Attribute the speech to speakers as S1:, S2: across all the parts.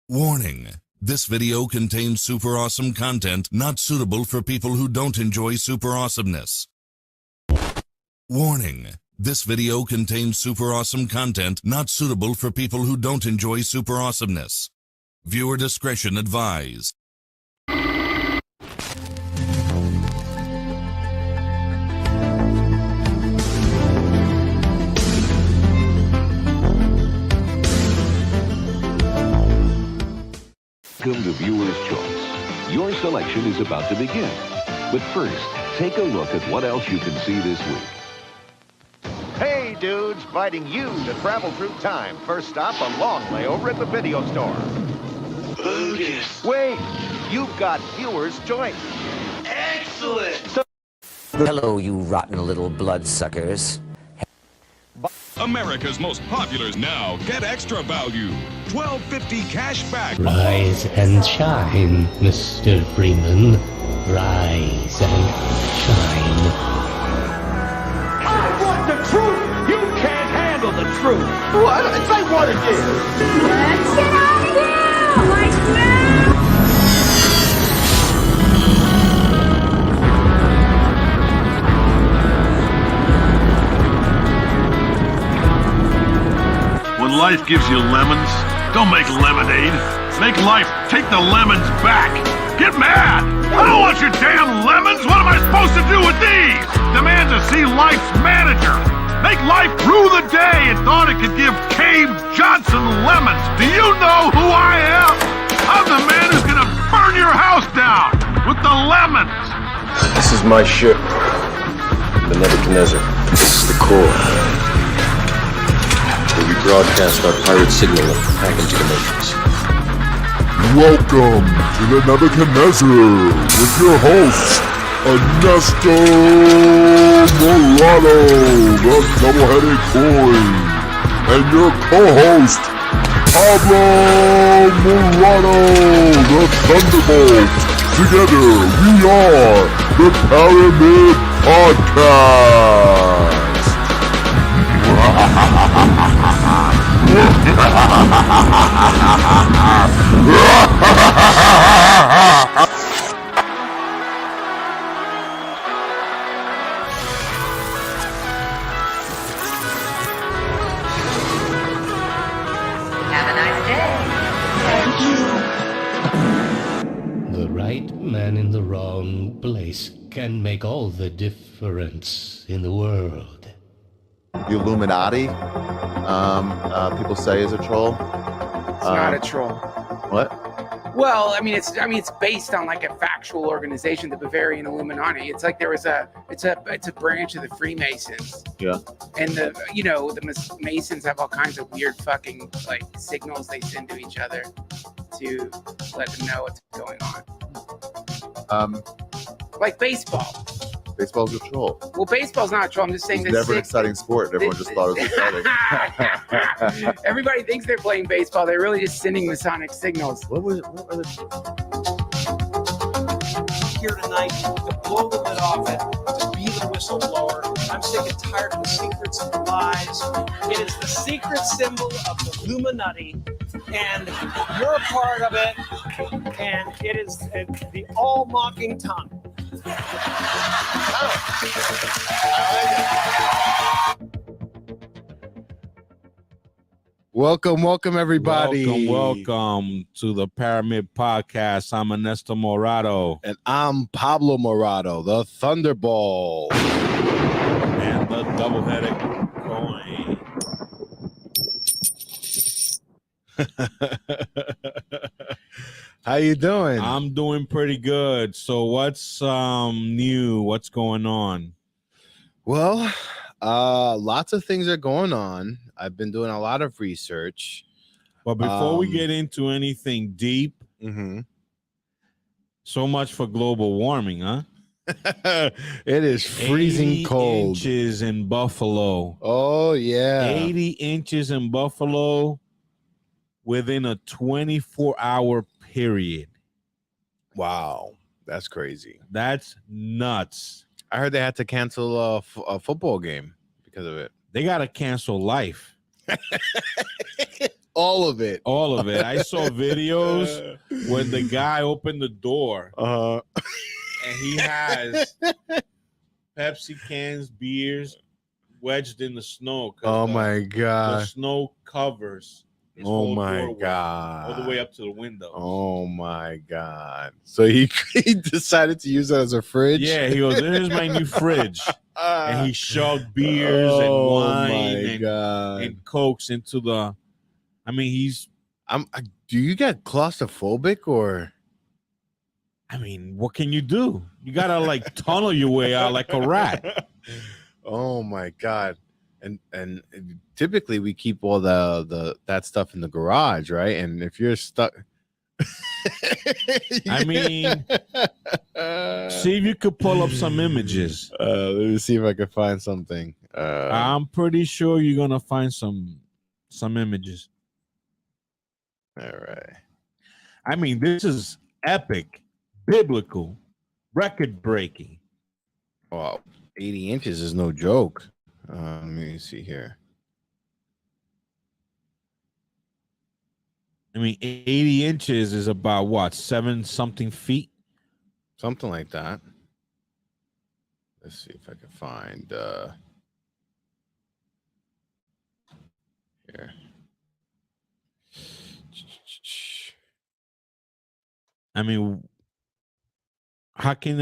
S1: Warning. This video contains super awesome content not suitable for people who don't enjoy super awesomeness. Warning. This video contains super awesome content not suitable for people who don't enjoy super awesomeness. Viewer discretion advised.
S2: Welcome to Viewer's Choice. Your selection is about to begin. But first, take a look at what else you can see this week.
S3: Hey, dudes, inviting you to travel through time. First stop, a long layover at the video store.
S4: Bogus.
S3: Wait, you've got Viewer's Choice.
S4: Excellent.
S5: Hello, you rotten little bloodsuckers.
S6: America's most popular now. Get extra value. $12.50 cash back.
S7: Rise and shine, Mr. Freeman. Rise and shine.
S3: I want the truth. You can't handle the truth. What? Say what it is.
S8: Let's get out of here! Like now!
S9: When life gives you lemons, don't make lemonade. Make life take the lemons back. Get mad! I don't want your damn lemons! What am I supposed to do with these? Demand to see life's manager. Make life rue the day it thought it could give Cave Johnson lemons. Do you know who I am? I'm the man who's gonna burn your house down with the lemons.
S10: This is my ship, the Nebuchadnezzar. This is the core. Where we broadcast our pirate signal and hack into dimensions.
S11: Welcome to the Nebuchadnezzar with your host, Anesto Morado, the double-headed coin, and your co-host, Pablo Morado, the Thunderbolt. Together, we are the Pyramid Podcast.
S8: Have a nice day.
S7: The right man in the wrong place can make all the difference in the world.
S12: The Illuminati, people say is a troll.
S13: It's not a troll.
S12: What?
S13: Well, it's based on like a factual organization, the Bavarian Illuminati. It's like it's a branch of the Freemasons.
S12: Yeah.
S13: And the Masons have all kinds of weird fucking like signals they send to each other to let them know what's going on. Like baseball.
S12: Baseball's a troll.
S13: Well, baseball's not a troll. I'm just saying
S12: it's never an exciting sport. Everyone just thought it was exciting.
S13: Everybody thinks they're playing baseball. They're really just sending Masonic signals.
S12: What were the...
S4: Here tonight to blow the lid off it, to be the whistleblower. I'm sick and tired of the secrets and the lies. It is the secret symbol of the Illuminati, and you're a part of it, and it is the all-mocking tongue.
S12: Welcome, everybody.
S14: Welcome to the Pyramid Podcast. I'm Anesto Morado.
S12: And I'm Pablo Morado, the Thunderbolt.
S14: And the double-headed coin.
S12: How you doing?
S14: I'm doing pretty good. So what's new? What's going on?
S12: Well, lots of things are going on. I've been doing a lot of research.
S14: But before we get into anything deep,
S12: so
S14: much for global warming, huh?
S12: It is freezing
S14: 80
S12: cold.
S14: Inches in Buffalo.
S12: Oh, yeah.
S14: 80 inches in Buffalo within a 24-hour period.
S12: Wow. That's crazy.
S14: That's nuts.
S12: I heard they had to cancel a football game because of it.
S14: They got to cancel life.
S12: All of it.
S14: All of it. I saw videos when the guy opened the door and he has Pepsi cans, beers wedged in the snow.
S12: Oh my
S14: The
S12: god.
S14: snow covers his
S12: Oh
S14: whole
S12: my
S14: doorway,
S12: god.
S14: all the way up to the windows.
S12: Oh my god. So he decided to use that as a fridge?
S14: Yeah, he goes, "Here's my new fridge." And he shoved beers and wine and cokes into the. I mean,
S12: do you get claustrophobic or?
S14: I mean, what can you do? You gotta like tunnel your way out like a rat.
S12: Oh my god. And typically we keep all the that stuff in the garage, right? And if you're stuck,
S14: I mean, see if you could pull up some images.
S12: Let me see if I can find something.
S14: I'm pretty sure you're gonna find some images.
S12: All right.
S14: I mean, this is epic, biblical, record breaking.
S12: Wow, 80 inches is no joke. Let me see here.
S14: I mean, 80 inches is about what, 7-something feet?
S12: Something like that. Let's see if I can find here.
S14: I mean, how can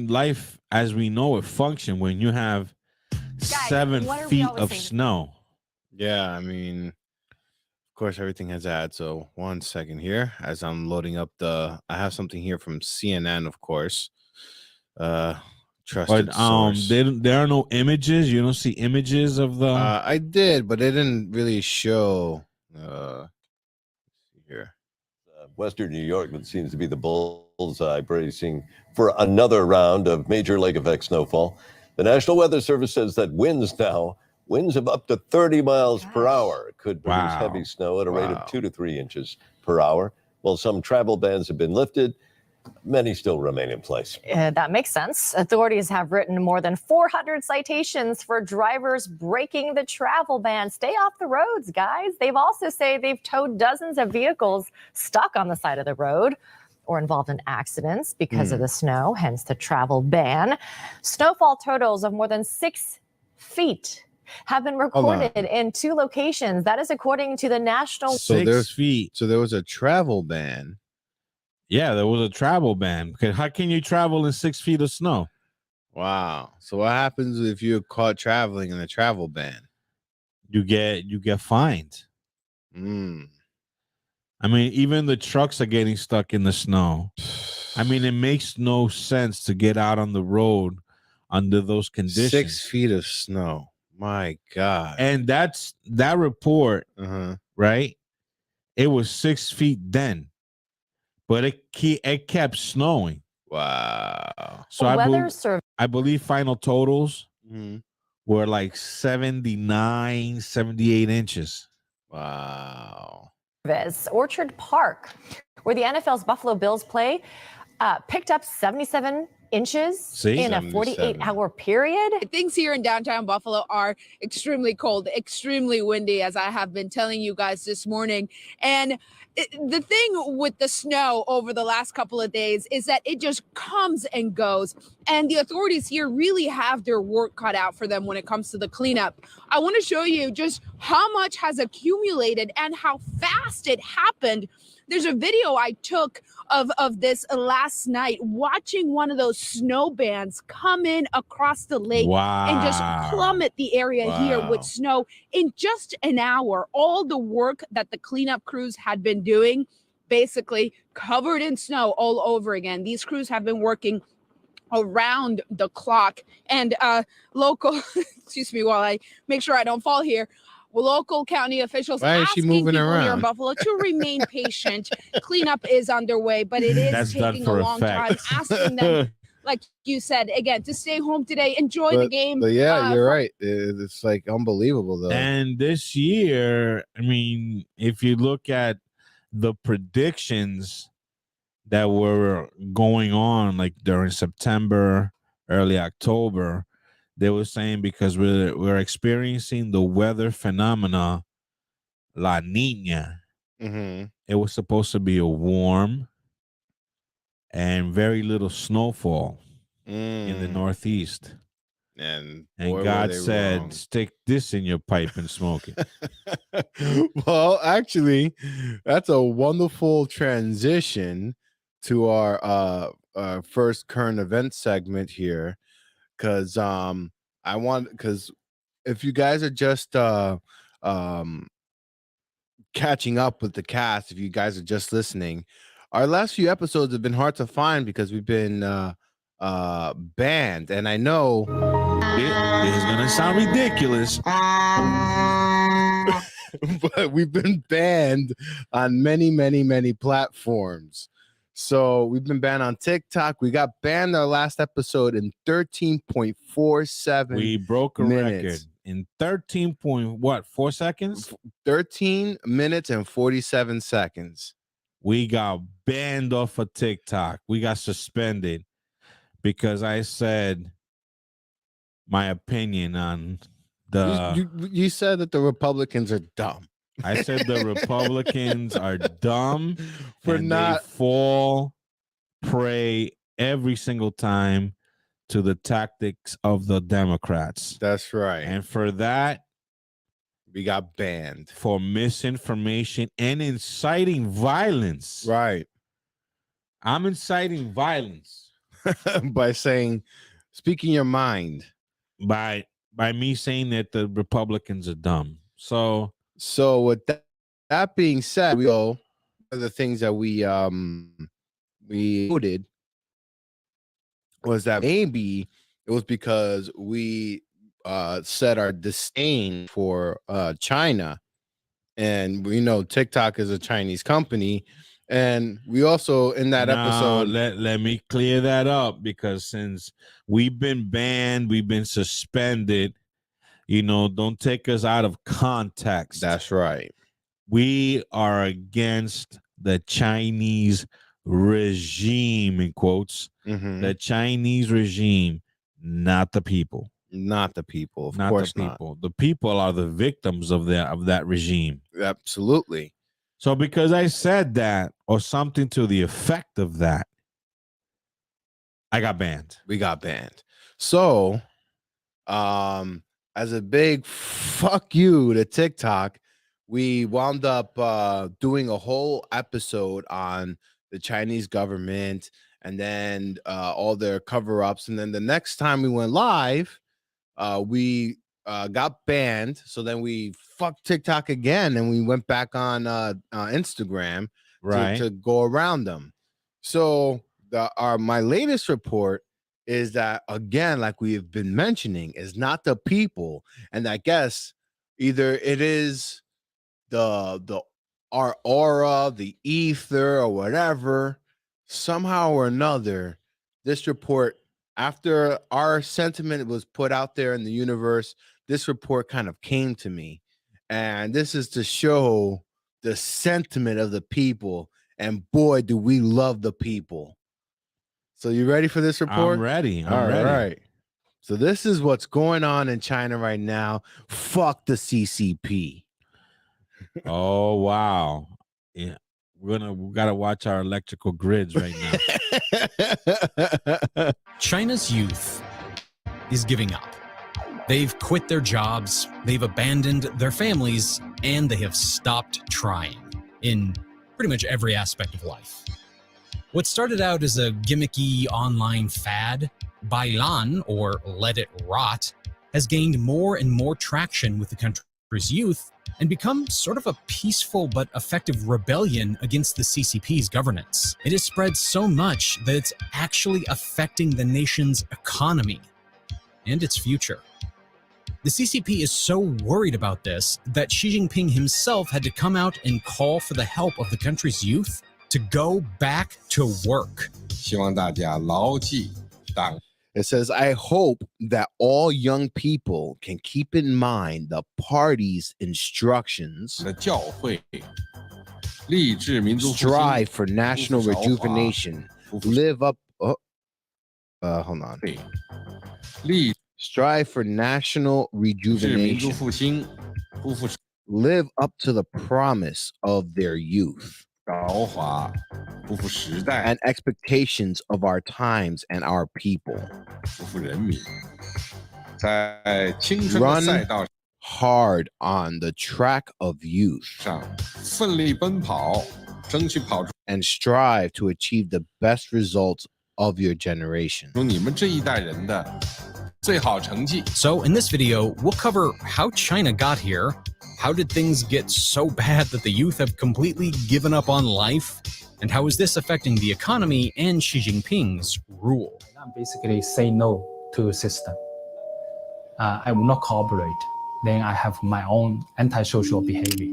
S14: life as we know it function when you have 7 feet of snow?
S12: Yeah, I mean, of course, everything has ads. So 1 second here, as I'm loading up I have something here from CNN, of course. Trusted source.
S14: There are no images. You don't see images of the.
S12: I did, but it didn't really show. Here.
S15: Western New York, that seems to be the bullseye, bracing for another round of major lake effect snowfall. The National Weather Service says that winds of up to 30 miles per hour could produce heavy snow at a rate of 2 to 3 inches per hour. While some travel bans have been lifted, many still remain in place.
S16: That makes sense. Authorities have written more than 400 citations for drivers breaking the travel ban. Stay off the roads, guys. They've also say they've towed dozens of vehicles stuck on the side of the road or involved in accidents because of the snow, hence the travel ban. Snowfall totals of more than 6 feet have been recorded in 2 locations. That is according to the National.
S14: 6 feet.
S12: So there was a travel ban.
S14: Yeah, there was a travel ban. Because how can you travel in 6 feet of snow?
S12: Wow. So what happens if you're caught traveling in a travel ban?
S14: You get fined. I mean, even the trucks are getting stuck in the snow. I mean, it makes no sense to get out on the road under those conditions.
S12: 6 feet of snow. My God.
S14: And that report, right? It was 6 feet then. But it kept snowing.
S12: Wow.
S14: So I believe final totals were like 79, 78 inches.
S12: Wow.
S16: Orchard Park, where the NFL's Buffalo Bills play, picked up 77 inches in a 48-hour period.
S17: Things here in downtown Buffalo are extremely cold, extremely windy, as I have been telling you guys this morning. And the thing with the snow over the last couple of days is that it just comes and goes. And the authorities here really have their work cut out for them when it comes to the cleanup. I want to show you just how much has accumulated and how fast it happened. There's a video I took of this last night, watching one of those snow bands come in across the lake and just plummet the area here with snow in just an hour. All the work that the cleanup crews had been doing, basically covered in snow all over again. These crews have been working around the clock, and local, excuse me, while I make sure I don't fall here. Local county officials asking people here in Buffalo to remain patient. Cleanup is underway, but it is taking a long time. Asking them, like you said, again, to stay home today, enjoy the game.
S12: But yeah, you're right. It's like unbelievable, though.
S14: And this year, I mean, if you look at the predictions that were going on, like during September, early October, they were saying because we're experiencing the weather phenomena La Nina. It was supposed to be a warm and very little snowfall in the Northeast.
S12: And
S14: God said, stick this in your pipe and smoke it.
S12: Well, actually, that's a wonderful transition to our first current event segment here. Because if you guys are just catching up with the cast, if you guys are just listening, our last few episodes have been hard to find because we've been banned. And I know
S14: it is gonna sound ridiculous,
S12: but we've been banned on many platforms. So we've been banned on TikTok. We got banned our last episode in 13.47.
S14: We broke a record in 4 seconds?
S12: 13 minutes and 47 seconds.
S14: We got banned off of TikTok. We got suspended because I said my opinion on the...
S12: You said that the Republicans are dumb.
S14: I said the Republicans are dumb
S12: for
S14: and
S12: not
S14: they fall prey every single time to the tactics of the Democrats.
S12: That's right.
S14: And for that,
S12: we got banned
S14: for misinformation and inciting violence.
S12: Right.
S14: I'm inciting violence
S12: by speaking your mind.
S14: By me saying that the Republicans are dumb. So
S12: with that being said, one of the things that we noted was that maybe it was because we said our disdain for China, and we know TikTok is a Chinese company, and we also in that episode
S14: let me clear that up, because since we've been banned, we've been suspended, don't take us out of context.
S12: That's right.
S14: We are against the Chinese regime, in quotes. The Chinese regime, not the people.
S12: Not the people, of
S14: not
S12: course
S14: the people. The people are the victims of that regime.
S12: Absolutely.
S14: So because I said that, or something to the effect of that, I got banned.
S12: We got banned. So, as a big fuck you to TikTok, we wound up doing a whole episode on the Chinese government and then all their cover-ups. And then the next time we went live, we got banned. So then we fucked TikTok again, and we went back on Instagram to go around them. So my latest report is that, again, like we have been mentioning, is not the people. And I guess either it is our aura, the ether, or whatever. Somehow or another, this report, after our sentiment was put out there in the universe, this report kind of came to me. And this is to show the sentiment of the people. And boy, do we love the people. So you ready for this report?
S14: I'm ready.
S12: All right. So this is what's going on in China right now. Fuck the CCP.
S14: Oh, wow. Yeah. We gotta watch our electrical grids right
S18: now. China's youth is giving up. They've quit their jobs, they've abandoned their families, and they have stopped trying in pretty much every aspect of life. What started out as a gimmicky online fad, Bailan, or Let It Rot, has gained more and more traction with the country's youth and become sort of a peaceful but effective rebellion against the CCP's governance. It has spread so much that it's actually affecting the nation's economy and its future. The CCP is so worried about this that Xi Jinping himself had to come out and call for the help of the country's youth to go back to work.
S12: It says, I hope that all young people can keep in mind the party's instructions, strive for national rejuvenation, live up. Hold on. Strive for national rejuvenation. live up to the promise of their youth and expectations of our times and our people. Run hard on the track of youth and strive to achieve the best results of your generation.
S18: So in this video, we'll cover how China got here, how did things get so bad that the youth have completely given up on life, and how is this affecting the economy and Xi Jinping's rule?
S19: Basically say no to the system. I will not cooperate. Then I have my own antisocial behavior.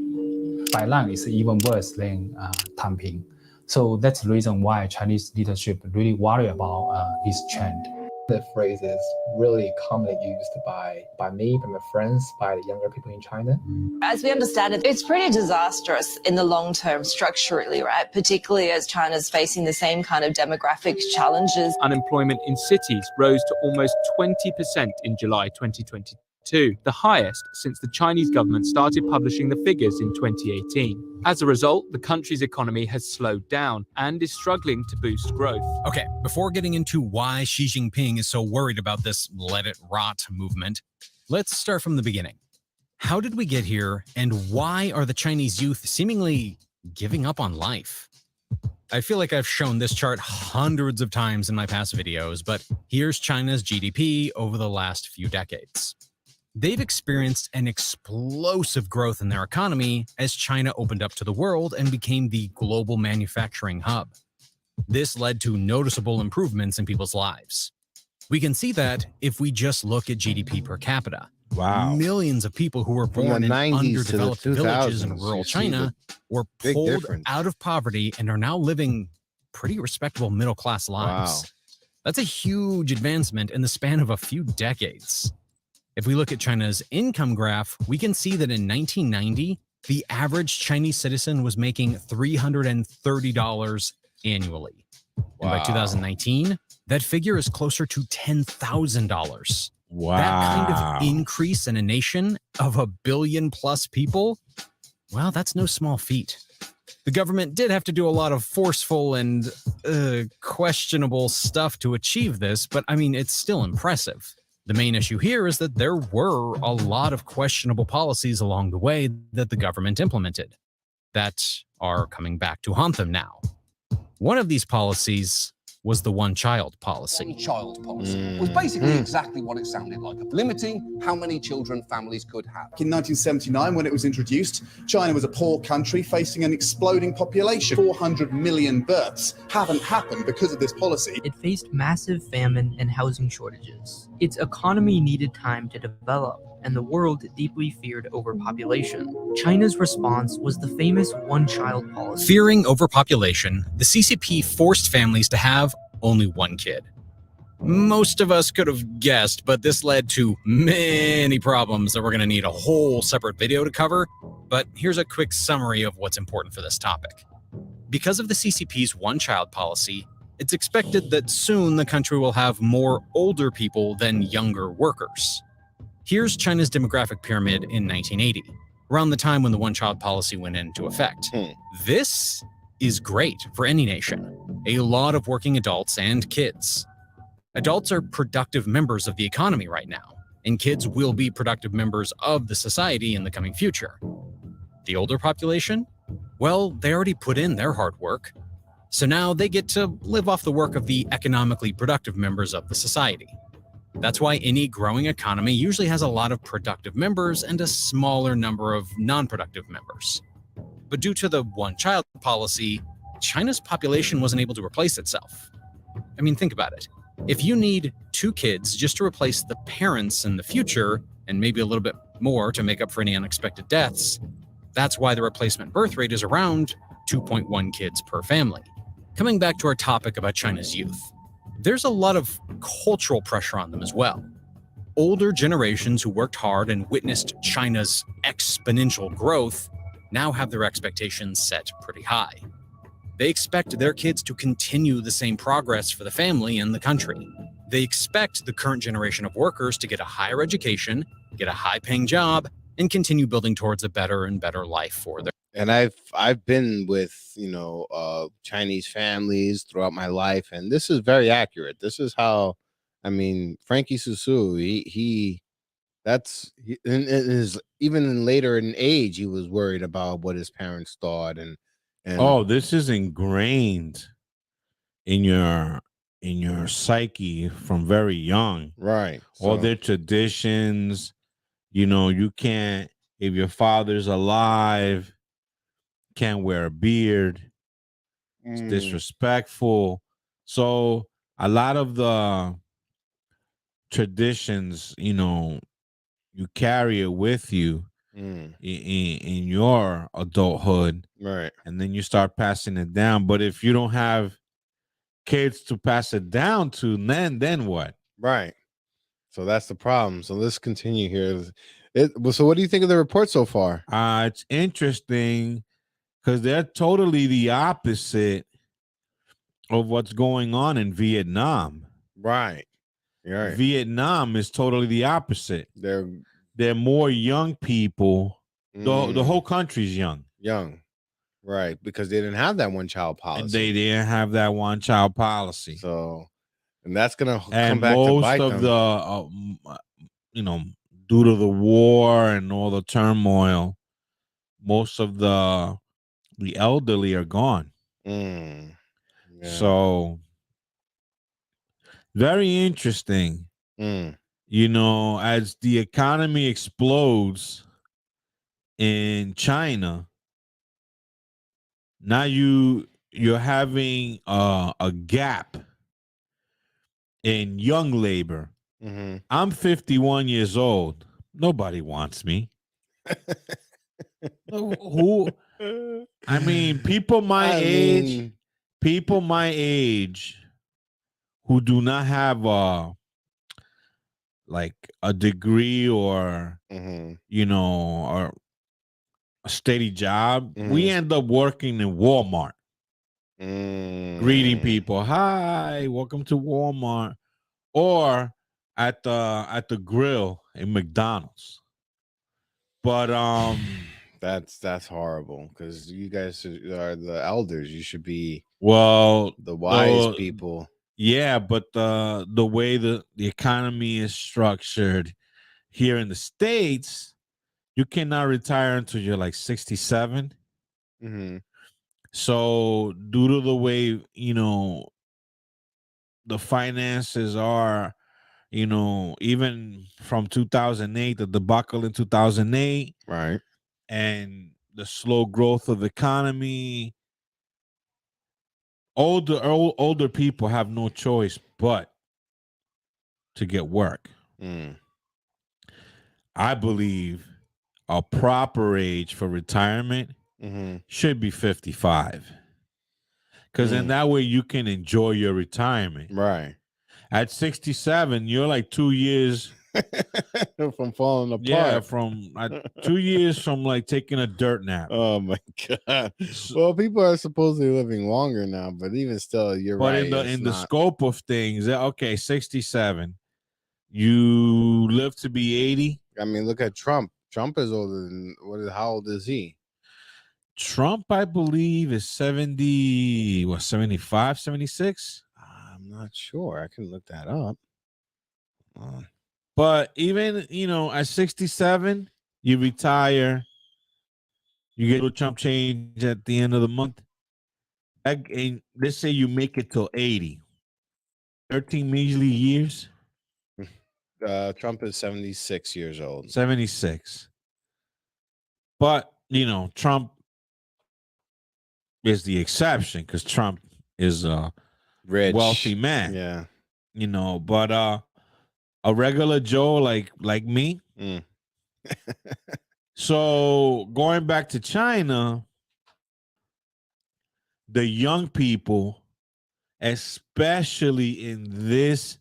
S19: Bailan is even worse than Tanping. So that's the reason why Chinese leadership really worry about this trend.
S20: The phrase is really commonly used by me, by my friends, by the younger people in China.
S21: As we understand it, it's pretty disastrous in the long term structurally, right? Particularly as China's facing the same kind of demographic challenges.
S22: Unemployment in cities rose to almost 20% in July 2022, the highest since the Chinese government started publishing the figures in 2018. As a result, the country's economy has slowed down and is struggling to boost growth.
S18: Okay, before getting into why Xi Jinping is so worried about this let it rot movement, let's start from the beginning. How did we get here, and why are the Chinese youth seemingly giving up on life? I feel like I've shown this chart hundreds of times in my past videos, but here's China's GDP over the last few decades. They've experienced an explosive growth in their economy as China opened up to the world and became the global manufacturing hub. This led to noticeable improvements in people's lives. We can see that if we just look at GDP per capita.
S14: Wow.
S18: Millions of people who were born in underdeveloped villages in rural China were pulled out of poverty and are now living pretty respectable middle-class lives. Wow. That's a huge advancement in the span of a few decades. If we look at China's income graph, we can see that in 1990, the average Chinese citizen was making $330 annually. And by 2019, that figure is closer to $10,000.
S14: Wow.
S18: That kind of increase in a nation of 1 billion plus people, well, that's no small feat. The government did have to do a lot of forceful and questionable stuff to achieve this, but I mean, it's still impressive. The main issue here is that there were a lot of questionable policies along the way that the government implemented that are coming back to haunt them now. One of these policies was the one-child policy.
S23: One-child policy was basically exactly what it sounded like, limiting how many children families could have.
S24: In 1979, when it was introduced, China was a poor country facing an exploding population. 400 million births haven't happened because of this policy.
S25: It faced massive famine and housing shortages. Its economy needed time to develop, and the world deeply feared overpopulation. China's response was the famous one-child policy.
S18: Fearing overpopulation, the CCP forced families to have only one kid. Most of us could have guessed, but this led to many problems that we're going to need a whole separate video to cover. But here's a quick summary of what's important for this topic. Because of the CCP's one-child policy, it's expected that soon the country will have more older people than younger workers. Here's China's demographic pyramid in 1980, around the time when the one-child policy went into effect. This is great for any nation. A lot of working adults and kids. Adults are productive members of the economy right now, and kids will be productive members of the society in the coming future. The older population? Well, they already put in their hard work, so now they get to live off the work of the economically productive members of the society. That's why any growing economy usually has a lot of productive members and a smaller number of non-productive members. But due to the one-child policy, China's population wasn't able to replace itself. I mean, think about it. If you need 2 kids just to replace the parents in the future, and maybe a little bit more to make up for any unexpected deaths, that's why the replacement birth rate is around 2.1 kids per family. Coming back to our topic about China's youth, there's a lot of cultural pressure on them as well. Older generations who worked hard and witnessed China's exponential growth now have their expectations set pretty high. They expect their kids to continue the same progress for the family and the country. They expect the current generation of workers to get a higher education, get a high-paying job, and continue building towards a better and better life for them.
S12: And I've been with Chinese families throughout my life, and this is very accurate. This is how, I mean, Frankie Susu, in his, even in later in age, he was worried about what his parents thought, and
S14: this is ingrained in your psyche from very young,
S12: right?
S14: All
S12: So-
S14: their traditions, you can't, if your father's alive, can't wear a beard. It's disrespectful. So a lot of the traditions, you carry it with you in your adulthood,
S12: right?
S14: And then you start passing it down. But if you don't have kids to pass it down to, then what?
S12: Right. So that's the problem. So let's continue here. So what do you think of the report so far?
S14: It's interesting because they're totally the opposite of what's going on in Vietnam.
S12: Right. Right.
S14: Vietnam is totally the opposite. They're more young people. The whole country's young.
S12: Right, because they didn't have that one child policy.
S14: And they didn't have that one child policy.
S12: So, and that's gonna come
S14: And
S12: back to
S14: most
S12: bite
S14: of
S12: them.
S14: due to the war and all the turmoil, most of the elderly are gone. So very interesting. As the economy explodes in China, now you're having a gap in young labor. I'm 51 years old. Nobody wants me. Who? I mean, people my age who do not have like a degree or or a steady job, we end up working in Walmart, greeting people. Hi, welcome to Walmart, or at the grill in McDonald's. But
S12: that's horrible because you guys are the elders. You should be
S14: the
S12: wise people.
S14: Yeah, but the way the economy is structured here in the States, you cannot retire until you're like 67. So due to the way the finances are, even from 2008, the debacle in 2008,
S12: right,
S14: and the slow growth of the economy, older people have no choice but to get work. I believe a proper age for retirement should be 55. Because then that way you can enjoy your retirement.
S12: Right.
S14: At 67, you're like 2 years
S12: from falling apart.
S14: Yeah, from 2 years from like taking a dirt nap.
S12: Oh my god. Well, people are supposedly living longer now, but even still, you're right.
S14: But in the scope of things, okay, 67. You live to be 80.
S12: I mean, look at Trump. Trump is older than how old is he?
S14: Trump, I believe, is 70, 75, 76?
S12: I'm not sure. I can look that up.
S14: But even, at 67, you retire, you get a little chump change at the end of the month. And let's say you make it till 80. 13 measly years.
S12: Trump is 76 years old.
S14: 76. But, Trump is the exception because Trump is a
S12: rich,
S14: wealthy man.
S12: Yeah.
S14: But a regular Joe like me. So going back to China, the young people, especially in this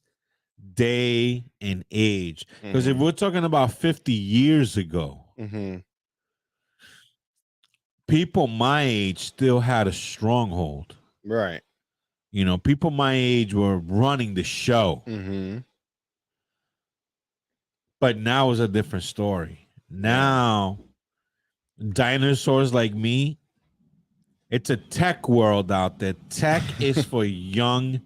S14: day and age, because if we're talking about 50 years ago, people my age still had a stronghold.
S12: Right.
S14: People my age were running the show. But now is a different story. Now, dinosaurs like me, it's a tech world out there. Tech is for young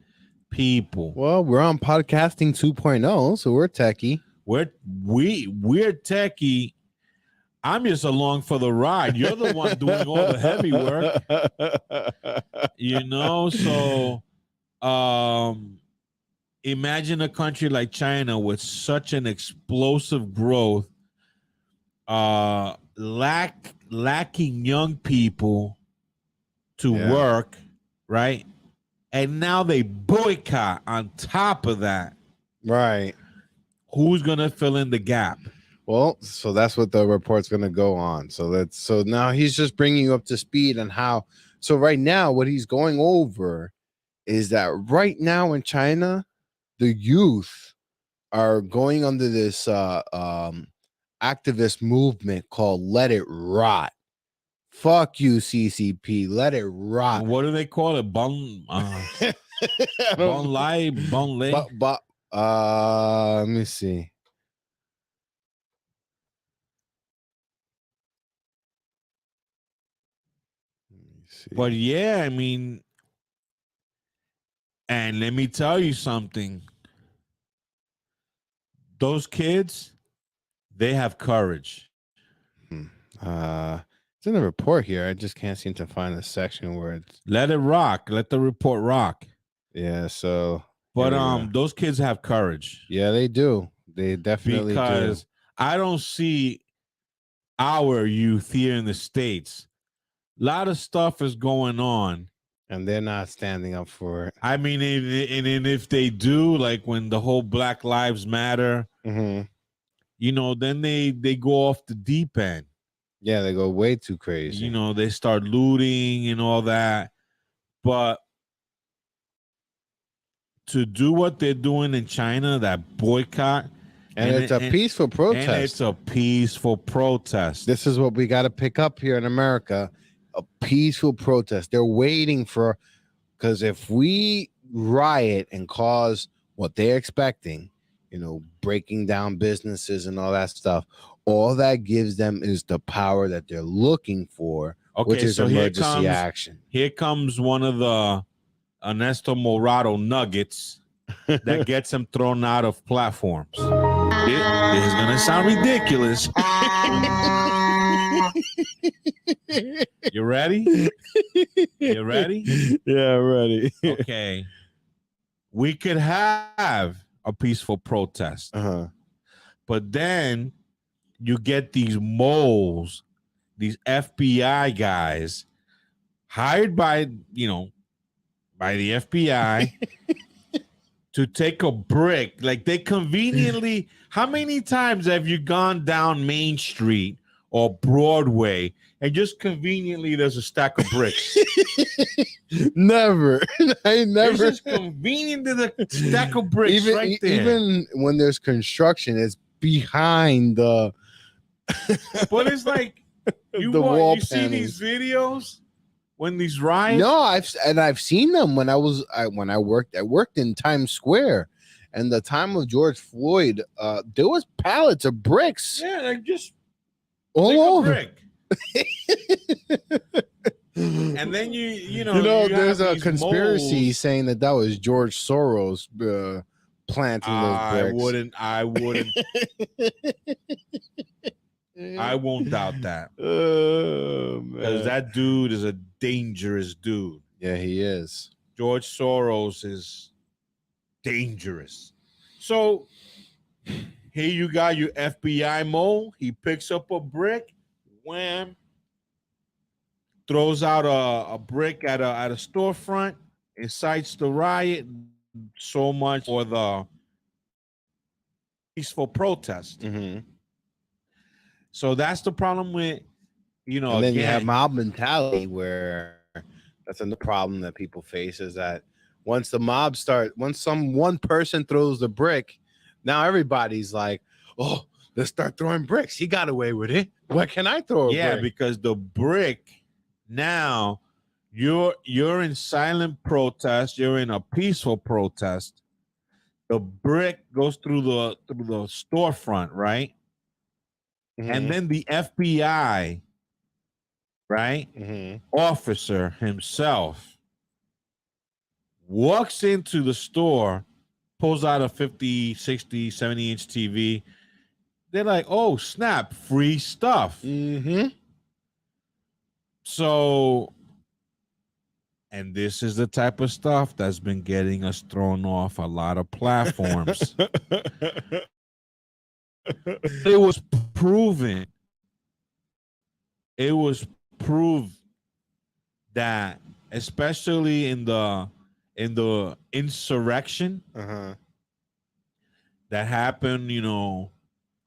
S14: people.
S12: Well, we're on podcasting 2.0, so we're techie.
S14: We're techie. I'm just along for the ride. You're the one doing all the heavy work. So imagine a country like China with such an explosive growth, lacking young people to work, right? And now they boycott on top of that.
S12: Right.
S14: Who's gonna fill in the gap?
S12: Well, so that's what the report's going to go on. So now he's just bringing you up to speed on how. So right now, what he's going over is that right now in China, the youth are going under this activist movement called "Let It Rot." Fuck you, CCP. Let it rot.
S14: What do they call it?
S12: Let me see.
S14: But yeah, I mean, and let me tell you something. Those kids, they have courage.
S12: It's in the report here. I just can't seem to find the section where it's
S14: let it rock. Let the report rock.
S12: Yeah, so
S14: but those kids have courage.
S12: Yeah, they do. They definitely do.
S14: Because I don't see our youth here in the States. A lot of stuff is going on.
S12: And they're not standing up for it.
S14: I mean, and if they do, like when the whole Black Lives Matter, then they go off the deep end.
S12: Yeah, they go way too crazy.
S14: They start looting and all that. But to do what they're doing in China, that boycott.
S12: And it's a peaceful protest.
S14: And it's a peaceful protest.
S12: This is what we got to pick up here in America. A peaceful protest. They're waiting for, because if we riot and cause what they're expecting, breaking down businesses and all that stuff, all that gives them is the power that they're looking for, which is emergency action.
S14: Here comes one of the Anesto Morado nuggets that gets them thrown out of platforms. This is going to sound ridiculous. You ready? You ready?
S12: Yeah, ready.
S14: Okay. We could have a peaceful protest. But then you get these moles, these FBI guys hired by the FBI to take a brick. Like they conveniently, how many times have you gone down Main Street or Broadway and just conveniently there's a stack of bricks?
S12: Never. I never.
S14: It's just convenient to the stack of bricks right there.
S12: Even when there's construction, it's behind the.
S14: But it's like you see these videos when these riots.
S12: No, I've seen them when I worked in Times Square, and the time of George Floyd, there was pallets of bricks.
S14: Yeah, like just
S12: all over.
S14: Brick. And then
S12: there's a conspiracy saying that was George Soros planting those bricks.
S14: I wouldn't. I won't doubt that. Because that dude is a dangerous dude.
S12: Yeah, he is.
S14: George Soros is dangerous. So here you got your FBI mole. He picks up a brick, wham, throws out a brick at a storefront, incites the riot. So much for the peaceful protest. So that's the problem with,
S12: and then you have mob mentality, where that's another problem that people face, is that once one person throws the brick, now everybody's like, oh, let's start throwing bricks. He got away with it. Why can I throw a brick?
S14: Yeah, because the brick, now you're in silent protest, you're in a peaceful protest. The brick goes through the storefront, right? And then the FBI, right, officer himself walks into the store, pulls out a 50, 60, 70-inch TV. They're like, oh, snap, free stuff. So, and this is the type of stuff that's been getting us thrown off a lot of platforms. It was proven. It was proved that, especially in the insurrection that happened, you know,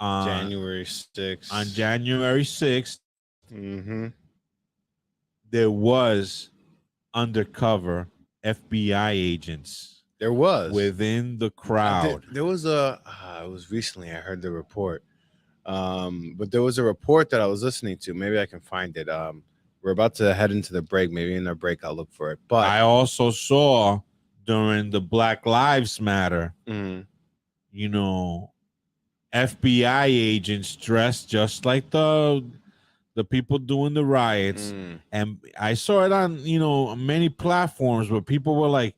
S12: January 6th.
S14: On January 6th, there was undercover FBI agents.
S12: There was
S14: within the crowd.
S12: There was it was recently I heard the report. But there was a report that I was listening to. Maybe I can find it. We're about to head into the break. Maybe in the break I'll look for it. But
S14: I also saw during the Black Lives Matter, you know, FBI agents dressed just like the people doing the riots. And I saw it on, you know, many platforms where people were like,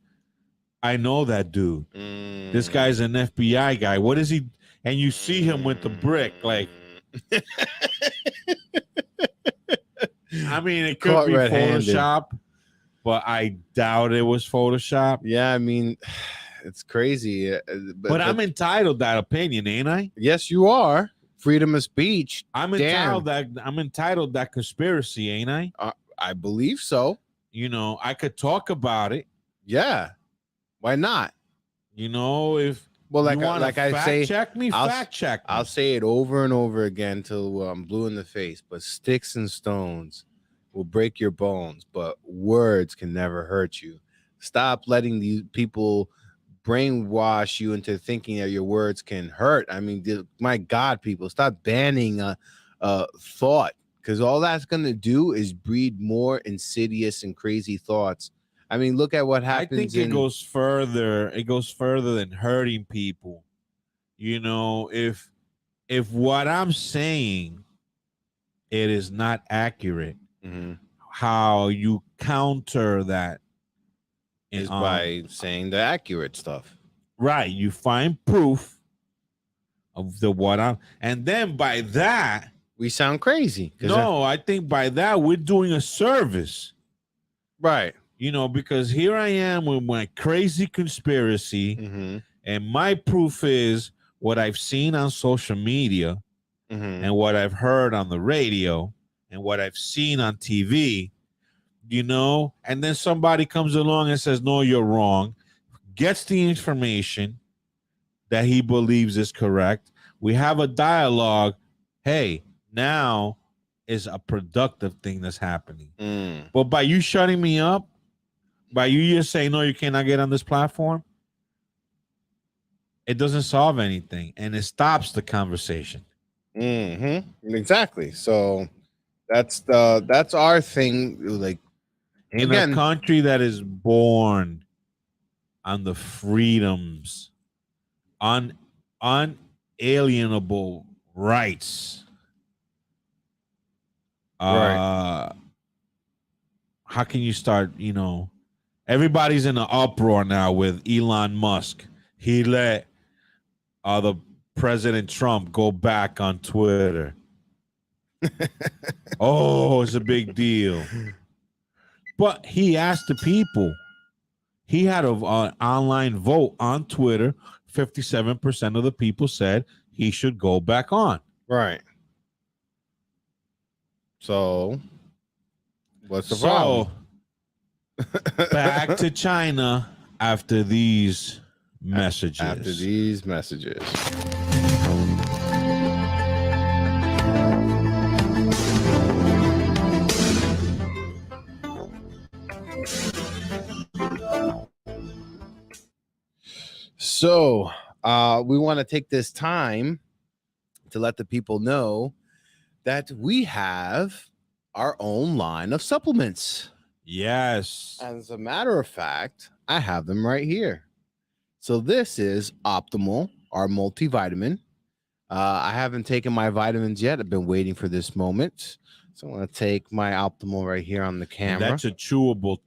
S14: I know that dude. This guy's an FBI guy. What is he? And you see him with the brick, like. I mean, it could be Photoshop, but I doubt it was Photoshop.
S12: Yeah, I mean, it's crazy.
S14: But I'm entitled that opinion, ain't I?
S12: Yes, you are. Freedom of speech.
S14: I'm entitled that conspiracy, ain't I?
S12: I believe so.
S14: You know, I could talk about it.
S12: Yeah. Why not?
S14: You know, if
S12: I say,
S14: check me, fact check me.
S12: I'll say it over and over again till I'm blue in the face. But sticks and stones will break your bones, but words can never hurt you. Stop letting these people brainwash you into thinking that your words can hurt. I mean, my God, people, stop banning thought, because all that's gonna do is breed more insidious and crazy thoughts. I mean, look at what happens.
S14: I think it goes further. It goes further than hurting people. You know, if what I'm saying, it is not accurate, how you counter that
S12: is by saying the accurate stuff.
S14: Right. You find proof of what I'm, and then by that
S12: we sound crazy.
S14: No, I think by that we're doing a service.
S12: Right.
S14: You know, because here I am with my crazy conspiracy, and my proof is what I've seen on social media and what I've heard on the radio and what I've seen on TV, you know, and then somebody comes along and says, no, you're wrong, gets the information that he believes is correct. We have a dialogue. Hey, now is a productive thing that's happening. But by you shutting me up, by you just saying, no, you cannot get on this platform, it doesn't solve anything, and it stops the conversation.
S12: Exactly. So that's our thing. Like,
S14: in a country that is born on the freedoms, on unalienable rights.
S12: Right.
S14: How can you start, you know, everybody's in an uproar now with Elon Musk. He let the President Trump go back on Twitter. Oh, it's a big deal. But he asked the people. He had an online vote on Twitter. 57% of the people said he should go back on.
S12: Right. So, what's the problem?
S14: Back to China after these messages.
S12: After these messages. So, we want to take this time to let the people know that we have our own line of supplements.
S14: Yes.
S12: As a matter of fact, I have them right here. So this is Optimal, our multivitamin. I haven't taken my vitamins yet. I've been waiting for this moment. So I'm going to take my Optimal right here on the
S14: And
S12: camera.
S14: that's a chewable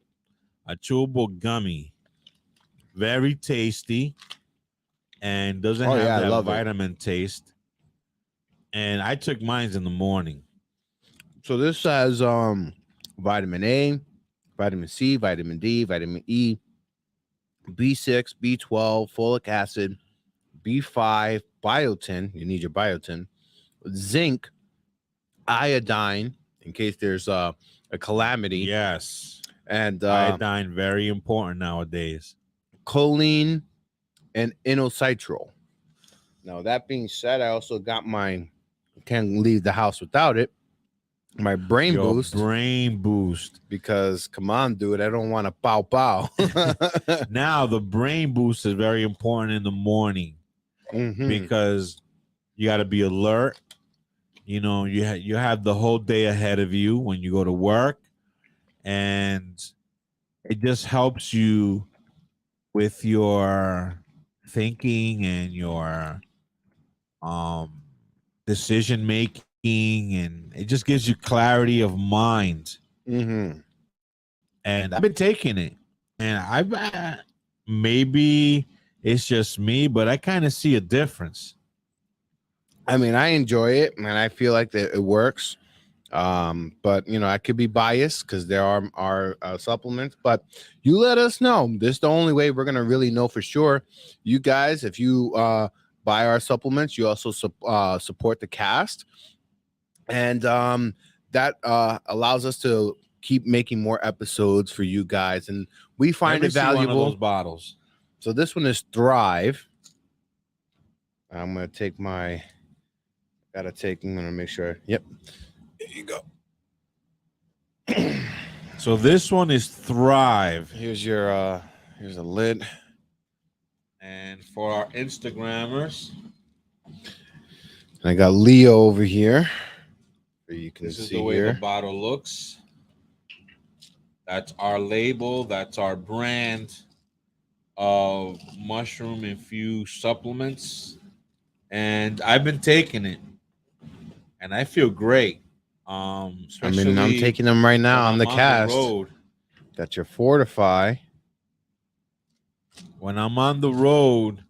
S14: gummy. Very tasty and doesn't
S12: Oh,
S14: have
S12: yeah, I
S14: that
S12: love it.
S14: vitamin taste. And I took mine in the morning.
S12: So this has vitamin A, vitamin C, vitamin D, vitamin E, B6, B12, folic acid, B5, biotin. You need your biotin, zinc, iodine in case there's a calamity.
S14: Yes.
S12: And
S14: Iodine, very important nowadays.
S12: choline and inositol. Now, that being said, I also got my, can't leave the house without it, my brain
S14: Your
S12: boost.
S14: brain boost.
S12: Because come on, dude, I don't want to pow.
S14: Now, the brain boost is very important in the morning because you got to be alert. You know, you have the whole day ahead of you when you go to work, and it just helps you with your thinking and your decision making, and it just gives you clarity of mind. And I've been taking it, and I've maybe it's just me, but I kind of see a difference.
S12: I mean, I enjoy it, and I feel like that it works. But you know, I could be biased because there are supplements, but you let us know. This is the only way we're gonna really know for sure. You guys, if you buy our supplements, you also support the cast, and that allows us to keep making more episodes for you guys, and we find it valuable.
S14: One of those bottles.
S12: So this one is Thrive. I'm gonna take my. I'm gonna make sure. Yep. There you go.
S14: So this one is Thrive.
S12: Here's your here's a lid.
S14: And for our Instagrammers,
S12: and I got Leo over here. So you can
S14: this is
S12: see
S14: the way
S12: here.
S14: the bottle looks. That's our label. That's our brand of mushroom infused supplements. And I've been taking it, and I feel great.
S12: I mean, I'm taking them right now on the cast.
S14: Road.
S12: Got your Fortify.
S14: When I'm on the road.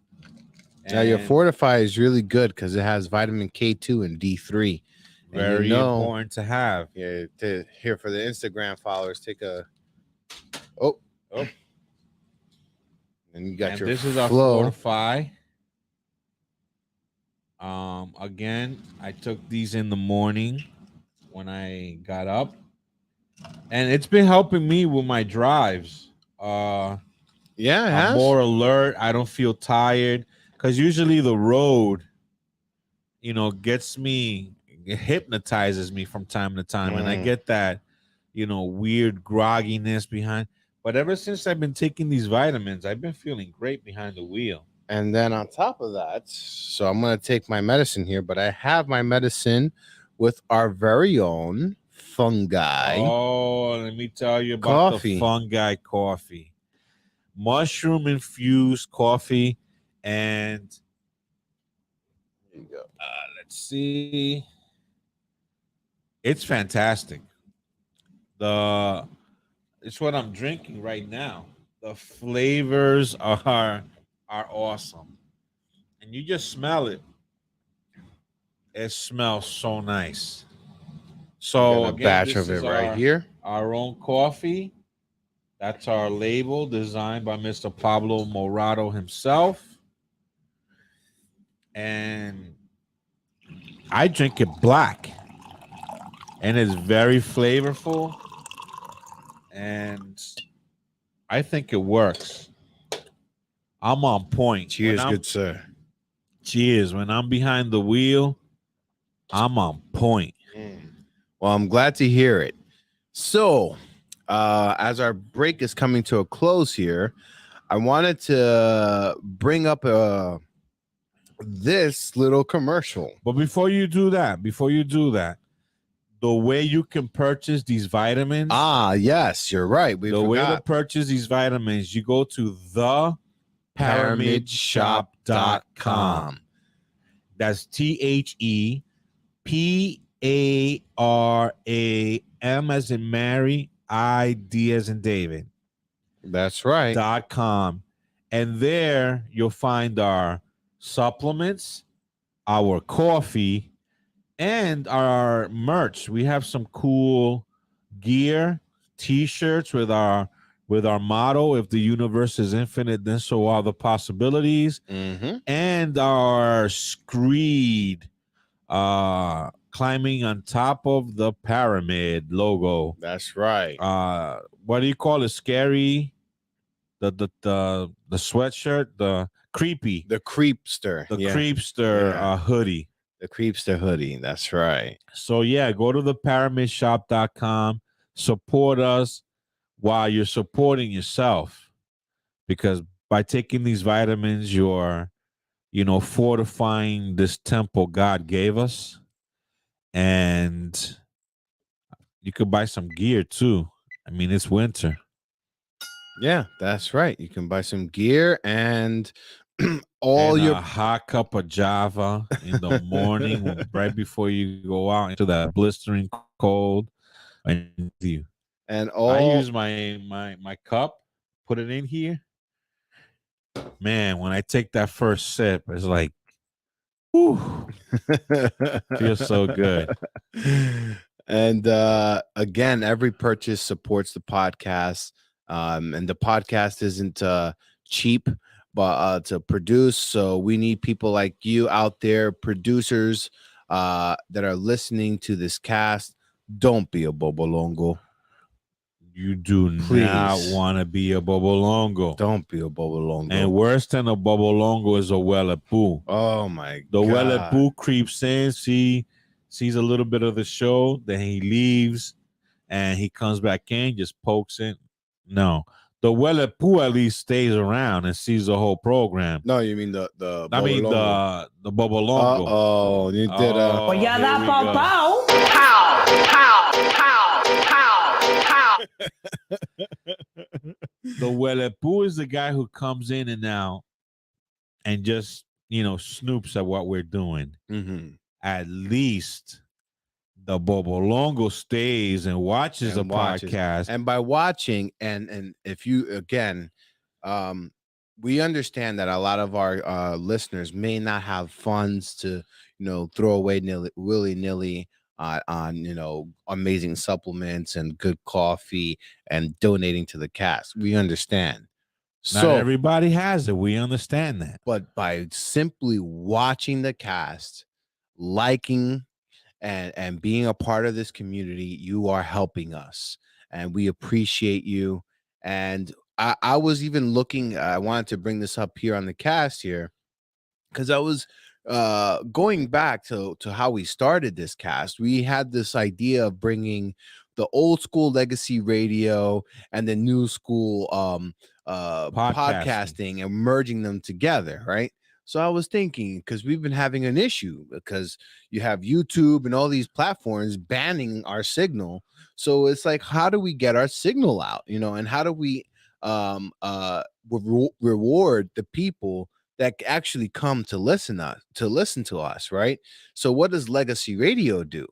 S12: Now your Fortify is really good because it has vitamin K2 and D3. And
S14: Very important to have.
S12: Yeah, here for the Instagram followers, take a and you got
S14: And
S12: your
S14: this is our
S12: Flow.
S14: Fortify. Again, I took these in the morning when I got up, and it's been helping me with my drives.
S12: Yeah,
S14: I'm more alert. I don't feel tired because usually the road, you know, it hypnotizes me from time to time, and I get that, you know, weird grogginess behind. But ever since I've been taking these vitamins, I've been feeling great behind the wheel.
S12: And then on top of that, so I'm going to take my medicine here, but I have my medicine with our very own fungi.
S14: Oh, let me tell you about the fungi coffee. Mushroom infused coffee. And
S12: here you go.
S14: Let's see. It's fantastic. It's what I'm drinking right now. The flavors are awesome. And you just smell it. It smells so nice. So
S12: a
S14: again,
S12: batch
S14: this
S12: of it
S14: is
S12: right here.
S14: Our own coffee. That's our label designed by Mr. Pablo Morado himself. And I drink it black. And it's very flavorful. And I think it works. I'm on point.
S12: Cheers, good sir.
S14: Cheers. When I'm behind the wheel, I'm on point.
S12: Well, I'm glad to hear it. So, as our break is coming to a close here, I wanted to bring up this little commercial.
S14: But before you do that, the way you can purchase these vitamins.
S12: Yes, you're right.
S14: The way to purchase these vitamins, you go to thepyramidshop.com. That's THEPARAM as in Mary, ID as in David.
S12: That's right.
S14: .com. And there you'll find our supplements, our coffee, and our merch. We have some cool gear, t-shirts with our motto, if the universe is infinite, then so are the possibilities. And our screed climbing on top of the pyramid logo.
S12: That's right.
S14: What do you call it? Scary? The sweatshirt, the creepy.
S12: The creepster.
S14: The creepster hoodie.
S12: The creepster hoodie. That's right.
S14: So yeah, go to the pyramidshop.com, support us while you're supporting yourself, because by taking these vitamins, you're, fortifying this temple God gave us. And you could buy some gear too. I mean, it's winter.
S12: Yeah, that's right. You can buy some gear and all
S14: and
S12: your
S14: a hot cup of Java in the morning, right before you go out into that blistering cold. And you.
S12: And
S14: I use my cup, put it in here. Man, when I take that first sip, it's like, whew, feels so good.
S12: And again, every purchase supports the podcast. And the podcast isn't cheap, but to produce. So we need people like you out there, producers that are listening to this cast. Don't be a bobolongo.
S14: You do not want to be a bobolongo.
S12: Don't be a bobolongo.
S14: And worse than a bobolongo is a welepu.
S12: Oh my
S14: The
S12: God.
S14: welepu creeps in, sees a little bit of the show, then he leaves, and he comes back in, just pokes in. No, the welepu at least stays around and sees the whole program.
S12: No, you mean the
S14: I mean
S12: bobolongo.
S14: the bobolongo.
S12: Oh, you did
S14: Oh,
S12: a.
S14: here we go. The welepu is the guy who comes in and out and just, snoops at what we're doing. At least the bobolongo stays and watches the podcast.
S12: And by watching, and if you, again, we understand that a lot of our listeners may not have funds to, throw away willy-nilly on amazing supplements and good coffee and donating to the cast. We understand.
S14: Not everybody has it. We understand that.
S12: But by simply watching the cast, liking and being a part of this community, you are helping us, and we appreciate you. And I was even looking, I wanted to bring this up here on the cast here, because I was going back to how we started this cast. We had this idea of bringing the old school legacy radio and the new school podcasting and merging them together, right? So I was thinking, because we've been having an issue because you have YouTube and all these platforms banning our signal. So it's like, how do we get our signal out, and how do we reward the people that actually come to listen to us, right? So what does legacy radio do,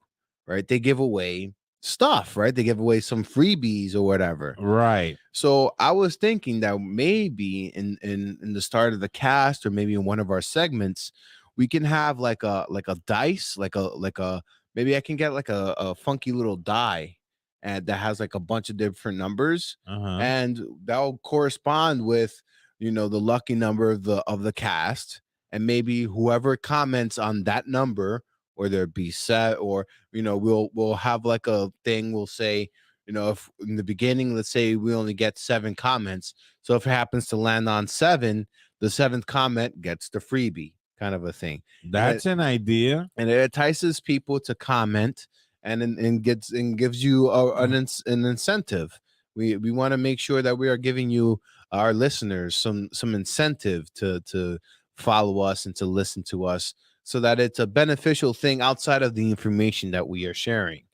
S12: right? They give away stuff, right? They give away some freebies or whatever,
S14: right?
S12: So I was thinking that maybe in the start of the cast, or maybe in one of our segments, we can have like a dice, like a maybe I can get like a funky little die, and that has like a bunch of different numbers, and that will correspond with the lucky number of the cast, and maybe whoever comments on that number, or there be set, or we'll have like a thing. We'll say, if in the beginning, let's say we only get 7 comments, so if it happens to land on 7, the 7th comment gets the freebie, kind of a thing.
S14: That's an idea,
S12: and it entices people to comment, and gives you an incentive. We want to make sure that we are giving you, our listeners, some incentive to follow us and to listen to us, so that it's a beneficial thing outside of the information that we are sharing.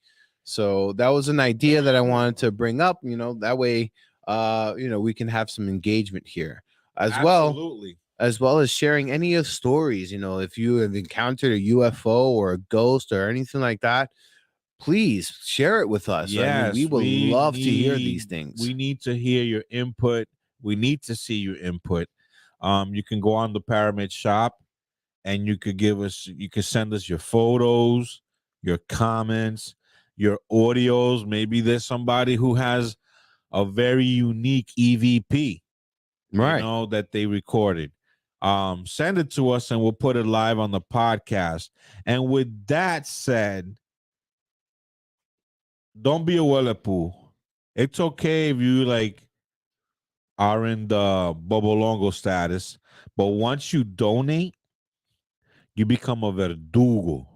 S12: So that was an idea that I wanted to bring up, that way, we can have some engagement here as well. as well as sharing any of stories. You know, if you have encountered a UFO or a ghost or anything like that, please share it with us. I mean, we
S14: Yes,
S12: would love to hear
S14: need-
S12: these things.
S14: We need to hear your input. We need to see your input. You can go on the Pyramid Shop and you could send us your photos, your comments, your audios. Maybe there's somebody who has a very unique EVP,
S12: Right.
S14: you know, that they recorded. Send it to us and we'll put it live on the podcast. And with that said, don't be a Wellepu. It's okay if you are in the Bobolongo status, but once you donate, you become a verdugo.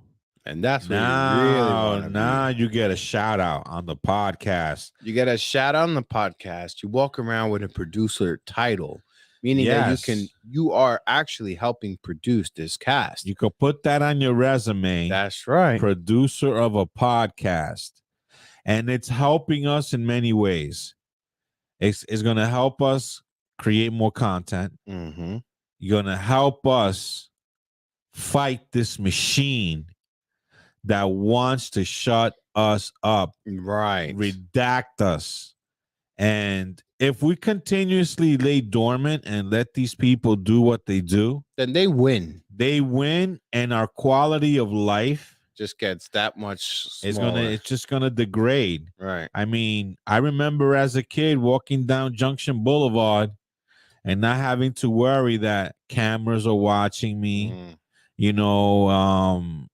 S12: And that's what you really want to be.
S14: Now you get a shout out on the podcast.
S12: You get a shout out on the podcast. You walk around with a producer title, meaning that you are actually helping produce this cast.
S14: You could put that on your resume.
S12: That's right.
S14: Producer of a podcast. And it's helping us in many ways. It's going to help us create more content.
S12: Mm-hmm.
S14: You're going to help us fight this machine that wants to shut us up,
S12: right?
S14: Redact us. And if we continuously lay dormant and let these people do what they do,
S12: then they win.
S14: They win, and our quality of life
S12: just gets that much smaller.
S14: It's just gonna degrade.
S12: Right.
S14: I mean, I remember as a kid walking down Junction Boulevard and not having to worry that cameras are watching me. You know,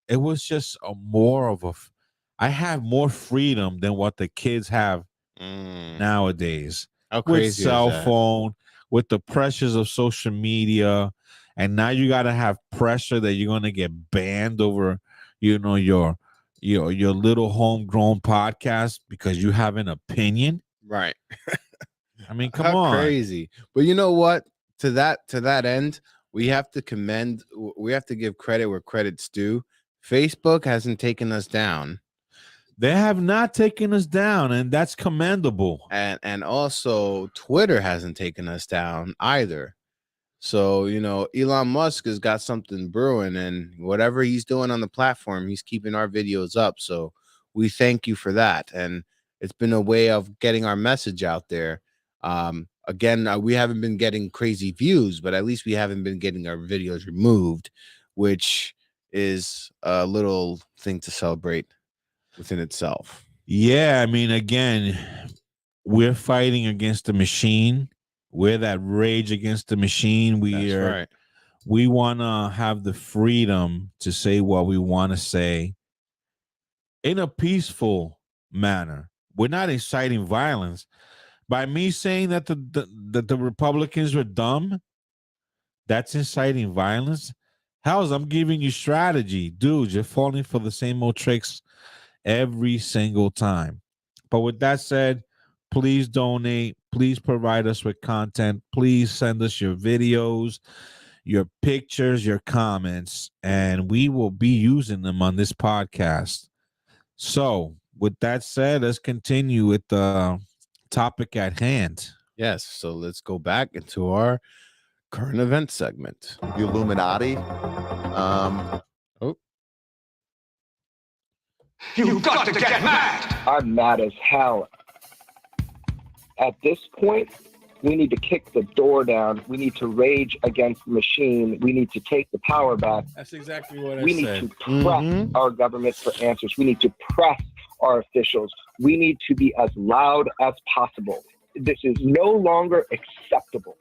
S14: it was just I have more freedom than what the kids have nowadays.
S12: How
S14: with
S12: crazy is
S14: cell
S12: that?
S14: phone, with the pressures of social media, and now you got to have pressure that you're going to get banned over, you know, your little homegrown podcast because you have an opinion.
S12: Right.
S14: I mean, come
S12: How
S14: on.
S12: crazy. But you know what? To that end, we have to give credit where credit's due. Facebook hasn't taken us down.
S14: They have not taken us down, and that's commendable.
S12: And also Twitter hasn't taken us down either. So, you know, Elon Musk has got something brewing, and whatever he's doing on the platform, he's keeping our videos up. So we thank you for that. And it's been a way of getting our message out there. Again, we haven't been getting crazy views, but at least we haven't been getting our videos removed, which is a little thing to celebrate within itself.
S14: Yeah, I mean, again, we're fighting against the machine. We're that rage against the machine.
S12: Right.
S14: We want to have the freedom to say what we want to say in a peaceful manner. We're not inciting violence. By me saying that the Republicans were dumb, that's inciting violence. How's I'm giving you strategy. Dude, you're falling for the same old tricks every single time. But with that said, please donate. Please provide us with content. Please send us your videos, your pictures, your comments, and we will be using them on this podcast. So with that said, let's continue with the topic at hand.
S12: Yes. So let's go back into our current event segment.
S1: The Illuminati.
S2: You've got to get mad!
S3: I'm mad as hell. At this point, we need to kick the door down. We need to rage against the machine. We need to take the power back.
S14: That's exactly what I
S3: We
S14: said.
S3: need to press our government for answers. We need to press our officials. We need to be as loud as possible. This is no longer acceptable.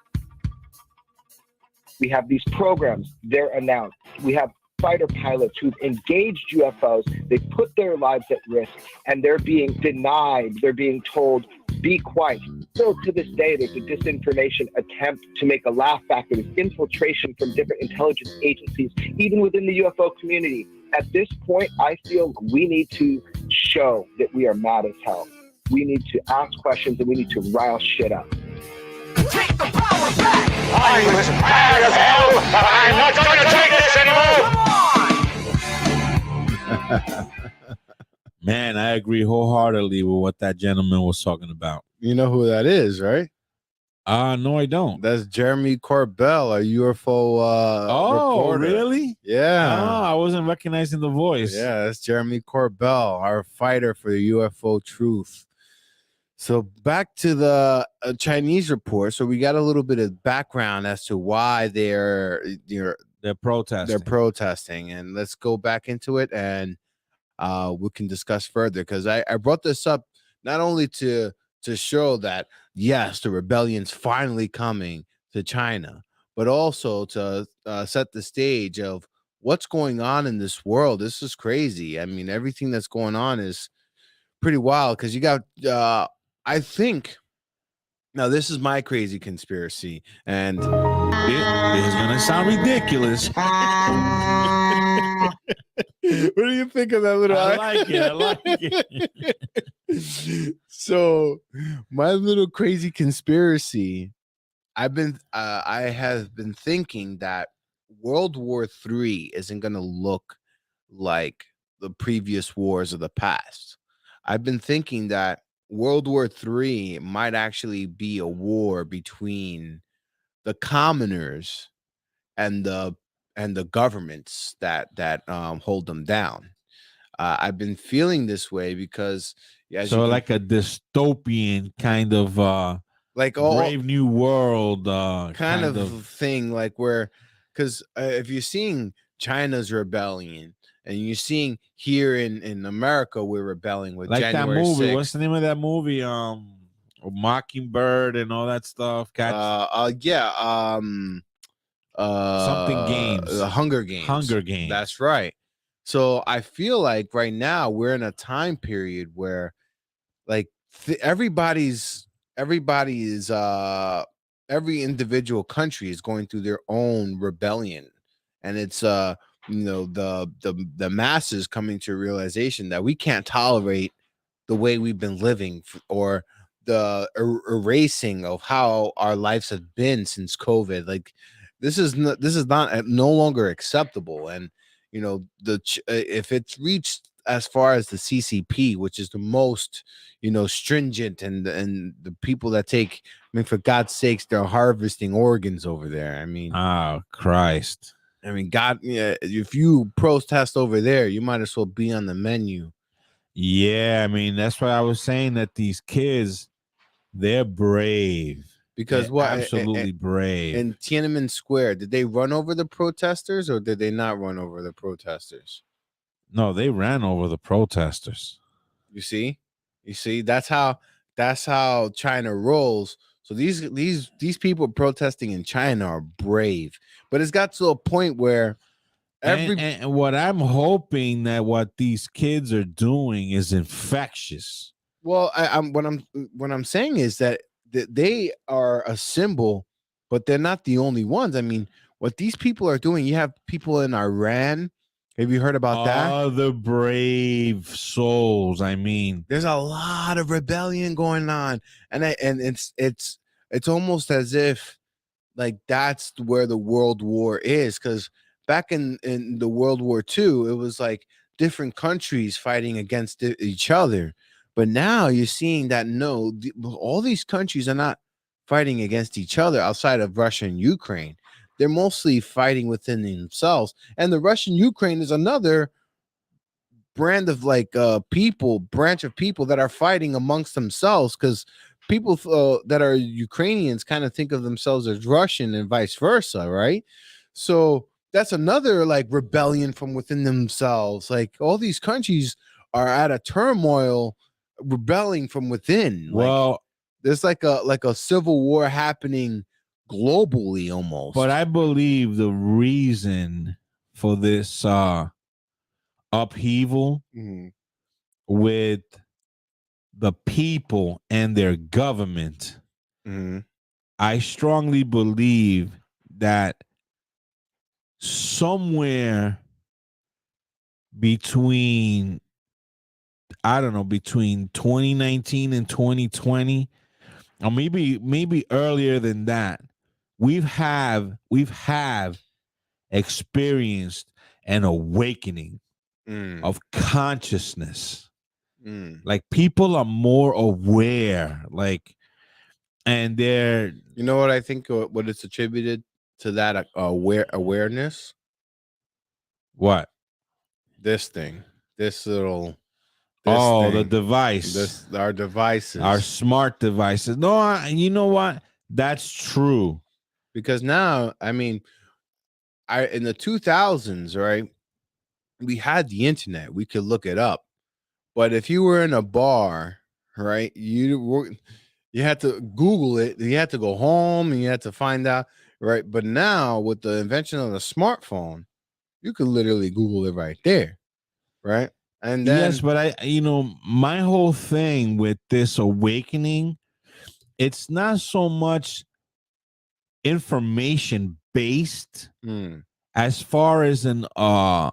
S3: We have these programs, they're announced. We have fighter pilots who've engaged UFOs. They put their lives at risk, and they're being denied. They're being told, be quiet. Still to this day, there's a disinformation attempt to make a laugh factor. There's infiltration from different intelligence agencies, even within the UFO community. At this point, I feel we need to show that we are mad as hell. We need to ask questions, and we need to rile shit up.
S2: Take the power back! I'm as mad as hell, but I'm not going to take this anymore!
S14: Man, I agree wholeheartedly with what that gentleman was talking about.
S12: You know who that is, right?
S14: No, I don't.
S12: That's Jeremy Corbell, a UFO reporter.
S14: Really?
S12: Yeah.
S14: I wasn't recognizing the voice.
S12: Yeah, that's Jeremy Corbell, our fighter for the UFO truth. So back to the Chinese report. So we got a little bit of background as to why they're
S14: protesting.
S12: They're protesting, and let's go back into it, and we can discuss further, because I brought this up not only to show that yes, the rebellion's finally coming to China, but also to set the stage of what's going on in this world. This is crazy. I mean, everything that's going on is pretty wild, because you got I think now this is my crazy conspiracy, and
S14: it is gonna sound ridiculous.
S12: What do you think of that little?
S14: I like it.
S12: So, my little crazy conspiracy, I have been thinking that World War III isn't going to look like the previous wars of the past. I've been thinking that World War III might actually be a war between the commoners and the governments that hold them down. I've been feeling this way because
S14: So like a dystopian kind of
S12: like
S14: Brave New World
S12: kind of thing, like where, because if you're seeing China's rebellion and you're seeing here in America, we're rebelling with
S14: like
S12: January
S14: that movie.
S12: 6th.
S14: What's the name of that movie? Mockingbird and all that stuff. Something Games.
S12: The Hunger Games.
S14: Hunger Games.
S12: That's right. So I feel like right now we're in a time period where like everybody's every individual country is going through their own rebellion, and it's the masses coming to a realization that we can't tolerate the way we've been living, or the erasing of how our lives have been since COVID. Like this is not no longer acceptable. And if it's reached as far as the CCP, which is the most stringent, and the people that take, I mean, for God's sakes, they're harvesting organs over there. I mean,
S14: oh Christ,
S12: I mean, God, yeah, if you protest over there, you might as well be on the menu.
S14: Yeah, I mean, that's why I was saying that these kids, they're brave.
S12: Because
S14: they're absolutely brave.
S12: In Tiananmen Square, did they run over the protesters, or did they not run over the protesters?
S14: No, they ran over the protesters.
S12: You see, that's how China rolls. So these people protesting in China are brave, but it's got to a point where
S14: and what I'm hoping that what these kids are doing is infectious.
S12: Well, what I'm saying is that they are a symbol, but they're not the only ones. I mean, what these people are doing, you have people in Iran. Have you heard about that?
S14: Other brave souls. I mean,
S12: there's a lot of rebellion going on, and it's almost as if like that's where the world war is, because back in the World War II, it was like different countries fighting against each other. But now you're seeing that no, all these countries are not fighting against each other outside of Russia and Ukraine. They're mostly fighting within themselves. And the Russian Ukraine is another branch of people that are fighting amongst themselves, because people that are Ukrainians kind of think of themselves as Russian and vice versa, right? So that's another like rebellion from within themselves. Like all these countries are at a turmoil, rebelling from within.
S14: Well,
S12: there's like a civil war happening globally almost.
S14: But I believe the reason for this upheaval with the people and their government, I strongly believe that somewhere between, I don't know, between 2019 and 2020, or maybe earlier than that, we've experienced an awakening of consciousness. Like people are more aware. Like and they're,
S12: you know what I think what it's attributed to, that awareness.
S14: What?
S12: This thing, this little.
S14: The device.
S12: Our devices.
S14: Our smart devices. No, you know what? That's true.
S12: Because now, I mean, in the 2000s, right, we had the internet. We could look it up. But if you were in a bar, right, you had to Google it. You had to go home and you had to find out, right? But now, with the invention of the smartphone, you could literally Google it right there, right? And then,
S14: yes, but my whole thing with this awakening, it's not so much information based as far as the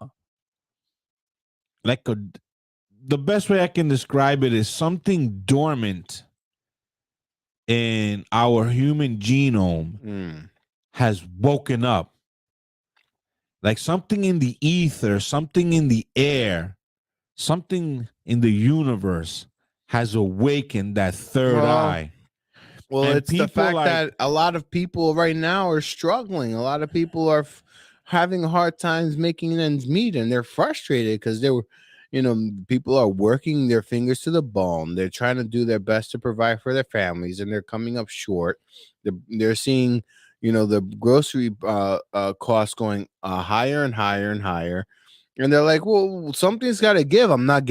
S14: best way I can describe it is something dormant in our human genome has woken up. Like something in the ether, something in the air, something in the universe has awakened that third eye.
S12: Well,
S14: And
S12: it's the
S14: people
S12: fact
S14: like-
S12: that a lot of people right now are struggling. A lot of people are having hard times making ends meet, and they're frustrated because people are working their fingers to the bone. They're trying to do their best to provide for their families, and they're coming up short. They're seeing, the grocery costs going higher and higher and higher, and they're like, "Well, something's got to give. I'm not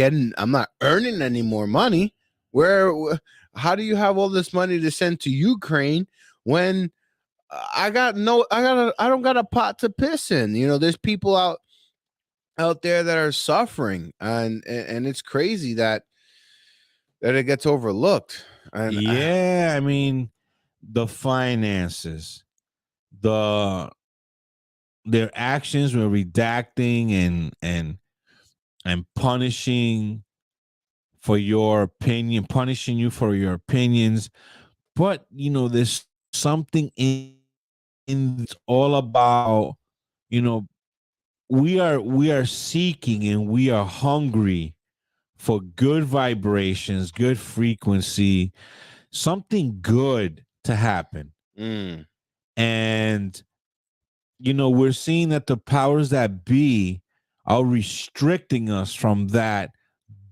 S12: earning any more money. How do you have all this money to send to Ukraine when I don't got a pot to piss in? There's people out there that are suffering, and it's crazy that it gets overlooked." And
S14: yeah, I mean, the finances, their actions were redacting and punishing for your opinion, punishing you for your opinions. But there's something in it's all about, we are seeking and we are hungry for good vibrations, good frequency, something good to happen. And we're seeing that the powers that be are restricting us from that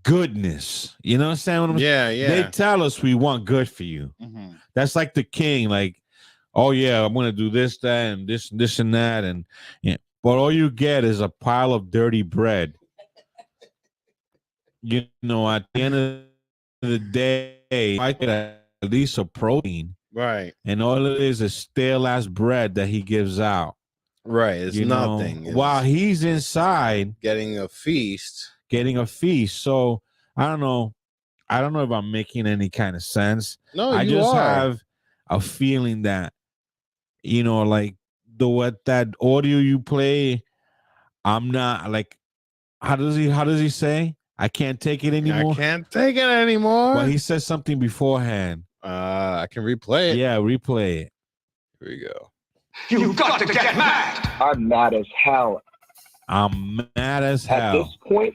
S14: goodness. You know what I'm saying?
S12: Yeah.
S14: They tell us we want good for you. That's like the king, like, oh yeah, I'm gonna do this, that, and this and that, and yeah. But all you get is a pile of dirty bread. At the end of the day, I get at least a protein,
S12: right?
S14: And all it is stale ass bread that he gives out.
S12: Right, it's nothing.
S14: While he's inside
S12: getting a feast.
S14: So I don't know if I'm making any kind of sense.
S12: No,
S14: I
S12: you
S14: just
S12: are.
S14: have a feeling that, like that audio you play, I'm not like, how does he say? I can't take it anymore.
S12: I can't take it anymore.
S14: Well, he says something beforehand.
S12: I can replay it.
S14: Yeah, replay it.
S12: Here we go.
S2: You've got to get mad.
S3: I'm mad as hell.
S14: I'm mad as hell.
S3: At this point,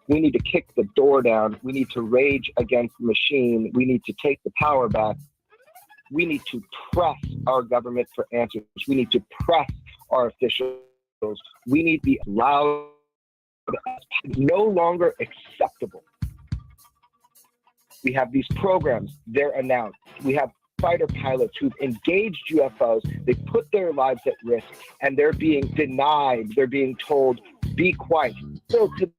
S3: we need to kick the door down. We need to rage against the machine. We need to take the power back. We need to press our government for answers. We need to press our officials. We need to be loud. No longer acceptable. We have these programs, they're announced. We have fighter pilots who've engaged UFOs. They put their lives at risk, and they're being denied. They're being told, be quiet. Still to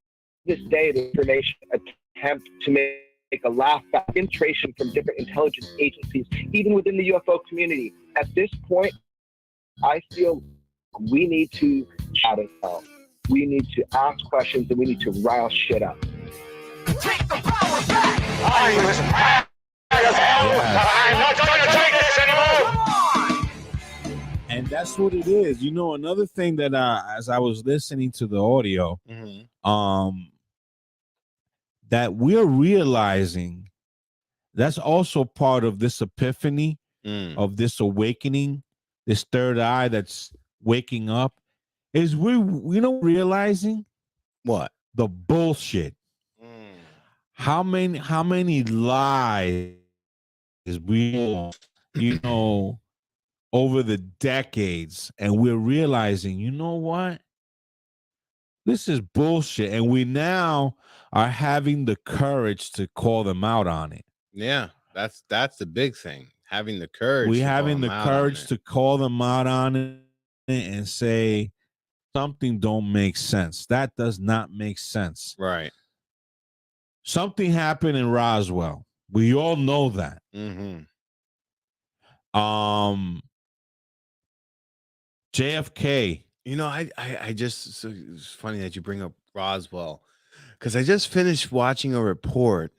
S3: this day, the information attempt to make a laugh back, infiltration from different intelligence agencies, even within the UFO community. At this point, I feel we need to chat as hell. We need to ask questions, and we need to rile shit up.
S2: Take the power back. I'm as mad as hell, but I'm not going to take this anymore.
S14: And that's what it is. Another thing that as I was listening to the audio, that we're realizing that's also part of this epiphany, of this awakening, this third eye that's waking up, is realizing
S12: what?
S14: The bullshit. How many lies we you know, over the decades, and we're realizing, you know what? This is bullshit. And we now are having the courage to call them out on it.
S12: Yeah, that's the big thing. Having the courage.
S14: We
S12: to call
S14: having
S12: them
S14: the
S12: out on
S14: courage
S12: it.
S14: to call them out on it and say something don't make sense. That does not make sense.
S12: Right.
S14: Something happened in Roswell. We all know that.
S12: Mm-hmm.
S14: JFK.
S12: You know, I just, so it's funny that you bring up Roswell, because I just finished watching a report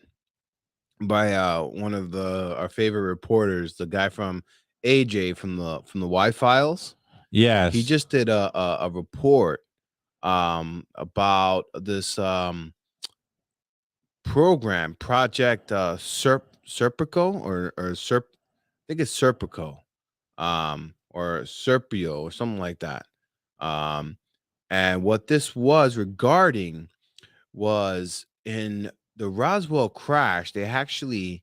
S12: by one of our favorite reporters, the guy from AJ from the Y Files.
S14: Yes.
S12: He just did a report about this program, Project Serpico or Serp, I think it's Serpico, or Serpio or something like that. And what this was regarding was in the Roswell crash, they actually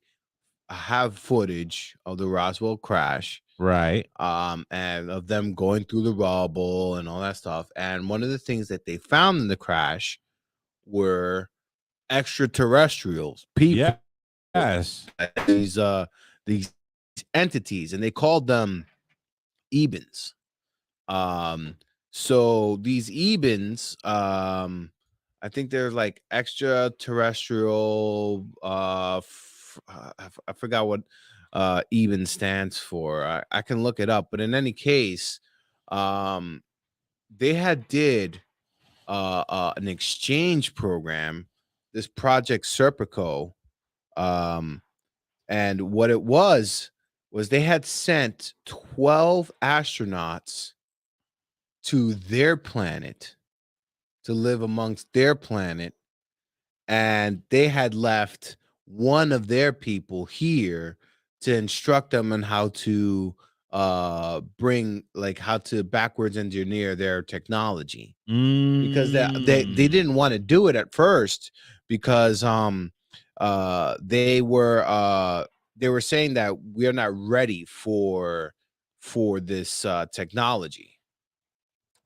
S12: have footage of the Roswell crash,
S14: right?
S12: And of them going through the rubble and all that stuff. And one of the things that they found in the crash were extraterrestrials, people.
S14: Yes.
S12: These entities, and they called them Ebens. So these Ebens, I think they're like extraterrestrial. I forgot what Eben stands for. I can look it up, but in any case, they did an exchange program, this Project Serpico, and what it was they had sent 12 astronauts to their planet to live amongst their planet, and they had left one of their people here to instruct them on how to how to backwards engineer their technology, because they didn't want to do it at first, because they were saying that we're not ready for this technology.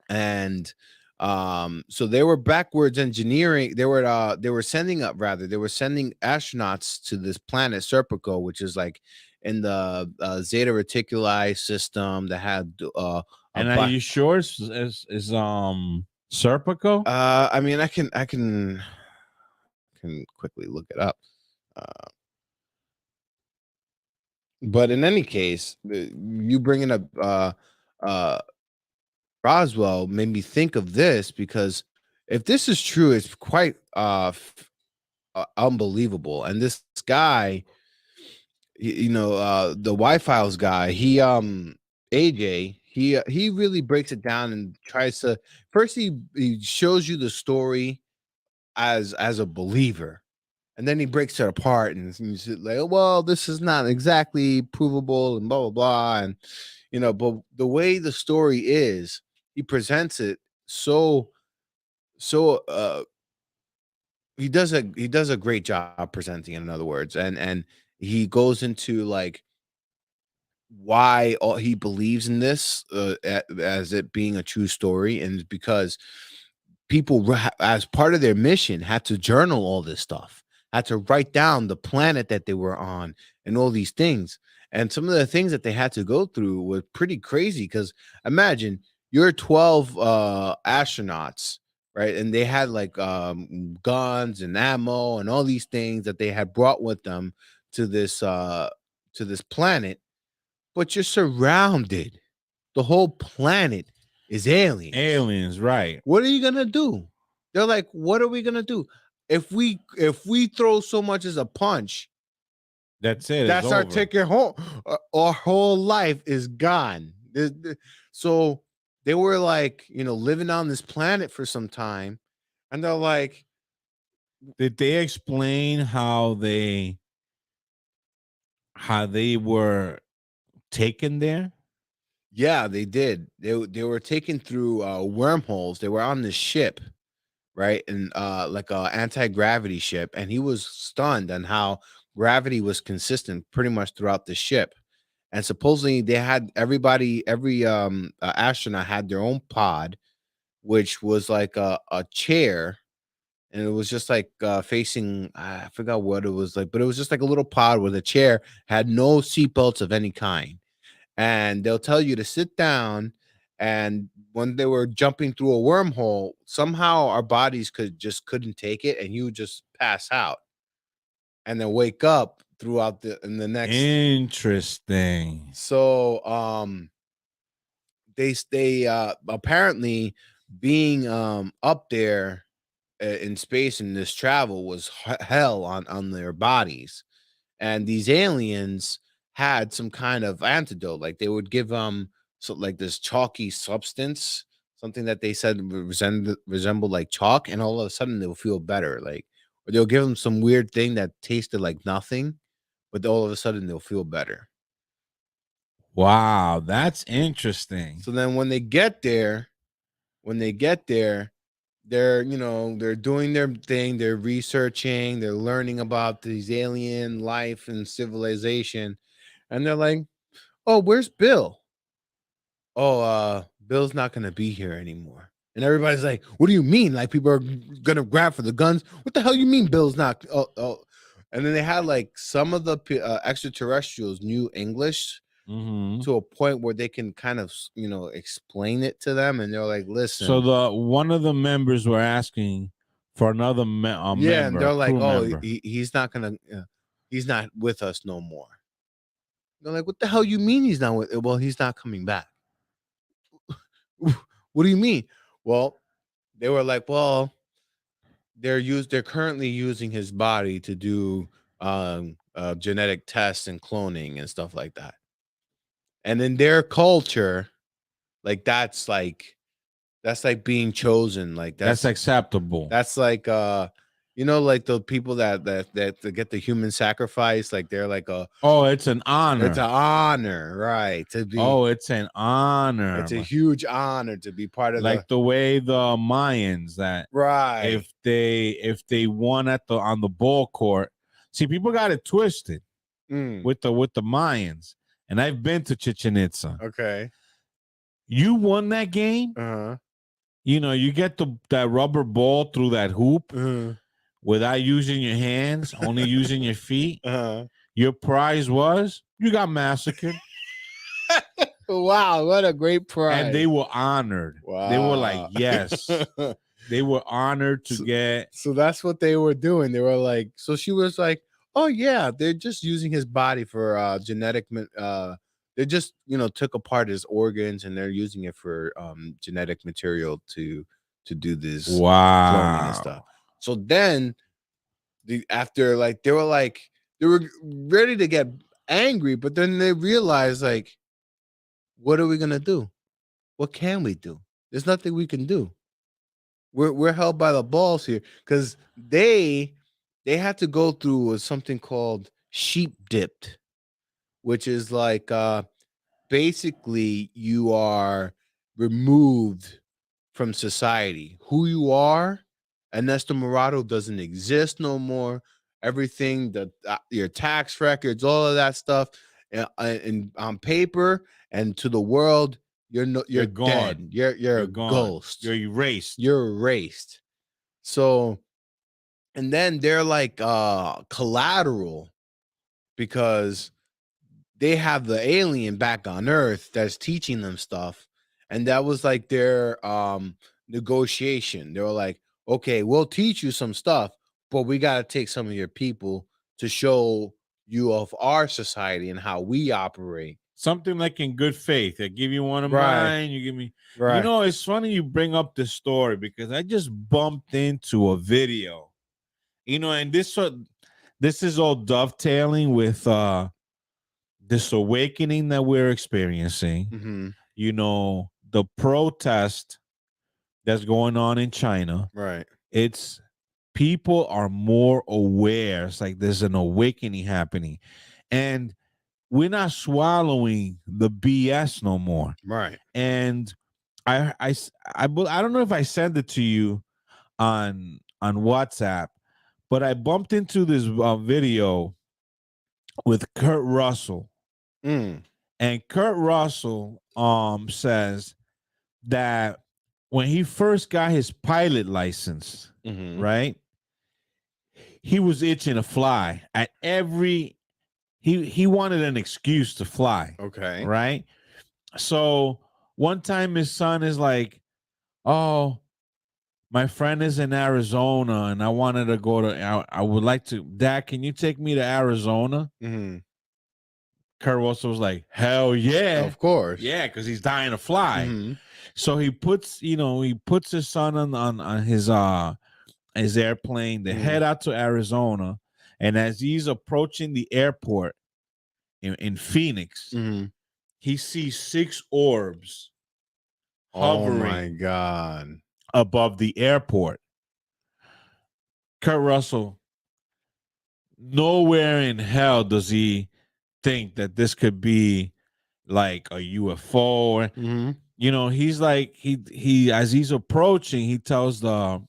S12: And so they were backwards engineering. They were sending astronauts to this planet Serpico, which is like in the Zeta Reticuli system that had
S14: and are you sure is Serpico?
S12: I mean, I can quickly look it up. But in any case, you bringing up Roswell made me think of this, because if this is true, it's quite unbelievable. And this guy, the Y-Files guy, he AJ, he really breaks it down and tries to first he shows you the story as a believer, and then he breaks it apart and he's like, well, this is not exactly provable and blah blah blah. And but the way the story is, he presents it so he does a great job presenting it, in other words. And he goes into like why he believes in this as it being a true story, and because people, as part of their mission, had to journal all this stuff, had to write down the planet that they were on and all these things. And some of the things that they had to go through were pretty crazy, because imagine you're 12 astronauts, right? And they had like guns and ammo and all these things that they had brought with them to this planet, but you're surrounded. The whole planet is aliens.
S14: Aliens, right?
S12: What are you gonna do? They're like, what are we gonna do if we throw so much as a punch?
S14: That's it.
S12: That's our ticket home. Our whole life is gone. So they were like, living on this planet for some time, and they're like,
S14: did they explain how they were taken there?
S12: Yeah, they did. They were taken through wormholes. They were on this ship, right? And like a anti-gravity ship, and he was stunned on how gravity was consistent pretty much throughout the ship. and supposedly they had every astronaut had their own pod, which was like a chair, and it was just like facing, I forgot what it was like, but it was just like a little pod with a chair, had no seatbelts of any kind, and they'll tell you to sit down. And when they were jumping through a wormhole, somehow our bodies couldn't take it, and you would just pass out and then wake up throughout in the next.
S14: Interesting.
S12: So they apparently being up there in space in this travel was hell on their bodies, and these aliens had some kind of antidote. Like they would give so like this chalky substance, something that they said resembled like chalk, and all of a sudden they'll feel better. Like, or they'll give them some weird thing that tasted like nothing, but all of a sudden they'll feel better.
S14: Wow, that's interesting.
S12: So then when they get there, they're they're doing their thing, they're researching, they're learning about these alien life and civilization, and they're like, oh, where's Bill? Oh, Bill's not gonna be here anymore. And everybody's like, what do you mean? Like, people are gonna grab for the guns? What the hell you mean Bill's not? Oh. And then they had like some of the extraterrestrials knew English to a point where they can kind of explain it to them, and they're like, listen.
S14: So one of the members were asking for another member.
S12: And they're like, oh, he's not gonna he's not with us no more. They're like, what the hell you mean he's not with? Well, he's not coming back. What do you mean? Well, they were like, well, they're currently using his body to do genetic tests and cloning and stuff like that. And in their culture, like that's like being chosen. Like
S14: that's acceptable.
S12: That's like like the people that get the human sacrifice, like they're like
S14: it's an honor.
S12: It's an honor, right? To be
S14: it's an honor.
S12: It's a huge honor to be part of
S14: like the way the Mayans that
S12: right.
S14: If they won on the ball court. See, people got it twisted with the Mayans. And I've been to Chichen Itza.
S12: Okay.
S14: You won that game. You get that rubber ball through that hoop without using your hands, only using your feet. Your prize was you got massacred.
S12: Wow, what a great prize.
S14: And they were honored.
S12: Wow.
S14: They were like, yes. They were honored to get.
S12: So that's what they were doing. They were like, so she was like, oh yeah, they're just using his body for genetic. They just took apart his organs and they're using it for genetic material to do this cloning and stuff. So then they were ready to get angry, but then they realized, like, what are we gonna do? What can we do? There's nothing we can do. We're held by the balls here because they had to go through something called sheep dipped, which is like basically you are removed from society. Who you are, Anesto Morado doesn't exist no more. Everything that your tax records, all of that stuff, and on paper and to the world, you're
S14: gone.
S12: Dead. You're a
S14: gone.
S12: Ghost.
S14: You're erased.
S12: You're erased. So, and then they're like collateral because they have the alien back on Earth that's teaching them stuff, and that was like their negotiation. They were like, okay, we'll teach you some stuff, but we got to take some of your people to show you of our society and how we operate.
S14: Something like in good faith. I give you one of
S12: Right.
S14: mine, you give me.
S12: Right.
S14: It's funny you bring up this story because I just bumped into a video. And this is all dovetailing with this awakening that we're experiencing.
S12: Mm-hmm.
S14: The protest that's going on in China.
S12: Right.
S14: It's people are more aware. It's like there's an awakening happening. And we're not swallowing the BS no more.
S12: Right.
S14: And I don't know if I sent it to you on WhatsApp, but I bumped into this video with Kurt Russell. And Kurt Russell says that when he first got his pilot license, right, he was itching to fly. At every he wanted an excuse to fly.
S12: Okay.
S14: Right. So one time his son is like, "Oh, my friend is in Arizona and I wanted to go to, I would like to, Dad, can you take me to Arizona?" Kurt Russell was like, "Hell yeah."
S12: Of course.
S14: Yeah, because he's dying to fly. So he puts his son on his airplane. They head out to Arizona. And as he's approaching the airport in Phoenix, he sees 6 orbs hovering.
S12: Oh my God.
S14: Above the airport. Kurt Russell, nowhere in hell does he think that this could be like a UFO. You know, he's like, he as he's approaching, he tells the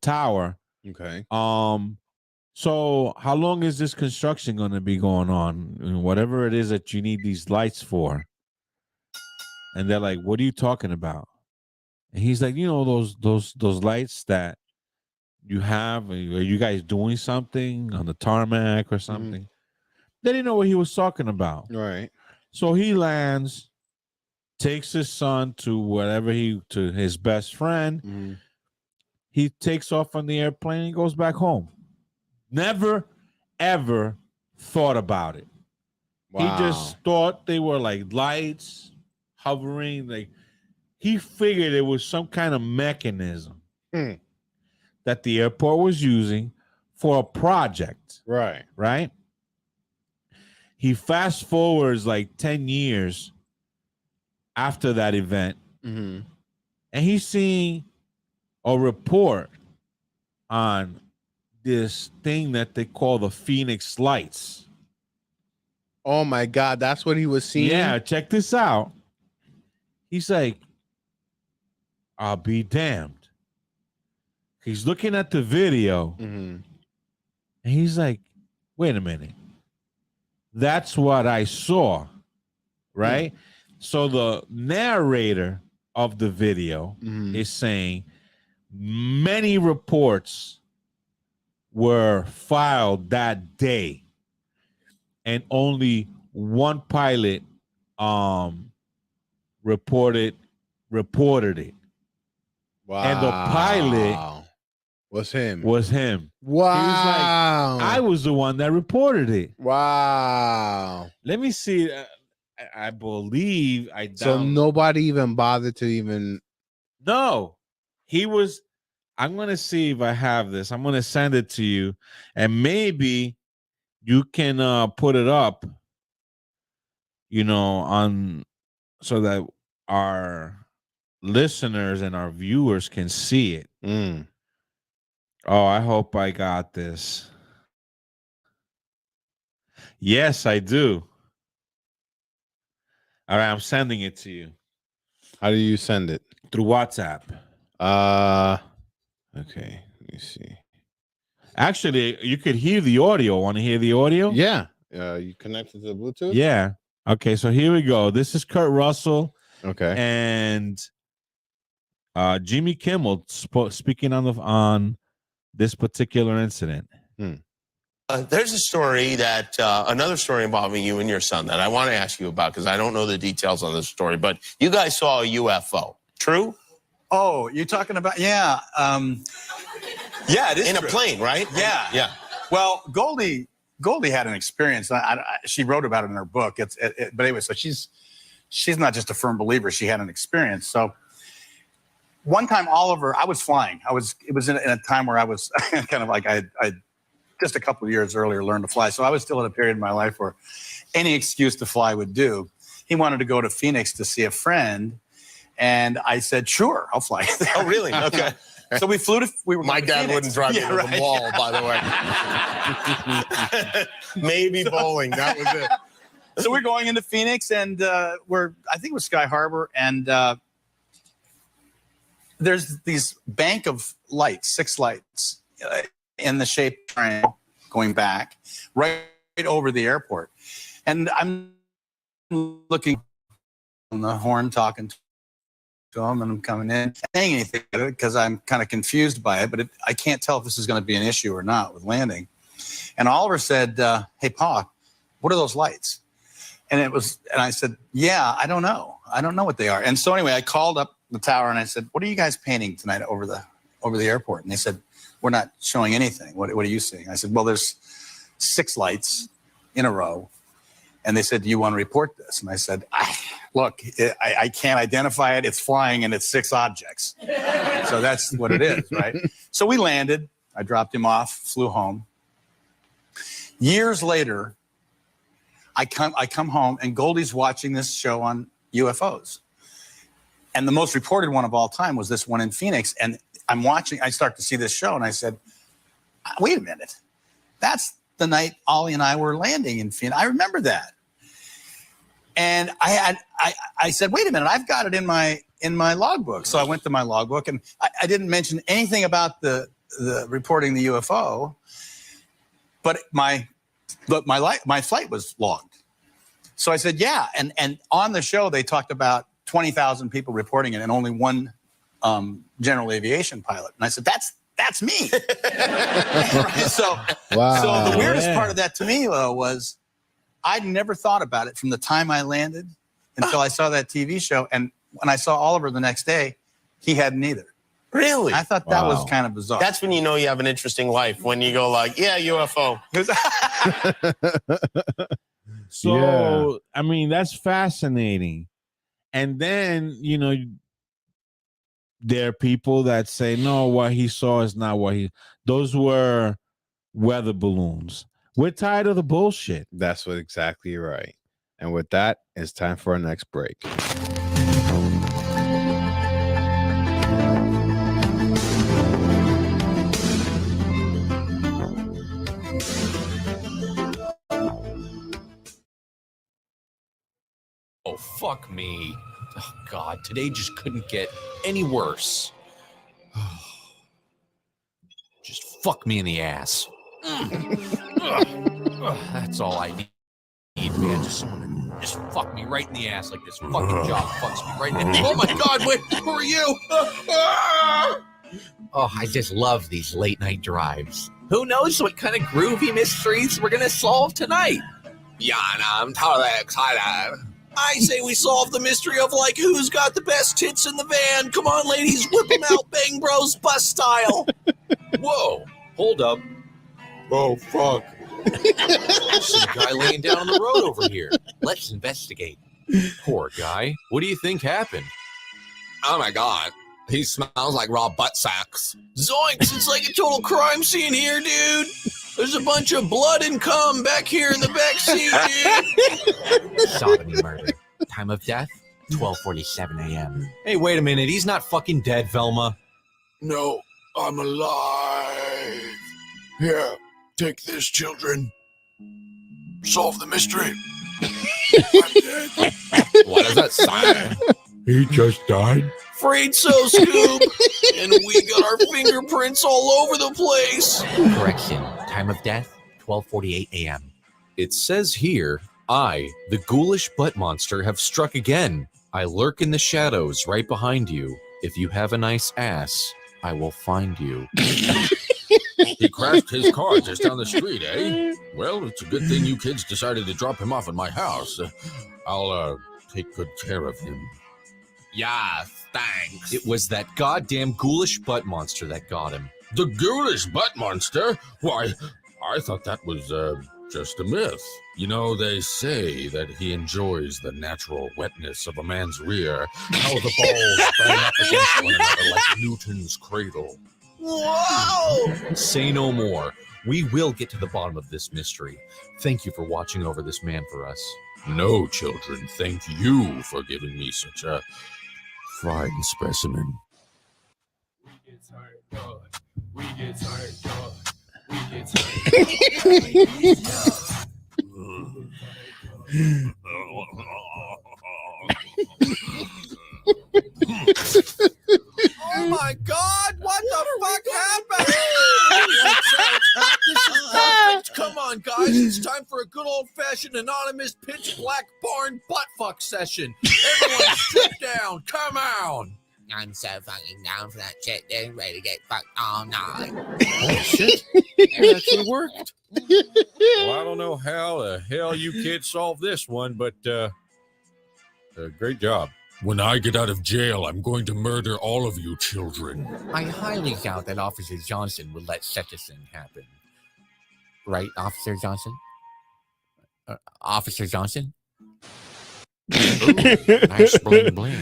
S14: tower,
S12: okay,
S14: so how long is this construction going to be going on? And whatever it is that you need these lights for. And they're like, "What are you talking about?" And he's like, those lights that you have, are you guys doing something on the tarmac or something? They didn't know what he was talking about.
S12: Right.
S14: So he lands, takes his son to his best friend. He takes off on the airplane and goes back home. Never, ever thought about it.
S12: Wow.
S14: He just thought they were like lights hovering. Like, he figured it was some kind of mechanism that the airport was using for a project.
S12: Right.
S14: Right? He fast forwards like 10 years after that event, and he's seeing a report on this thing that they call the Phoenix Lights.
S12: Oh my God, that's what he was seeing?
S14: Yeah, check this out. He's like, "I'll be damned." He's looking at the video, and he's like, "Wait a minute. That's what I saw." Right? So the narrator of the video is saying many reports were filed that day, and only one pilot reported it.
S12: Wow.
S14: And the pilot
S12: was him.
S14: Wow. He was like, "I was the one that reported it."
S12: Wow.
S14: Let me see. I believe
S12: So nobody even bothered to even.
S14: No, he was. I'm going to see if I have this. I'm going to send it to you, and maybe you can put it up, on so that our listeners and our viewers can see it. Oh, I hope I got this. Yes, I do. All right, I'm sending it to you.
S12: How do you send it?
S14: Through WhatsApp.
S12: Okay, let me see.
S14: Actually, you could hear the audio. Want to hear the audio?
S12: Yeah. You connected to the Bluetooth?
S14: Yeah. Okay, so here we go. This is Kurt Russell.
S12: Okay.
S14: And Jimmy Kimmel speaking on this particular incident.
S1: There's a story another story involving you and your son that I want to ask you about because I don't know the details on this story, but you guys saw a UFO. True?
S5: Oh, you're talking about, yeah. Yeah, it is
S1: in
S5: true.
S1: A plane, right?
S5: Yeah.
S1: Yeah.
S5: Well, Goldie had an experience. She wrote about it in her book. But anyway, so she's not just a firm believer. She had an experience. So one time, Oliver, I was flying. It was in a time where I was kind of like I just a couple of years earlier learned to fly. So I was still in a period in my life where any excuse to fly would do. He wanted to go to Phoenix to see a friend. And I said, sure, I'll fly there.
S1: Oh, really? Okay.
S5: So we flew to.
S1: My dad wouldn't drive me to the mall, by the way. Maybe bowling. That was it.
S5: So we're going into Phoenix, and I think it was Sky Harbor, and there's these bank of lights, 6 lights in the shape of a triangle going back right over the airport, and I'm looking on the horn, talking to him, and I'm coming in, saying anything because I'm kind of confused by it, but I can't tell if this is going to be an issue or not with landing. And Oliver said, "Hey, Pa, what are those lights?" And I said, "Yeah, I don't know. I don't know what they are." And so anyway, I called up the tower and I said, "What are you guys painting tonight over the airport?" And they said, "We're not showing anything. What are you seeing?" I said, "Well, there's 6 lights in a row." And they said, "Do you want to report this?" And I said, "Look, I can't identify it. It's flying and it's 6 objects. So that's what it is, right?" So we landed. I dropped him off, flew home. Years later, I come home and Goldie's watching this show on UFOs. And the most reported one of all time was this one in Phoenix. And I start to see this show and I said, "Wait a minute. That's the night Ollie and I were landing in Phoenix. I remember that." And I said, "Wait a minute, I've got it in my logbook." So I went to my logbook and I didn't mention anything about the reporting the UFO, but my flight was logged. So I said, "Yeah." And on the show, they talked about 20,000 people reporting it and only one general aviation pilot. And I said, that's me. Right? So the weirdest part of that to me, though, was I'd never thought about it from the time I landed until I saw that TV show. And when I saw Oliver the next day, he hadn't either.
S1: Really?
S5: I thought that was kind of bizarre.
S1: That's when you know you have an interesting life, when you go like, "Yeah, UFO."
S14: So, I mean, that's fascinating. And then, there are people that say, no, what he saw is not those were weather balloons. We're tired of the bullshit.
S12: That's what exactly right. And with that, it's time for our next break.
S6: Oh, fuck me. Oh, God, today just couldn't get any worse. Just fuck me in the ass. That's all I need, man. Just someone to just fuck me right in the ass like this fucking job fucks me right in the... Oh, my God, wait, who are you? Oh, I just love these late-night drives. Who knows what kind of groovy mysteries we're gonna solve tonight? Yeah, I'm totally excited. I say we solve the mystery of, like, who's got the best tits in the van. Come on, ladies, whip them out, Bang Bros bus style. Whoa, hold up. Oh, fuck. There's some guy laying down on the road over here. Let's investigate. Poor guy. What do you think happened? Oh, my God. He smells like raw butt sacks. Zoinks, it's like a total crime scene here, dude. There's a bunch of blood and cum back here in the back seat, dude. Sodomy murder. Time of death, 12:47 a.m. Hey, wait a minute. He's not fucking dead, Velma.
S8: No, I'm alive. Here, take this, children. Solve the mystery. I'm dead.
S6: What does that sign?
S8: He just died.
S6: Afraid so, Scoob. And we got our fingerprints all over the place. Correction. Time of death, 12:48 a.m. It says here, I, the ghoulish butt monster, have struck again. I lurk in the shadows right behind you. If you have a nice ass, I will find you.
S8: He crashed his car just down the street, eh? Well, it's a good thing you kids decided to drop him off at my house. I'll take good care of him.
S6: Yeah, thanks. It was that goddamn ghoulish butt monster that got him.
S8: The ghoulish butt monster? Why, I thought that was just a myth. You know, they say that he enjoys the natural wetness of a man's rear, how the balls bang up against one another like Newton's cradle.
S6: Whoa! Say no more. We will get to the bottom of this mystery. Thank you for watching over this man for us.
S8: No, children, thank you for giving me such a fine specimen.
S9: We get tired, God. We get tired, God. We get tired,
S6: Oh my God! What the fuck happened? This is perfect. Come on, guys. It's time for a good old old-fashioned anonymous pitch black barn buttfuck session. Everyone strip down. Come on.
S4: I'm so fucking down for that shit, dude. Ready to get fucked all night.
S8: Oh, shit. It actually worked. Well, I don't know how the hell you kids solved this one, but great job. When I get out of jail, I'm going to murder all of you children.
S4: I highly doubt that Officer Johnson would let such a thing happen. Right, Officer Johnson? Officer Johnson?
S8: Ooh, nice bling bling.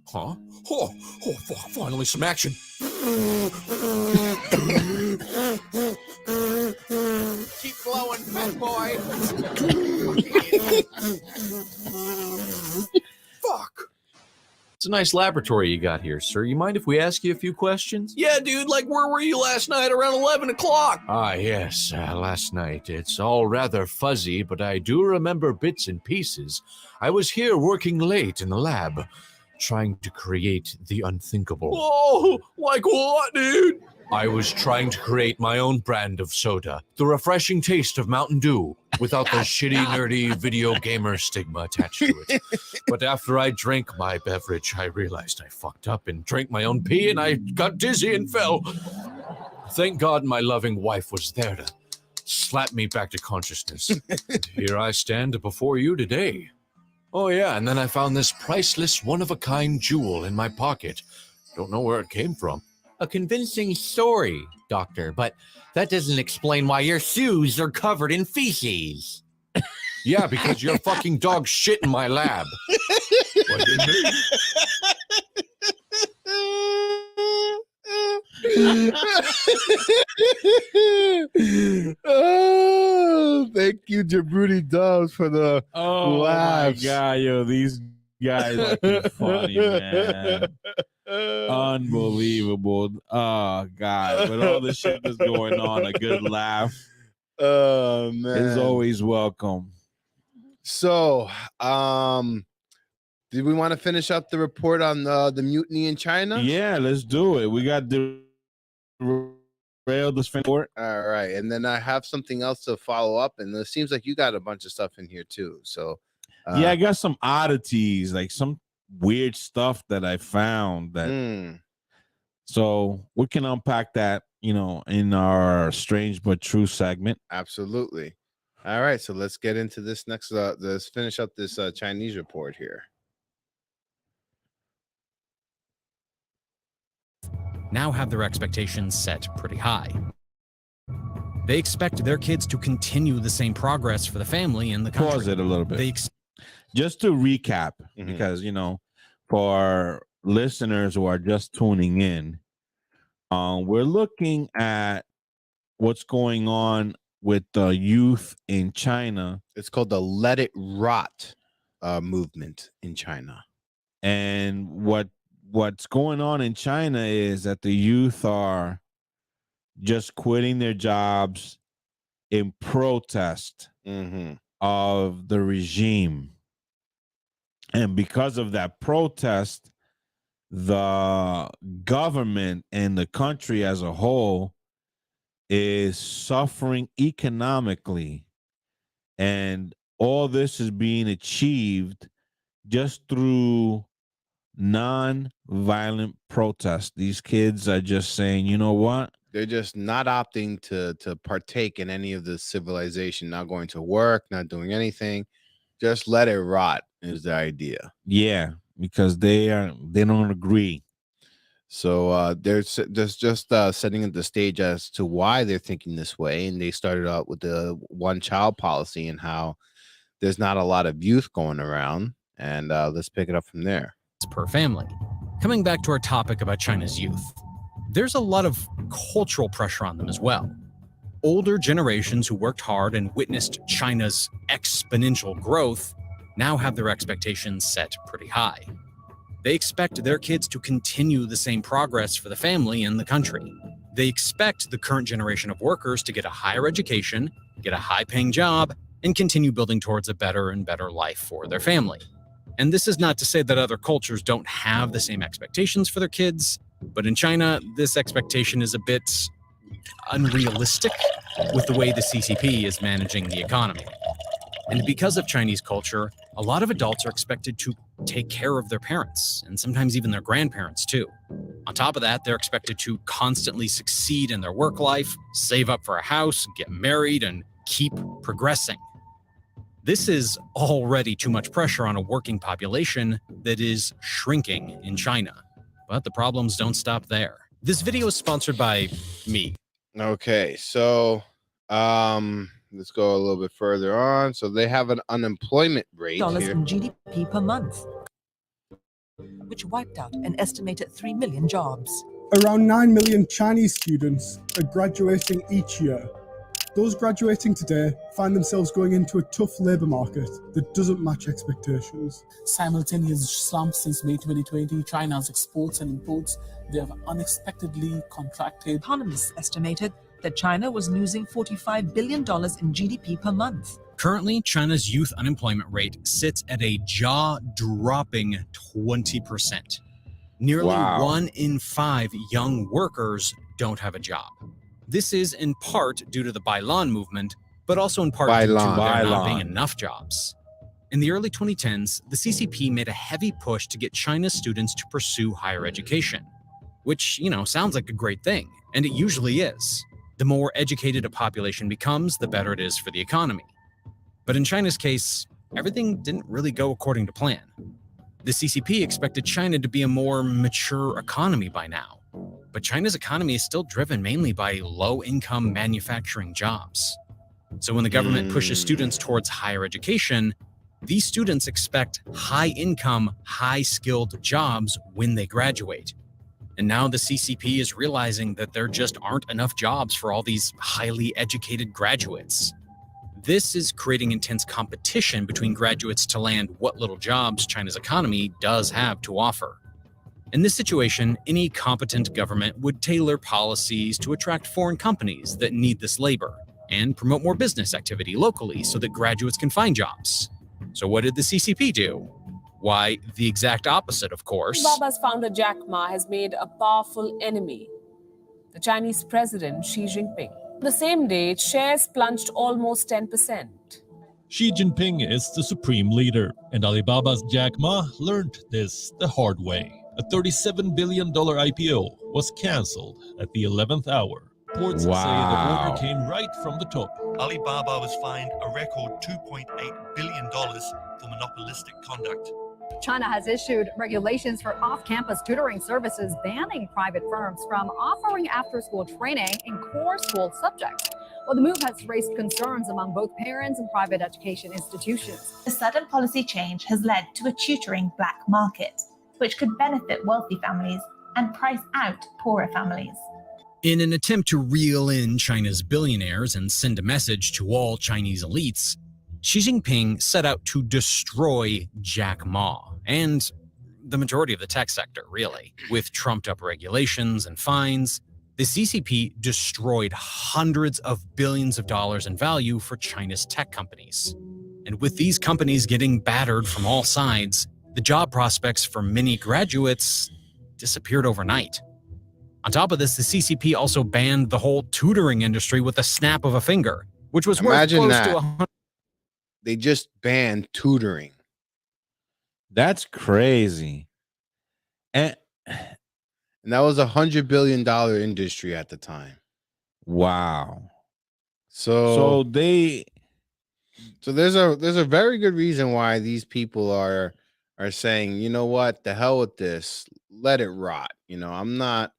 S8: Huh? Oh, fuck, finally some action.
S6: Keep blowing, fat boy.
S7: Fuck. It's a nice laboratory you got here, sir. You mind if we ask you a few questions?
S6: Yeah, dude, like where were you last night around 11 o'clock?
S7: Ah, yes, last night. It's all rather fuzzy, but I do remember bits and pieces. I was here working late in the lab, trying to create the unthinkable.
S6: Whoa, like what, dude?
S7: I was trying to create my own brand of soda, the refreshing taste of Mountain Dew, without the shitty, nerdy video gamer stigma attached to it. But after I drank my beverage, I realized I fucked up and drank my own pee, and I got dizzy and fell. Thank God my loving wife was there to slap me back to consciousness. And here I stand before you today. Oh yeah, and then I found this priceless, one-of-a-kind jewel in my pocket. Don't know where it came from.
S4: A convincing story, Doctor, but that doesn't explain why your shoes are covered in feces.
S7: Yeah, because your fucking dog shit in my lab. What do you mean?
S12: Oh, thank you, Jabrudi Dubs, for the laughs.
S14: My God, yo, these guys are fucking funny, man. Unbelievable. Oh God, with all the shit that's going on, a good laugh
S12: Oh man,
S14: is always welcome.
S12: So, did we want to finish up the report on the mutiny in China?
S14: Yeah, let's do it. We got the this report.
S12: All right, and then I have something else to follow up, and it seems like you got a bunch of stuff in here too. So,
S14: yeah, I got some oddities, like some weird stuff that I found that. So we can unpack that, you know, in our strange but true segment.
S12: Absolutely. All right, so let's get into this next. Let's finish up this Chinese report here.
S18: Now have their expectations set pretty high. They expect their kids to continue the same progress for the family and the country.
S14: Pause it a little bit. Just to recap, because, you know, for our listeners who are just tuning in, we're looking at what's going on with the youth in China.
S12: It's called the Let It Rot movement in China.
S14: And what's going on in China is that the youth are just quitting their jobs in protest of the regime. And because of that protest, the government and the country as a whole is suffering economically. And all this is being achieved just through non-violent protest. These kids are just saying, you know what?
S12: They're just not opting to partake in any of the civilization, not going to work, not doing anything. Just let it rot is the idea.
S14: Yeah, because they don't agree.
S12: So they're just setting the stage as to why they're thinking this way. And they started out with the one-child policy and how there's not a lot of youth going around. And let's pick it up from there.
S18: Per family. Coming back to our topic about China's youth, there's a lot of cultural pressure on them as well. Older generations who worked hard and witnessed China's exponential growth now have their expectations set pretty high. They expect their kids to continue the same progress for the family and the country. They expect the current generation of workers to get a higher education, get a high-paying job, and continue building towards a better and better life for their family. And this is not to say that other cultures don't have the same expectations for their kids. But in China, this expectation is a bit unrealistic with the way the CCP is managing the economy. And because of Chinese culture, a lot of adults are expected to take care of their parents, and sometimes even their grandparents too. On top of that, they're expected to constantly succeed in their work life, save up for a house, get married, and keep progressing. This is already too much pressure on a working population that is shrinking in China. But the problems don't stop there. This video is sponsored by me.
S12: Okay, so let's go a little bit further on. So they have an unemployment rate here.
S10: in GDP per month, which wiped out an estimated 3 million jobs.
S11: Around 9 million Chinese students are graduating each year. Those graduating today find themselves going into a tough labour market that doesn't match expectations.
S13: Simultaneous slump since May 2020, China's exports and imports, they have unexpectedly contracted.
S10: Economists estimated that China was losing $45 billion in GDP per month.
S18: Currently, China's youth unemployment rate sits at a jaw-dropping 20%. Nearly 1 in 5 young workers don't have a job. This is in part due to the Bailan movement, but also in part due to there not being enough jobs. In the early 2010s, the CCP made a heavy push to get China's students to pursue higher education, which, sounds like a great thing, and it usually is. The more educated a population becomes, the better it is for the economy. But in China's case, everything didn't really go according to plan. The CCP expected China to be a more mature economy by now. But China's economy is still driven mainly by low-income manufacturing jobs. So when the government pushes students towards higher education, these students expect high-income, high-skilled jobs when they graduate. And now the CCP is realizing that there just aren't enough jobs for all these highly educated graduates. This is creating intense competition between graduates to land what little jobs China's economy does have to offer. In this situation, any competent government would tailor policies to attract foreign companies that need this labor and promote more business activity locally so that graduates can find jobs. So what did the CCP do? Why, the exact opposite, of course.
S15: Alibaba's founder Jack Ma has made a powerful enemy, the Chinese president Xi Jinping. The same day, its shares plunged almost 10%.
S16: Xi Jinping is the supreme leader, and Alibaba's Jack Ma learned this the hard way. A $37 billion IPO was cancelled at the 11th hour. Reports say the order came right from the top.
S26: Alibaba was fined a record $2.8 billion for monopolistic conduct.
S27: China has issued regulations for off-campus tutoring services, banning private firms from offering after-school training in core school subjects. Well, the move has raised concerns among both parents and private education institutions.
S28: The sudden policy change has led to a tutoring black market, which could benefit wealthy families and price out poorer families.
S18: In an attempt to reel in China's billionaires and send a message to all Chinese elites, Xi Jinping set out to destroy Jack Ma and the majority of the tech sector, really. With trumped-up regulations and fines, the CCP destroyed hundreds of billions of dollars in value for China's tech companies. And with these companies getting battered from all sides, the job prospects for many graduates disappeared overnight. On top of this, the CCP also banned the whole tutoring industry with a snap of a finger, which was worth close to $100.
S12: They just banned tutoring.
S14: That's crazy. And
S12: that was $100 billion industry at the time.
S14: Wow.
S12: So there's a very good reason why these people are saying, you know what, the hell with this, let it rot. I'm not.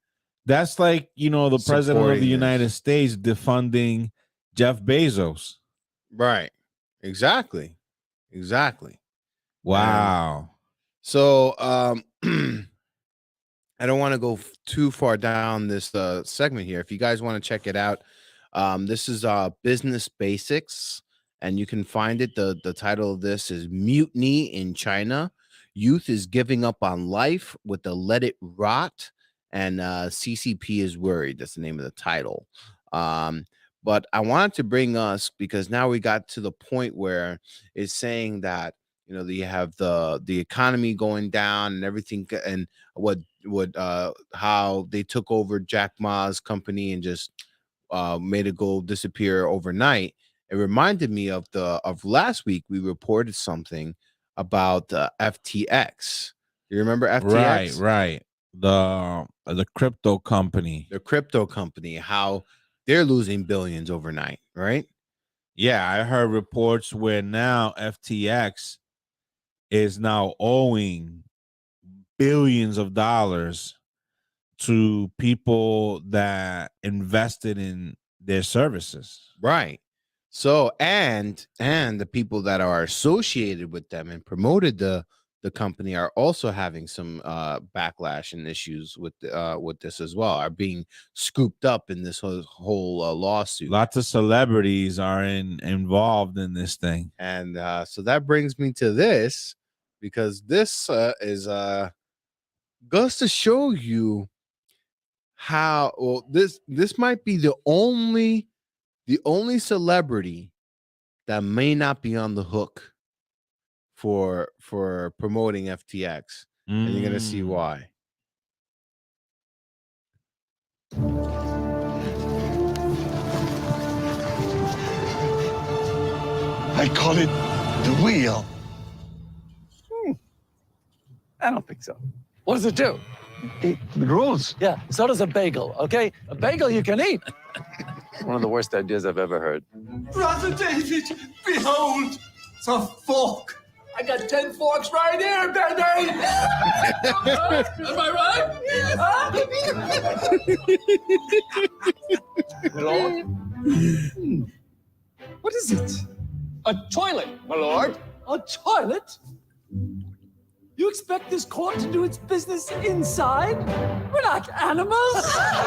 S14: That's like, the president of the United States defunding Jeff Bezos.
S12: Right. Exactly.
S14: Wow.
S12: So I don't want to go too far down this segment here. If you guys want to check it out, this is Business Basics, and you can find it. The title of this is Mutiny in China. Youth is giving up on life with the Let It Rot, and CCP is worried. That's the name of the title. But I wanted to bring us, because now we got to the point where it's saying that, you have the economy going down and everything, and what how they took over Jack Ma's company and just made it go disappear overnight. It reminded me of last week. We reported something about FTX. You remember FTX?
S14: Right. The crypto company.
S12: The crypto company, how they're losing billions overnight, right?
S14: Yeah, I heard reports where now FTX is now owing billions of dollars to people that invested in their services.
S12: Right. So and the people that are associated with them and promoted the company are also having some backlash and issues with this as well, are being scooped up in this whole lawsuit.
S14: Lots of celebrities are involved in this thing.
S12: And so that brings me to this, because this is goes to show you how this might be the only celebrity that may not be on the hook for promoting FTX, and you're gonna see why.
S17: I call it the wheel.
S19: I don't think so. What does it do?
S17: It rolls.
S19: Yeah, so does a bagel, okay? A bagel you can eat. One of the worst ideas I've ever heard.
S2: Brother David, behold, the fork. I got 10 forks right here, baby. Am I right?
S19: My lord?
S2: What is it?
S19: A toilet, my lord.
S2: A toilet? You expect this court to do its business inside? We're not animals.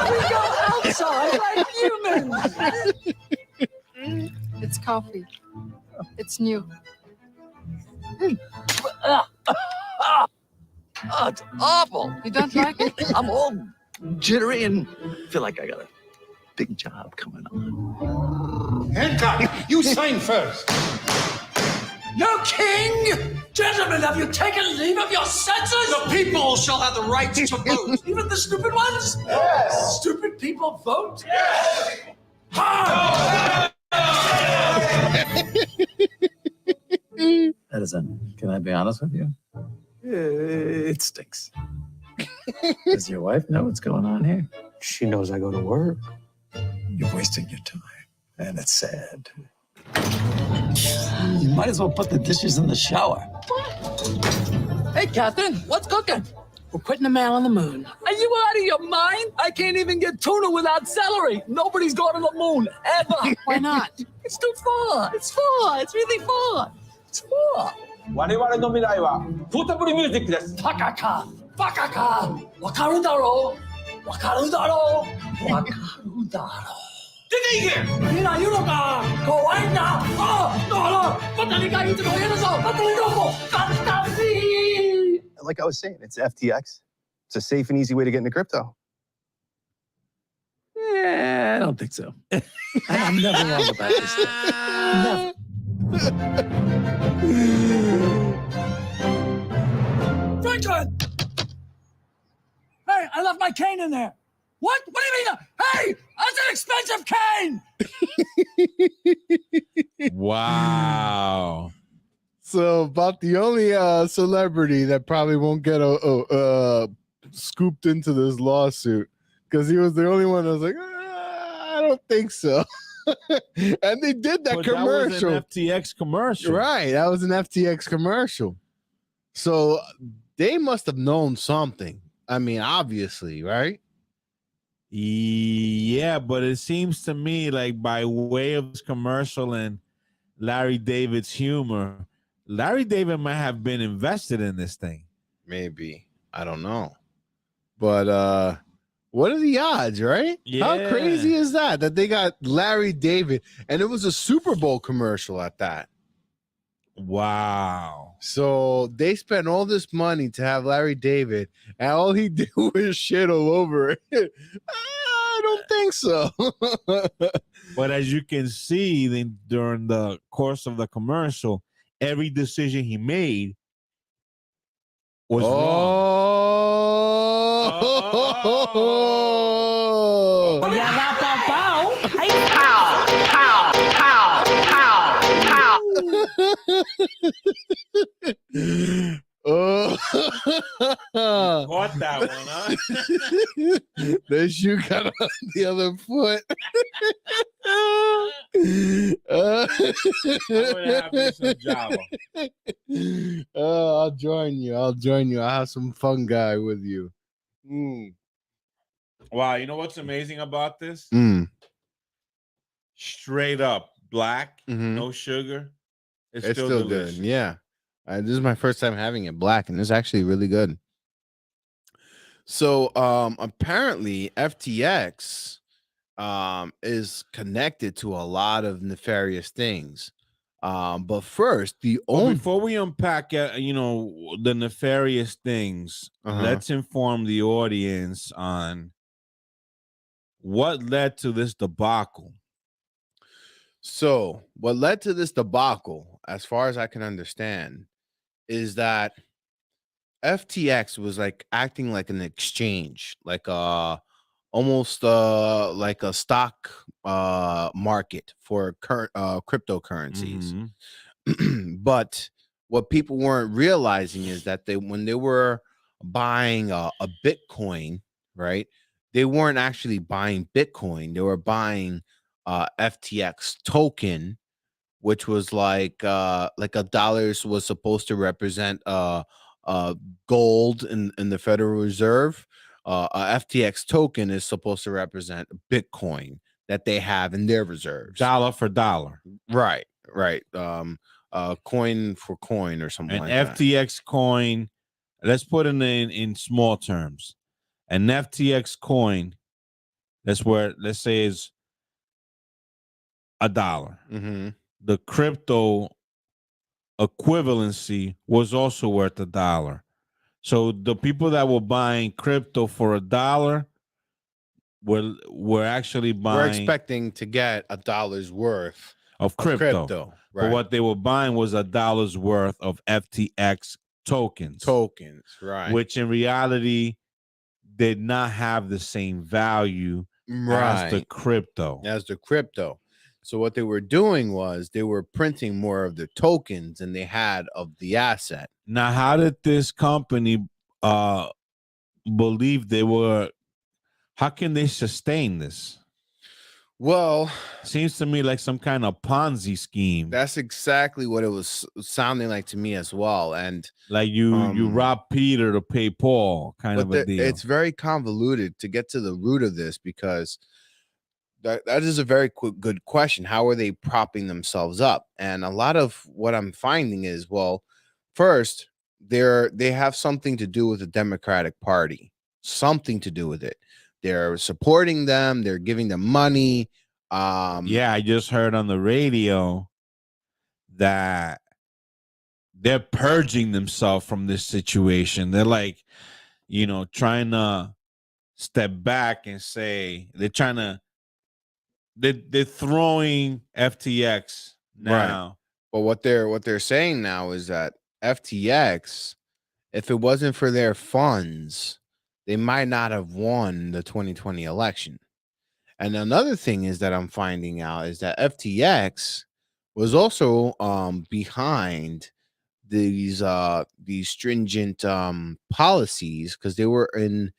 S2: We go outside like humans.
S20: It's coffee. It's new.
S19: It's awful.
S20: You don't like it?
S19: I'm all jittery and feel like I got a big job coming on.
S2: Hancock, you sign first. No king! Gentlemen, have you taken leave of your senses?
S19: The people shall have the right to vote.
S2: Even the stupid ones? Yes. Stupid people vote? Yes.
S19: Edison, can I be honest with you? It stinks. Does your wife know what's going on here? She knows I go to work. You're wasting your time, and it's sad. You might as well put the dishes in the shower.
S2: Hey, Catherine, what's cooking? We're putting a man on the moon. Are you out of your mind? I can't even get tuna without celery. Nobody's going to the moon, ever.
S20: Why not?
S2: It's too far. It's far. It's really far. It's far.
S21: 我々の未来はポータブルミュージックです。
S2: バカか。バカか。わかるだろう。わかるだろう。わかるだろう。出て行け！見ないのか！怖いんだ！ああ！だからまた2回言っても言えるぞ！また2度も！fantasy!
S22: Like I was saying, it's FTX. It's a safe and easy way to get into crypto.
S19: Yeah, I don't think so. I'm never wrong about this stuff. Never.
S2: Franklin! Hey, I left my cane in there. What? What do you mean? Hey, that's an expensive cane!
S14: Wow.
S12: So about the only celebrity that probably won't get scooped into this lawsuit, because he was the only one that was like, I don't think so. And they did that commercial.
S14: That was an FTX commercial.
S12: Right. That was an FTX commercial. So they must have known something. I mean, obviously, right?
S14: Yeah, but it seems to me like by way of this commercial and Larry David's humor, Larry David might have been invested in this thing.
S12: Maybe. I don't know. But what are the odds, right?
S14: Yeah.
S12: How crazy is that they got Larry David, and it was a Super Bowl commercial at that.
S14: Wow.
S12: So they spent all this money to have Larry David, and all he did was shit all over it. I don't think so.
S14: But as you can see, during the course of the commercial, every decision he made was wrong.
S12: Oh. Oh.
S14: Caught that one, huh?
S12: The shoe got on the other foot.
S14: I'm gonna have me some Java.
S12: I'll join you. I'll have some fun guy with you.
S14: Wow, you know what's amazing about this? Straight up black, no sugar. It's still delicious.
S12: good. Yeah. This is my first time having it black, and it's actually really good. So apparently FTX is connected to a lot of nefarious things. But first,
S14: before we unpack the nefarious things, let's inform the audience on what led to this debacle.
S12: So what led to this debacle, as far as I can understand, is that FTX was like acting like an exchange, like almost like a stock market for cryptocurrencies. But what people weren't realizing is that when they were buying a Bitcoin, right, they weren't actually buying Bitcoin. They were buying FTX token, which was like a dollar was supposed to represent gold in the Federal Reserve. A FTX token is supposed to represent Bitcoin that they have in their reserves.
S14: Dollar for dollar.
S12: Right. Coin for coin or something like that.
S14: FTX coin, let's put it in small terms. An FTX coin, let's say is $1. The crypto equivalency was also worth $1. So the people that were buying crypto for $1 were actually buying.
S12: We're expecting to get $1 worth
S14: of crypto.
S12: Right.
S14: But what they were buying was $1 worth of FTX tokens.
S12: Right.
S14: Which in reality did not have the same value as the crypto.
S12: So what they were doing was they were printing more of the tokens than they had of the asset.
S14: Now, how did this company believe how can they sustain this?
S12: Well,
S14: seems to me like some kind of Ponzi scheme.
S12: That's exactly what it was sounding like to me as well. And
S14: like you rob Peter to pay Paul kind of a deal.
S12: It's very convoluted to get to the root of this, because that is a very good question. How are they propping themselves up? And a lot of what I'm finding is, well, first, they have something to do with the Democratic Party, something to do with it. They're supporting them. They're giving them money.
S14: Yeah, I just heard on the radio that they're purging themselves from this situation. They're like, trying to step back and say they're throwing FTX now.
S12: Right. But what they're saying now is that FTX, if it wasn't for their funds, they might not have won the 2020 election. And another thing is that I'm finding out is that FTX was also behind these stringent policies, because they were in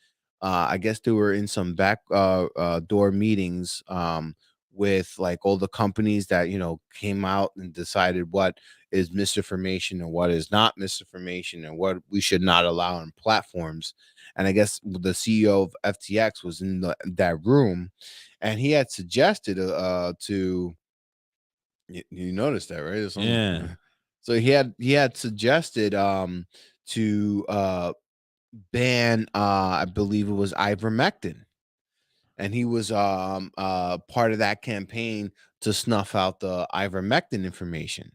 S12: I guess they were in some back door meetings with like all the companies that came out and decided what is misinformation and what is not misinformation and what we should not allow on platforms. And I guess the CEO of FTX was in that room, and he had suggested to you noticed that, right?
S14: Yeah.
S12: So he had suggested to ban I believe it was ivermectin, and he was part of that campaign to snuff out the ivermectin information.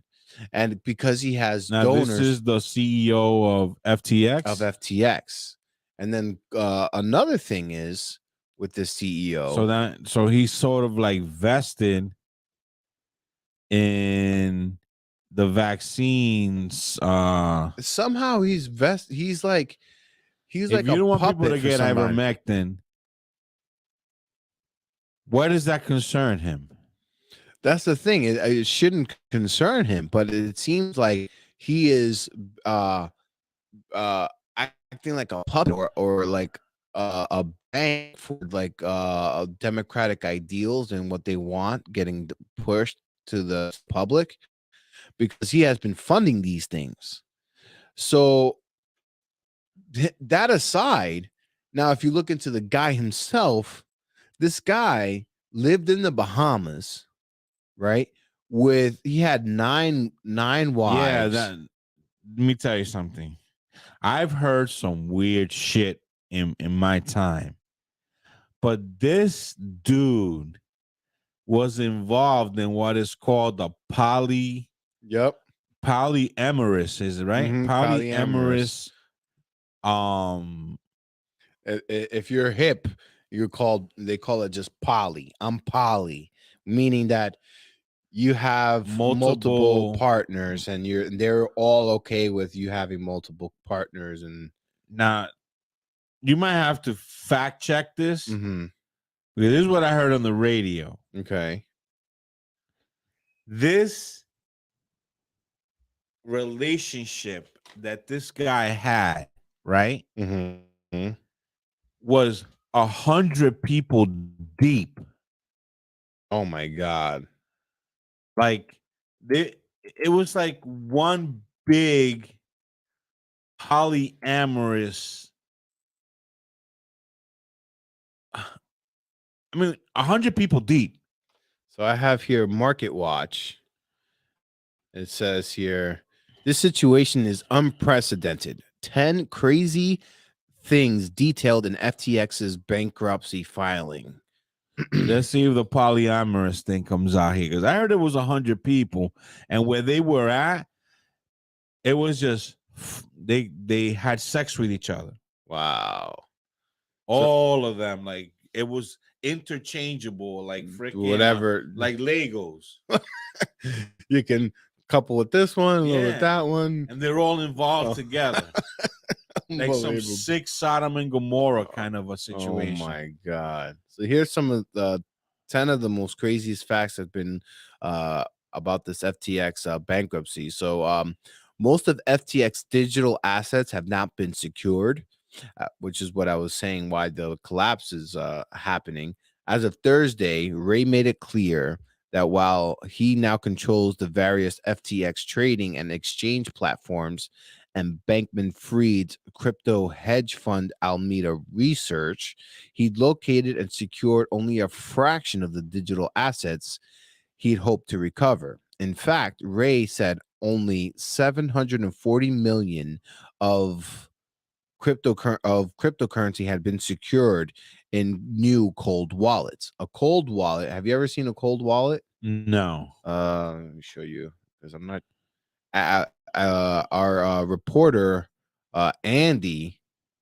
S12: And because he has donors,
S14: this is the CEO of FTX.
S12: And then another thing is with this CEO,
S14: so he's sort of like vested in the vaccines.
S12: Somehow he's like
S14: If
S12: like
S14: you
S12: a
S14: don't want people
S12: puppet
S14: to
S12: for
S14: get
S12: somebody.
S14: ivermectin, why does that concern him?
S12: That's the thing. It shouldn't concern him, but it seems like he is acting like a puppet or like a bank for like democratic ideals and what they want getting pushed to the public because he has been funding these things. So that aside, now if you look into the guy himself, this guy lived in the Bahamas, right? He had nine wives.
S14: Yeah, let me tell you something. I've heard some weird shit in my time, but this dude was involved in what is called the polyamorous, is it right?
S12: Mhm,
S14: Polyamorous.
S12: If you're hip, they call it just poly. I'm poly, meaning that you have multiple partners and they're all okay with you having multiple partners. And
S14: now you might have to fact check this.
S12: Mm-hmm.
S14: Because this is what I heard on the radio.
S12: Okay.
S14: This relationship that this guy had, right, was 100 people deep.
S12: Oh my God.
S14: Like it was like one big polyamorous. I mean, 100 people deep.
S12: So I have here Market Watch. It says here, this situation is unprecedented. 10 crazy things detailed in FTX's bankruptcy filing.
S14: Let's see if the polyamorous thing comes out here, because I heard it was 100 people, and where they were at, it was just they had sex with each other.
S12: Wow.
S14: All of them, like it was interchangeable, like freaking
S12: whatever,
S14: like Legos.
S12: You can couple with this one, a little with that one,
S14: and they're all involved together. Like some
S12: Unbelievable.
S14: sick Sodom and Gomorrah kind of a situation.
S12: Oh my God. So here's some of the 10 of the most craziest facts that have been about this FTX bankruptcy. So most of FTX digital assets have not been secured, which is what I was saying why the collapse is happening. As of Thursday, Ray made it clear that while he now controls the various FTX trading and exchange platforms and Bankman-Fried's crypto hedge fund Alameda Research, he located and secured only a fraction of the digital assets he'd hoped to recover. In fact, Ray said only 740 million of cryptocurrency had been secured in new cold wallets. A cold wallet. Have you ever seen a cold wallet?
S14: No.
S12: Let me show you because I'm not. Our reporter Andy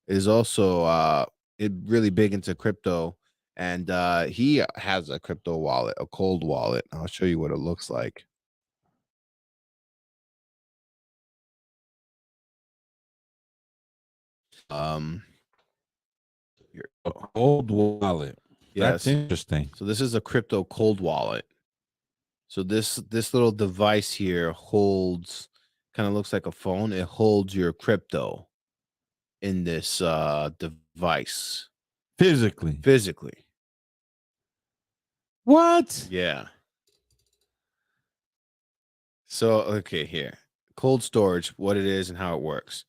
S12: is also really big into crypto, and he has a crypto wallet, a cold wallet. I'll show you what it looks like.
S14: A cold wallet.
S12: Yes.
S14: That's interesting.
S12: So this is a crypto cold wallet. So this little device here holds, kind of looks like a phone. It holds your crypto in this device
S14: physically. What?
S12: Yeah. So okay, here, cold storage, what it is and how it works.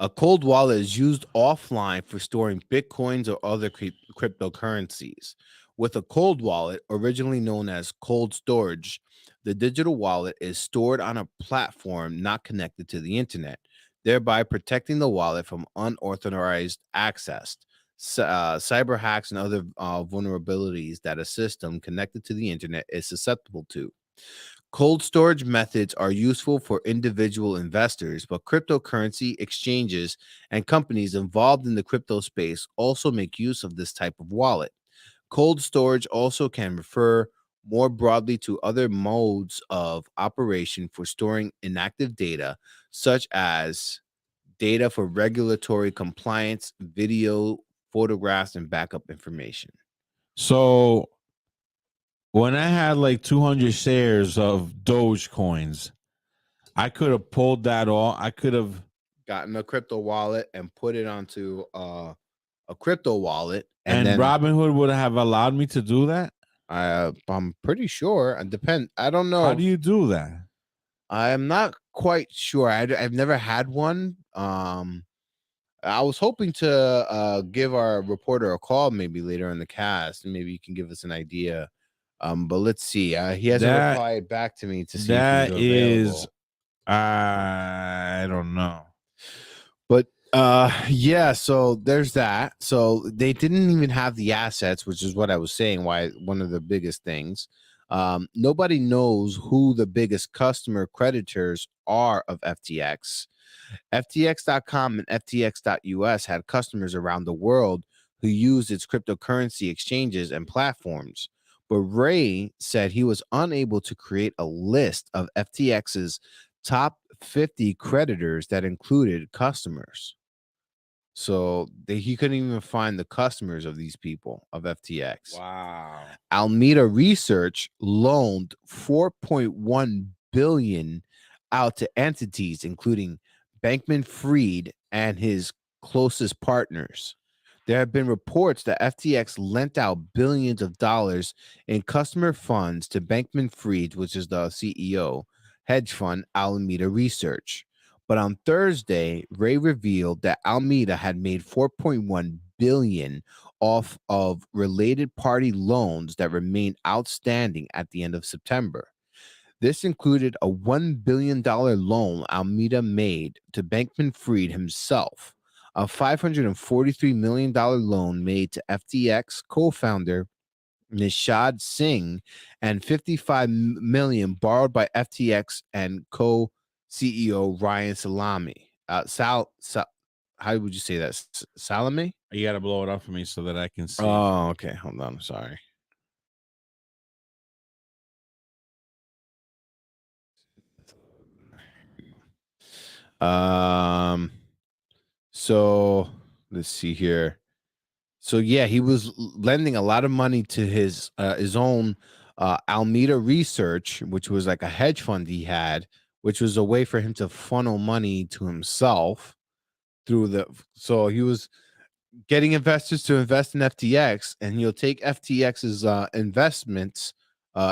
S12: A cold wallet is used offline for storing bitcoins or other cryptocurrencies. With a cold wallet, originally known as cold storage, the digital wallet is stored on a platform not connected to the internet, thereby protecting the wallet from unauthorized access, cyber hacks, and other vulnerabilities that a system connected to the internet is susceptible to. Cold storage methods are useful for individual investors, but cryptocurrency exchanges and companies involved in the crypto space also make use of this type of wallet. Cold storage also can refer more broadly to other modes of operation for storing inactive data, such as data for regulatory compliance, video, photographs, and backup information.
S14: So when I had like 200 shares of Dogecoins, I could have pulled that off. I could have
S12: gotten a crypto wallet and put it onto a crypto wallet,
S14: and
S12: then
S14: Robinhood would have allowed me to do that.
S12: I'm pretty sure. I don't know.
S14: How do you do that?
S12: I'm not quite sure. I've never had one. I was hoping to give our reporter a call maybe later in the cast, and maybe you can give us an idea. But let's see. He hasn't replied back to me to see if he's available.
S14: I don't know.
S12: But yeah, so there's that. So they didn't even have the assets, which is what I was saying, why one of the biggest things. Nobody knows who the biggest customer creditors are of FTX. FTX.com and FTX.us had customers around the world who used its cryptocurrency exchanges and platforms. But Ray said he was unable to create a list of FTX's top 50 creditors that included customers. So he couldn't even find the customers of these people of FTX.
S14: Wow.
S12: Alameda Research loaned $4.1 billion out to entities, including Bankman-Fried and his closest partners. There have been reports that FTX lent out billions of dollars in customer funds to Bankman-Fried, which is the CEO, hedge fund Alameda Research. But on Thursday, Ray revealed that Alameda had made $4.1 billion off of related party loans that remained outstanding at the end of September. This included a $1 billion loan Alameda made to Bankman-Fried himself, a $543 million loan made to FTX co-founder Nishad Singh, and $55 million borrowed by FTX and co-CEO Ryan Salami. How would you say that? Salami?
S14: You got to blow it up for me so that I can see.
S12: Oh, okay. Hold on. I'm sorry. So let's see here. So yeah, he was lending a lot of money to his own Alameda Research, which was like a hedge fund he had, which was a way for him to funnel money to himself through so he was getting investors to invest in FTX, and he'll take FTX's investments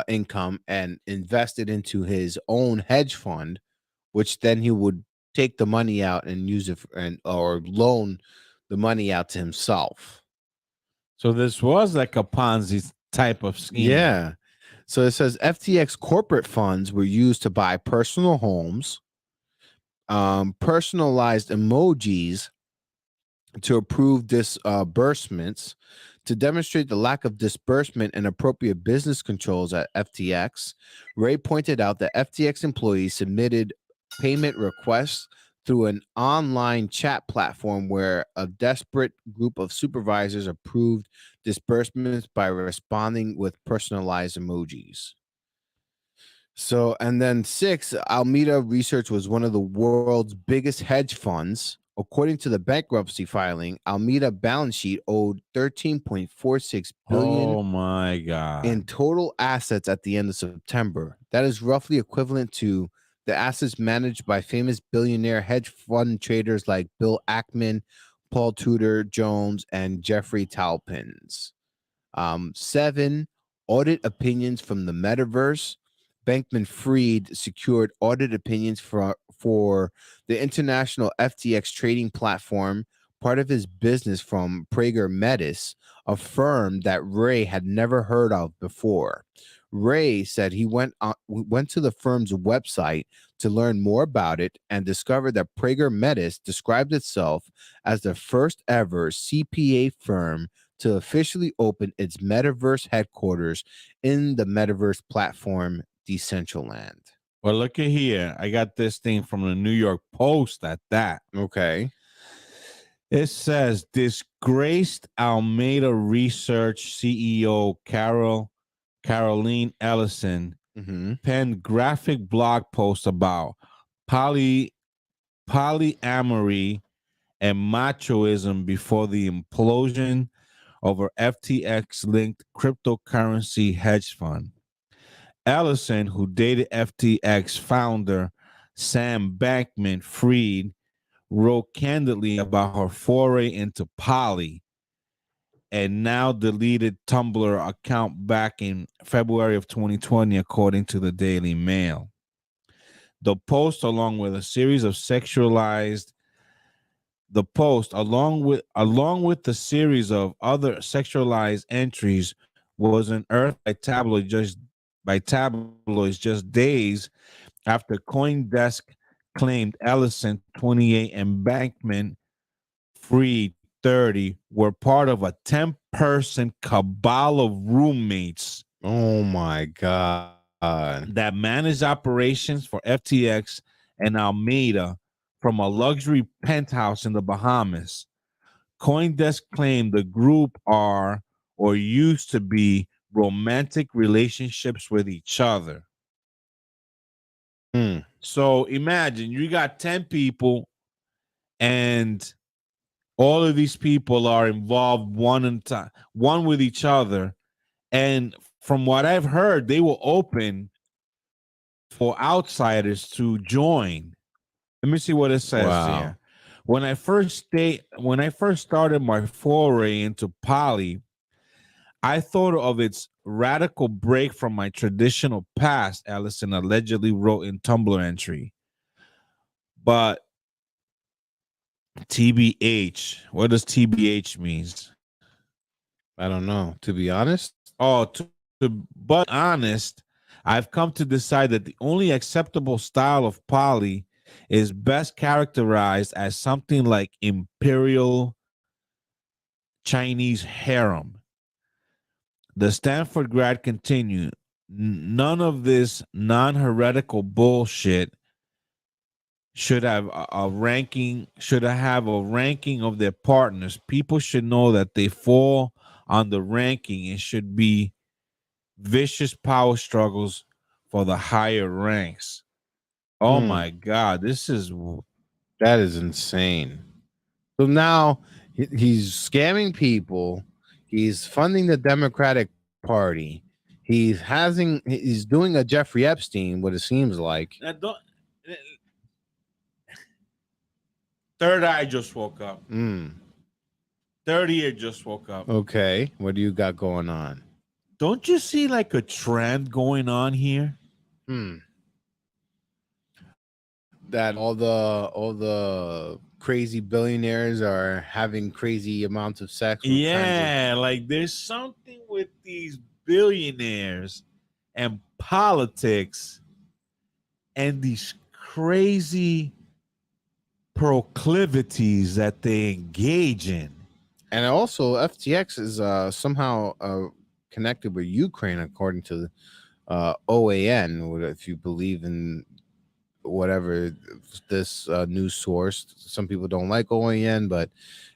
S12: income and invest it into his own hedge fund, which then he would take the money out and use it or loan the money out to himself.
S14: So this was like a Ponzi type of scheme.
S12: Yeah. So it says FTX corporate funds were used to buy personal homes, personalized emojis to approve disbursements, to demonstrate the lack of disbursement and appropriate business controls at FTX. Ray pointed out that FTX employees submitted payment requests through an online chat platform where a desperate group of supervisors approved disbursements by responding with personalized emojis. So, and then 6, Alameda Research was one of the world's biggest hedge funds. According to the bankruptcy filing, Alameda balance sheet owed $13.46 billion.
S14: Oh my God.
S12: In total assets at the end of September. That is roughly equivalent to the assets managed by famous billionaire hedge fund traders like Bill Ackman, Paul Tudor Jones, and Jeffrey Talpins. 7, audit opinions from the metaverse. Bankman-Fried secured audit opinions for the international FTX trading platform, part of his business from Prager Metis, a firm that Ray had never heard of before. Ray said he went to the firm's website to learn more about it and discovered that Prager Metis described itself as the first ever CPA firm to officially open its metaverse headquarters in the metaverse platform Decentraland.
S14: Well, look at here. I got this thing from the New York Post at that.
S12: Okay.
S14: It says disgraced Alameda Research CEO Carol Caroline Ellison,
S12: Mm-hmm.
S14: penned graphic blog posts about polyamory and machoism before the implosion of her FTX-linked cryptocurrency hedge fund. Ellison, who dated FTX founder Sam Bankman-Fried, wrote candidly about her foray into poly and now deleted Tumblr account back in February of 2020, according to the Daily Mail. The post, along with a series of sexualized along with the series of other sexualized entries, was unearthed by tabloids just days after CoinDesk claimed Ellison 28 and Bankman Fried 30 were part of a 10-person cabal of roommates.
S12: Oh my God.
S14: That managed operations for FTX and Alameda from a luxury penthouse in the Bahamas. CoinDesk claimed the group are or used to be romantic relationships with each other. So imagine you got 10 people and all of these people are involved one with each other. And from what I've heard, they will open for outsiders to join. Let me see what it says
S12: Wow.
S14: here. When I first started my foray into poly, I thought of its radical break from my traditional past, Ellison allegedly wrote in Tumblr entry. But TBH, what does TBH means?
S12: I don't know. To be honest.
S14: Oh, but honest, I've come to decide that the only acceptable style of poly is best characterized as something like imperial Chinese harem. The Stanford grad continued, none of this non-heretical bullshit should have a ranking of their partners. People should know that they fall on the ranking and should be vicious power struggles for the higher ranks. Oh my God,
S12: that is insane. So now he's scamming people. He's funding the Democratic Party. He's doing a Jeffrey Epstein, what it seems like.
S14: Third Eye just woke up. 30 Year just woke up.
S12: Okay, what do you got going on?
S14: Don't you see like a trend going on here?
S12: That all the crazy billionaires are having crazy amounts of sex with
S14: Like there's something with these billionaires and politics and these crazy proclivities that they engage in.
S12: And also FTX is somehow connected with Ukraine, according to OAN, if you believe in whatever this news source. Some people don't like OAN, but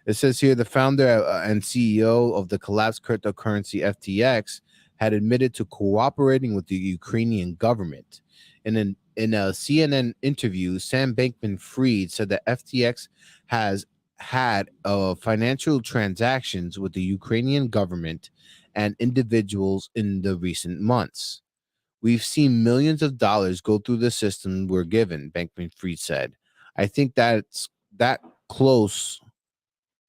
S12: it says here the founder and CEO of the collapsed cryptocurrency FTX had admitted to cooperating with the Ukrainian government. In a CNN interview, Sam Bankman-Fried said that FTX has had financial transactions with the Ukrainian government and individuals in the recent months. We've seen millions of dollars go through the system we're given, Bankman-Fried said. I think that's close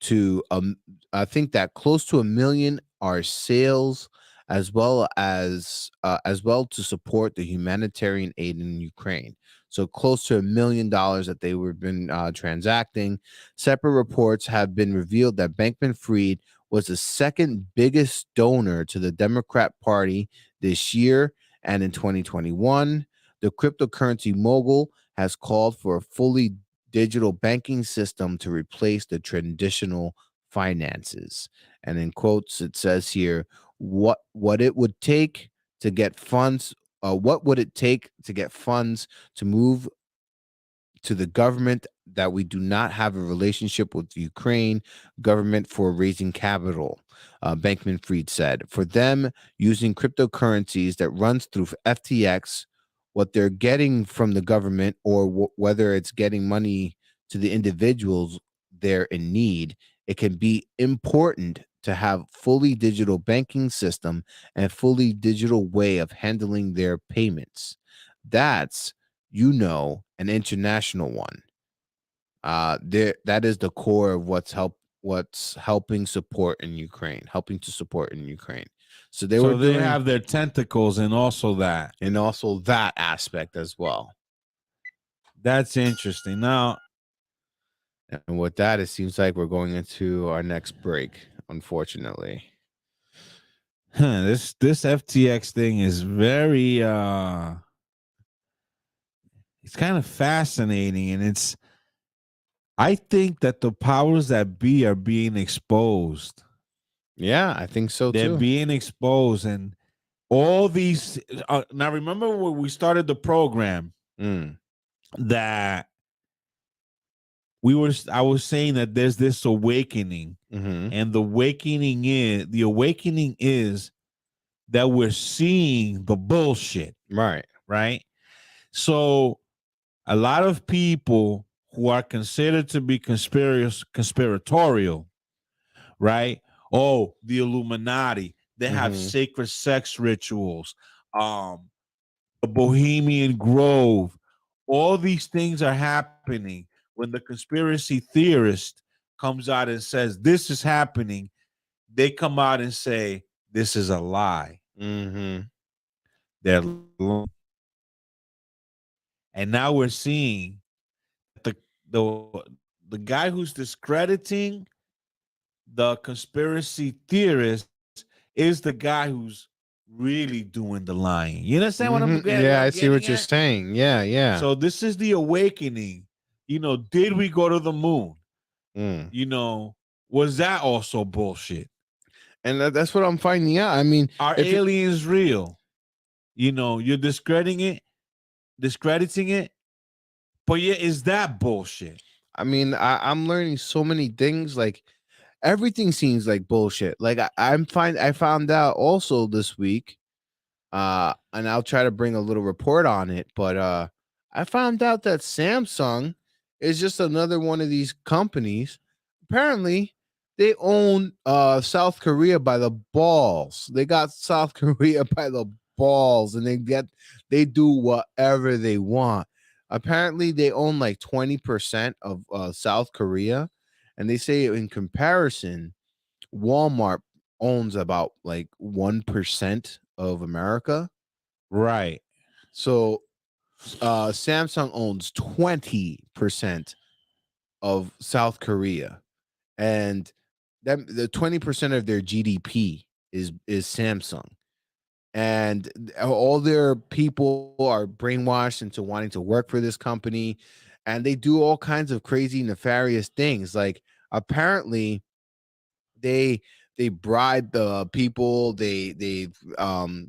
S12: to $1 million are sales as well to support the humanitarian aid in Ukraine. So close to $1 million that they were been transacting. Separate reports have been revealed that Bankman-Fried was the second biggest donor to the Democrat Party this year. And in 2021, the cryptocurrency mogul has called for a fully digital banking system to replace the traditional finances. And in quotes, it says here, what it would take to get funds, what would it take to get funds to move to the government that we do not have a relationship with the Ukraine government for raising capital. Bankman-Fried said, for them using cryptocurrencies that runs through FTX, what they're getting from the government or whether it's getting money to the individuals they're in need, it can be important to have fully digital banking system and fully digital way of handling their payments. That's, an international one. That is the core of what's helping support in Ukraine, helping to support in Ukraine. So they were
S14: they
S12: doing,
S14: have their tentacles and also that
S12: aspect as well.
S14: That's interesting. Now,
S12: and with that, it seems like we're going into our next break, unfortunately.
S14: This FTX thing is very it's kind of fascinating, and I think that the powers that be are being exposed.
S12: Yeah, I think so
S14: They're
S12: too.
S14: being exposed, and all these now remember when we started the program that I was saying that there's this awakening, and the awakening is that we're seeing the bullshit. Right. So a lot of people who are considered to be conspiratorial, right? Oh, the Illuminati, they have sacred sex rituals, the Bohemian Grove. All these things are happening. When the conspiracy theorist comes out and says this is happening, they come out and say this is a lie. They're lying. And now we're seeing the guy who's discrediting the conspiracy theorist is the guy who's really doing the lying. You understand what I'm getting?
S12: Yeah, I see what you're saying. Yeah, yeah.
S14: So this is the awakening. Did we go to the moon? Was that also bullshit?
S12: And that's what I'm finding out. I mean,
S14: are aliens real? You're discrediting it, but yeah, is that bullshit?
S12: I mean, I'm learning so many things. Like everything seems like bullshit. Like I found out also this week, and I'll try to bring a little report on it. But I found out that Samsung is just another one of these companies. Apparently, they own South Korea by the balls. They got South Korea by the balls, and they do whatever they want. Apparently, they own like 20% of South Korea, and they say in comparison, Walmart owns about like 1% of America.
S14: Right.
S12: So Samsung owns 20% of South Korea, and the 20% of their GDP is Samsung. And all their people are brainwashed into wanting to work for this company, and they do all kinds of crazy nefarious things. Like apparently they bribe the people, they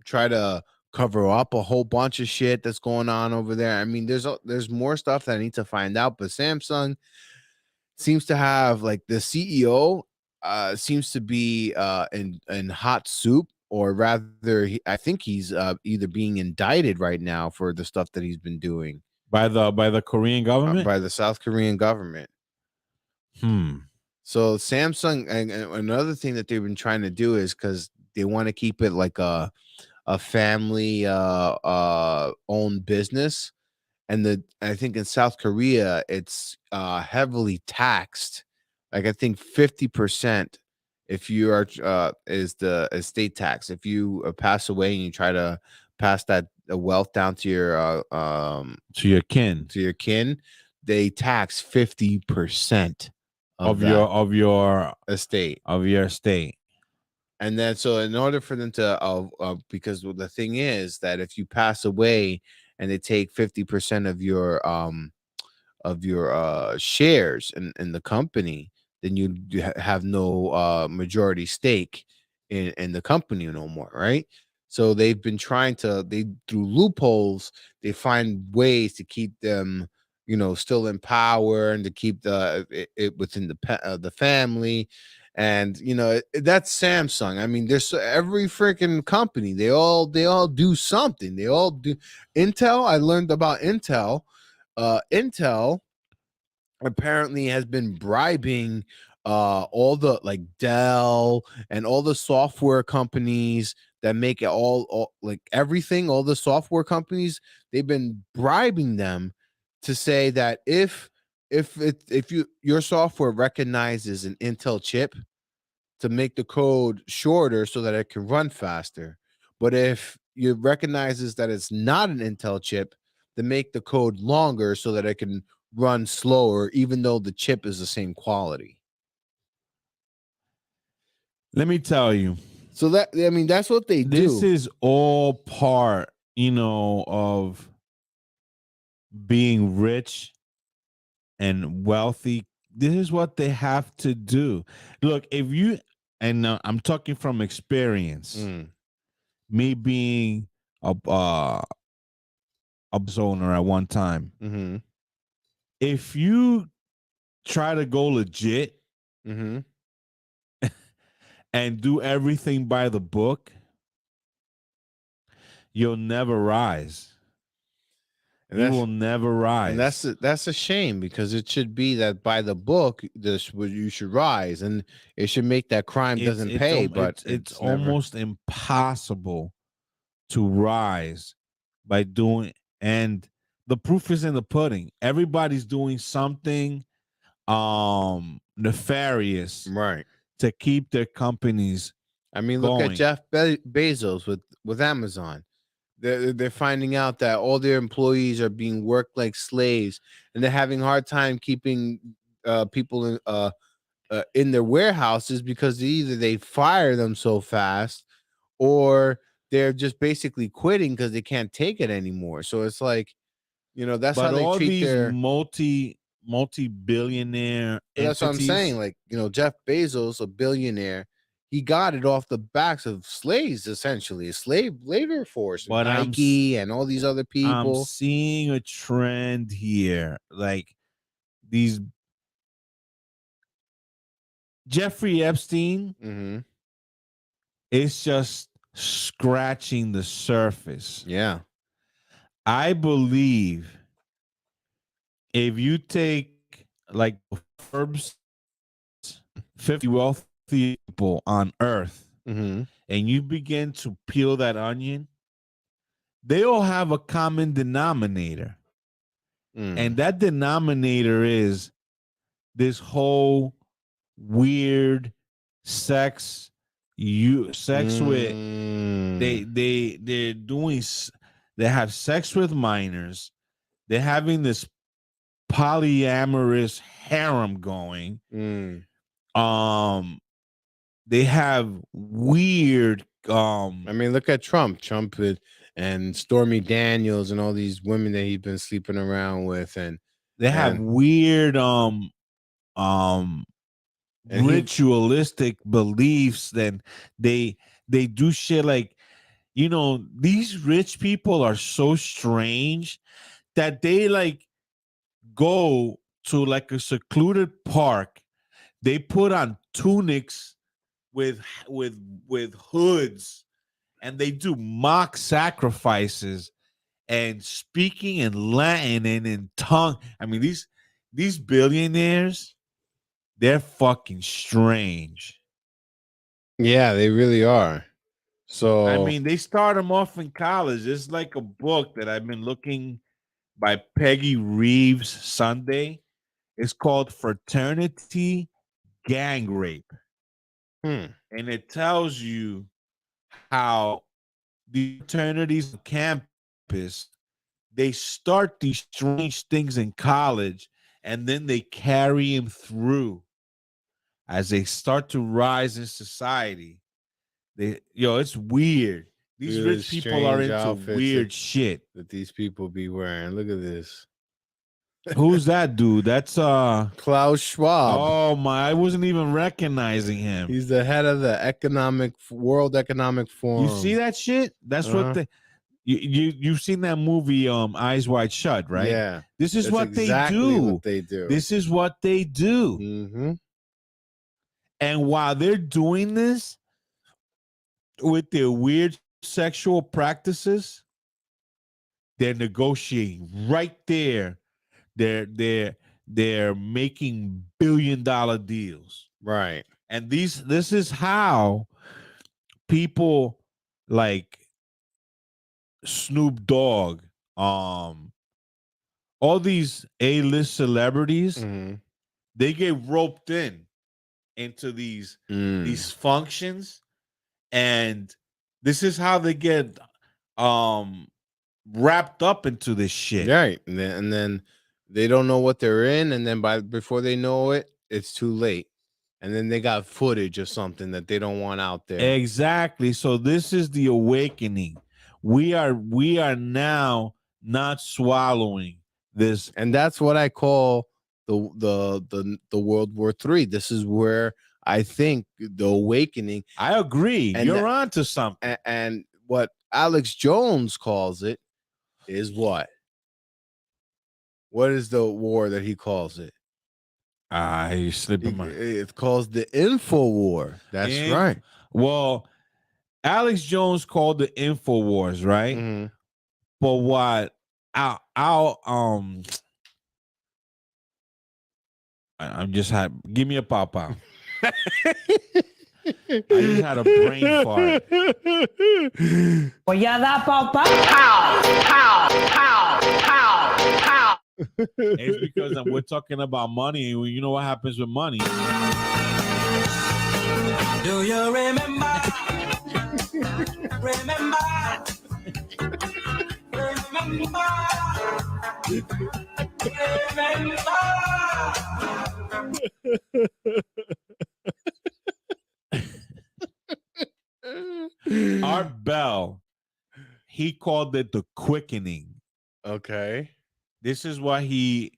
S12: try to cover up a whole bunch of shit that's going on over there. I mean, there's more stuff that I need to find out, but Samsung seems to have, like, the CEO seems to be in hot soup, or rather I think he's either being indicted right now for the stuff that he's been doing
S14: by the Korean government,
S12: by the South Korean government. So Samsung, and another thing that they've been trying to do is, because they want to keep it like a family owned business, and I think in South Korea it's heavily taxed. Like I think 50% if you are is the estate tax. If you pass away and you try to pass that wealth down to your kin, they tax 50%
S14: of your
S12: estate. And then, so in order for them to because the thing is that if you pass away and they take 50% of your shares in the company, then you have no majority stake in the company no more, right? So they've been trying to, through loopholes, they find ways to keep them, still in power and to keep it within the family. And that's Samsung. I mean, there's every freaking company. They all do something. They all do. Intel. I learned about Intel. Intel apparently has been bribing all the like Dell and all the software companies that make it all like everything. All the software companies, they've been bribing them to say that if your software recognizes an Intel chip, to make the code shorter so that it can run faster. But if it recognizes that it's not an Intel chip, to make the code longer so that it can run slower, even though the chip is the same quality.
S14: Let me tell you.
S12: So that's what they do.
S14: This is all part, of being rich and wealthy. This is what they have to do. Look, I'm talking from experience. Me being a owner at one time.
S12: Mm-hmm.
S14: If you try to go legit and do everything by the book, you'll never rise. You will never rise.
S12: And that's a shame, because it should be that by the book, you should rise, and it should make that crime doesn't pay. But
S14: it's almost impossible to rise by doing, and the proof is in the pudding. Everybody's doing something nefarious,
S12: right,
S14: to keep their companies.
S12: I mean, look
S14: going.
S12: at Jeff Bezos with Amazon. They're finding out that all their employees are being worked like slaves, and they're having a hard time keeping people in their warehouses, because either they fire them so fast, or they're just basically quitting because they can't take it anymore. So it's like, that's
S14: But
S12: how they
S14: all
S12: treat
S14: these
S12: their
S14: multi-billionaire
S12: That's what I'm
S14: entities,
S12: saying. Like, Jeff Bezos, a billionaire, he got it off the backs of slaves, essentially, a slave labor force,
S14: But
S12: Nike and all these other
S14: I'm
S12: people.
S14: seeing a trend here. Like these Jeffrey Epstein is just scratching the surface.
S12: Yeah.
S14: I believe if you take like Forbes 50 wealthy people on earth and you begin to peel that onion, they all have a common denominator. And that denominator is this whole weird sex with they have sex with minors. They're having this polyamorous harem going. They have weird
S12: I mean, look at Trump and Stormy Daniels and all these women that he's been sleeping around with, and
S14: they have weird ritualistic beliefs. Then they do shit like, these rich people are so strange that they like go to like a secluded park. They put on tunics with hoods, and they do mock sacrifices and speaking in Latin and in tongue. I mean, these billionaires, they're fucking strange.
S12: Yeah, they really are. So
S14: I mean, they start them off in college. It's like a book that I've been looking by Peggy Reeves Sunday. It's called Fraternity Gang Rape. And it tells you how the fraternities on campus, they start these strange things in college, and then they carry them through as they start to rise in society. It's weird. These
S12: really
S14: rich people are
S12: strange
S14: into
S12: outfits
S14: weird shit.
S12: that these people be wearing. Look at this.
S14: Who's that dude? That's
S12: Klaus Schwab.
S14: Oh my, I wasn't even recognizing him.
S12: He's the head of the World Economic Forum.
S14: You see that shit? That's what You've seen that movie Eyes Wide Shut, right?
S12: Yeah.
S14: This is
S12: That's
S14: what
S12: exactly
S14: they do.
S12: what they do.
S14: This is what they do.
S12: Mm-hmm.
S14: And while they're doing this with their weird sexual practices, they're negotiating right there. They're making billion-dollar deals.
S12: Right.
S14: And this is how people like Snoop Dogg, all these A-list celebrities,
S12: Mm-hmm.
S14: they get roped into these functions, and this is how they get wrapped up into this shit.
S12: Right. And then they don't know what they're in, and then before they know it, it's too late. And then they got footage of something that they don't want out there.
S14: Exactly. So this is the awakening. We are now not swallowing this,
S12: and that's what I call the World War III. This is where I think the awakening.
S14: I agree. You're onto something.
S12: And what Alex Jones calls it is what? What is the war that he calls it?
S14: He's slipping my.
S12: It's called the Info War. That's right.
S14: Well, Alex Jones called the Info Wars, right?
S12: Mm-hmm.
S14: But what I'm just give me a pow. I just had a brain fart.
S1: Well, yeah, that pow. Pow.
S14: It's because we're talking about money. You know what happens with money.
S2: Do you remember?
S14: Art Bell, he called it the quickening.
S12: Okay.
S14: This is why he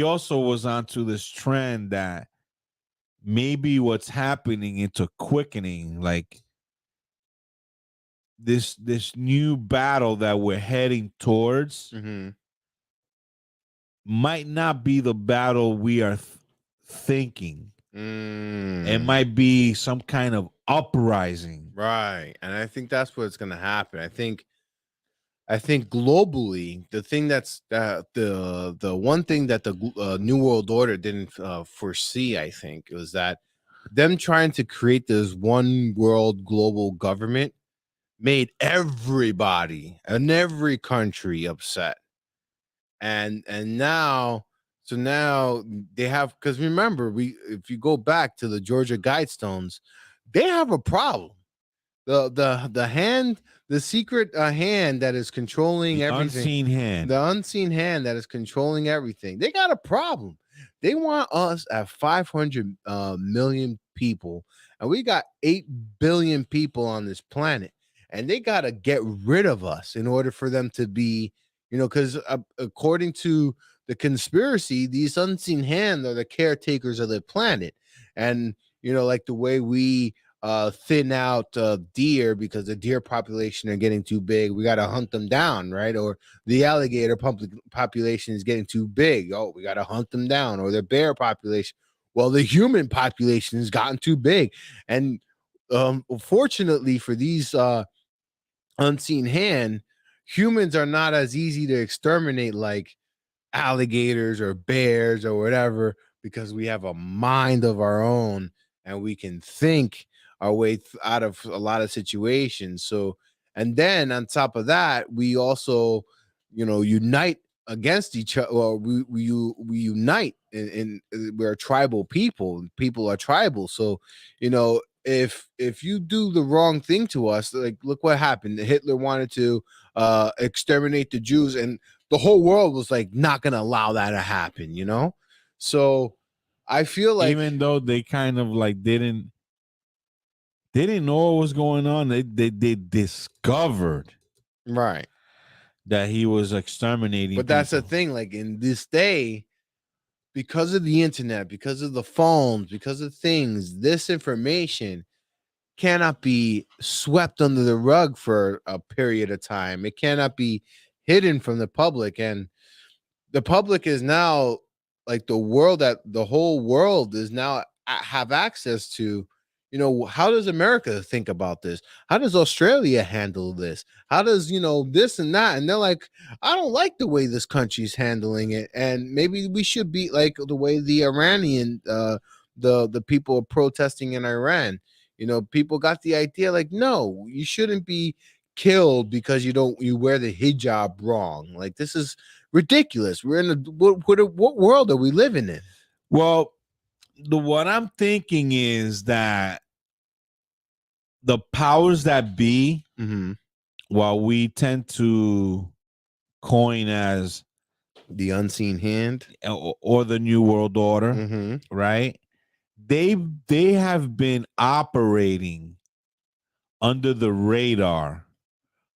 S14: also was onto this trend that maybe what's happening into quickening, like this new battle that we're heading towards might not be the battle we are thinking. It might be some kind of uprising.
S12: Right. And I think that's what's going to happen. I think globally, the thing that's the one thing that the New World Order didn't foresee, I think, was that them trying to create this one world global government made everybody and every country upset. And now they have, because remember, if you go back to the Georgia Guidestones, they have a problem. The secret hand that is controlling everything. The unseen hand that is controlling everything. They got a problem. They want us at 500 million people, and we got 8 billion people on this planet, and they got to get rid of us in order for them to be, because according to the conspiracy, these unseen hands are the caretakers of the planet. And like the way we thin out deer because the deer population are getting too big, we got to hunt them down, right? Or the alligator population is getting too big, we got to hunt them down. Or the bear population, well, the human population has gotten too big. And fortunately for these unseen hand, humans are not as easy to exterminate like alligators or bears or whatever, because we have a mind of our own and we can think our way out of a lot of situations. So, and then on top of that, we also, unite against each other. Well, we unite in we're a tribal people. People are tribal. So, if you do the wrong thing to us, like look what happened. Hitler wanted to exterminate the Jews, and the whole world was like not gonna allow that to happen, So I feel like,
S14: even though they kind of like didn't know what was going on, they discovered
S12: right
S14: that he was exterminating.
S12: But that's the thing, like in this day, because of the internet, because of the phones, because of things, this information cannot be swept under the rug for a period of time. It cannot be hidden from the public. And the public is now like the whole world is now have access to. How does America think about this? How does Australia handle this? How does this and that? And they're like, I don't like the way this country's handling it, and maybe we should be like the way the Iranian the people are protesting in Iran. People got the idea like, no, you shouldn't be killed because you wear the hijab wrong. Like, this is ridiculous. We're in what world are we living in?
S14: Well, what I'm thinking is that the powers that be, while we tend to coin as
S12: the unseen hand
S14: or the New World Order, right? They have been operating under the radar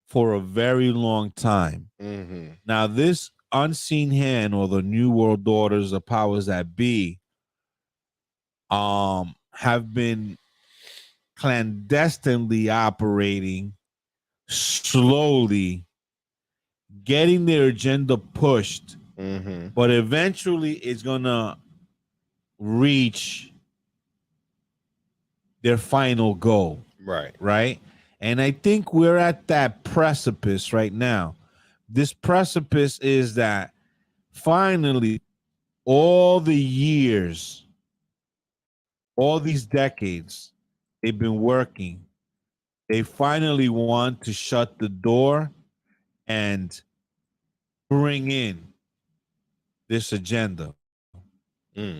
S14: for a very long time. Now, this unseen hand or the New World Orders, the powers that be, have been clandestinely operating, slowly getting their agenda pushed, but eventually it's gonna reach their final goal. Right. And I think we're at that precipice right now. This precipice is that finally, all the years, all these decades they've been working, they finally want to shut the door and bring in this agenda.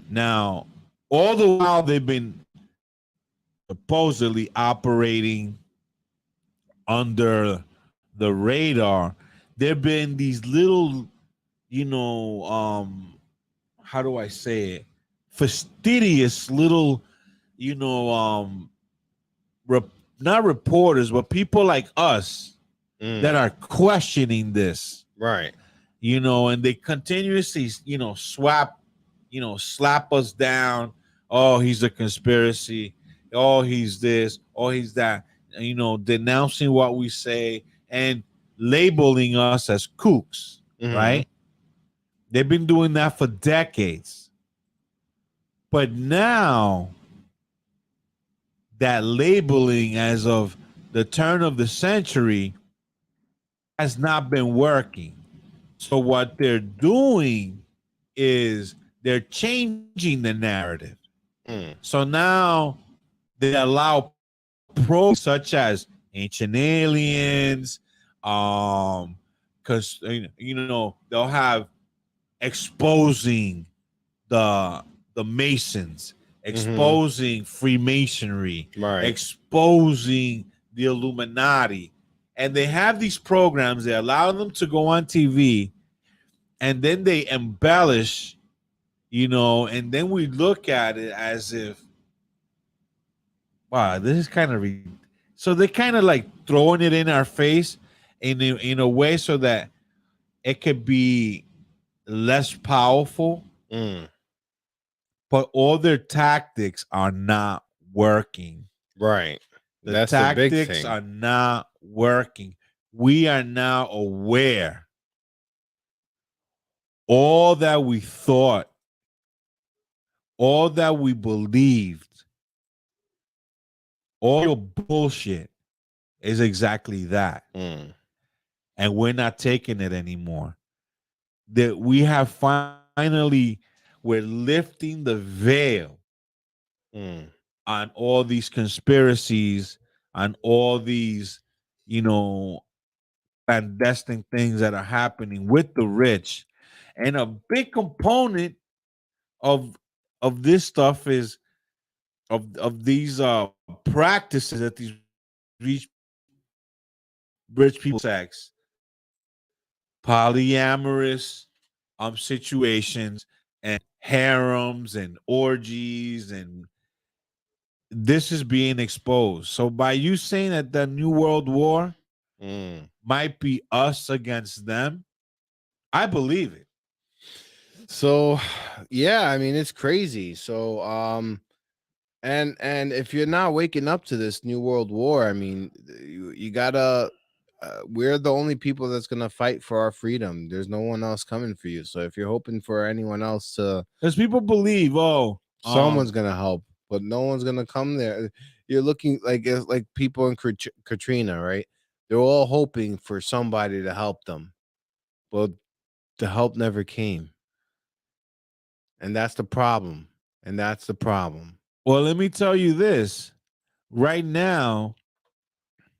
S14: Now, all the while they've been supposedly operating under the radar, there have been these little, how do I say it? Fastidious little, not reporters, but people like us that are questioning this.
S12: Right.
S14: And they continuously, slap us down. Oh, he's a conspiracy. Oh, he's this. Oh, he's that. Denouncing what we say and labeling us as kooks, right? They've been doing that for decades. But now that labeling as of the turn of the century has not been working. So what they're doing is they're changing the narrative. So now they allow pros such as ancient aliens, because they'll have exposing the Masons, exposing Freemasonry, exposing the Illuminati. And they have these programs, they allow them to go on TV, and then they embellish, and then we look at it as if, wow, this is kind of so they're kind of like throwing it in our face in a way so that it could be less powerful. But all their tactics are not working.
S12: Right.
S14: That's the big thing. Tactics are not working. We are now aware. All that we thought, all that we believed, all your bullshit is exactly that. And we're not taking it anymore. That we have finally, we're lifting the veil on all these conspiracies, on all these, clandestine things that are happening with the rich. And a big component of this stuff is of these practices that these rich people sex, polyamorous situations and harems and orgies, and this is being exposed. So by you saying that the New World War might be us against them, I believe it.
S12: So, yeah, I mean, it's crazy. So, And if you're not waking up to this new world war, I mean, you gotta. We're the only people that's gonna fight for our freedom. There's no one else coming for you. So if you're hoping for anyone else to,
S14: Because people believe,
S12: someone's gonna help, but no one's gonna come there. You're looking like it's like people in Katrina, right? They're all hoping for somebody to help them, but the help never came, and that's the problem. And that's the problem.
S14: well, let me tell you this. Right now,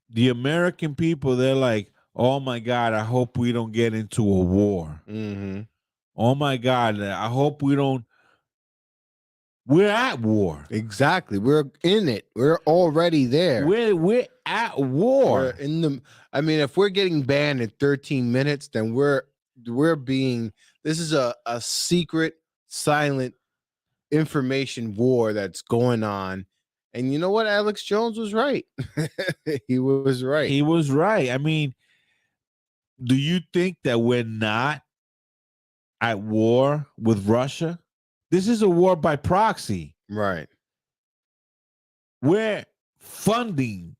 S14: the American people, they're like, oh my God, I hope we don't get into a war.
S12: Mm-hmm.
S14: Oh my God, I hope we don't. We're at war.
S12: Exactly. We're in it. We're already there.
S14: We're at war.
S12: We're in the. I mean, if we're getting banned in 13 minutes, then we're being. This is a secret, silent information war that's going on. And you know what? Alex Jones was right. He was right.
S14: He was right. I mean, do you think that we're not at war with Russia? This is a war by proxy.
S12: Right.
S14: We're funding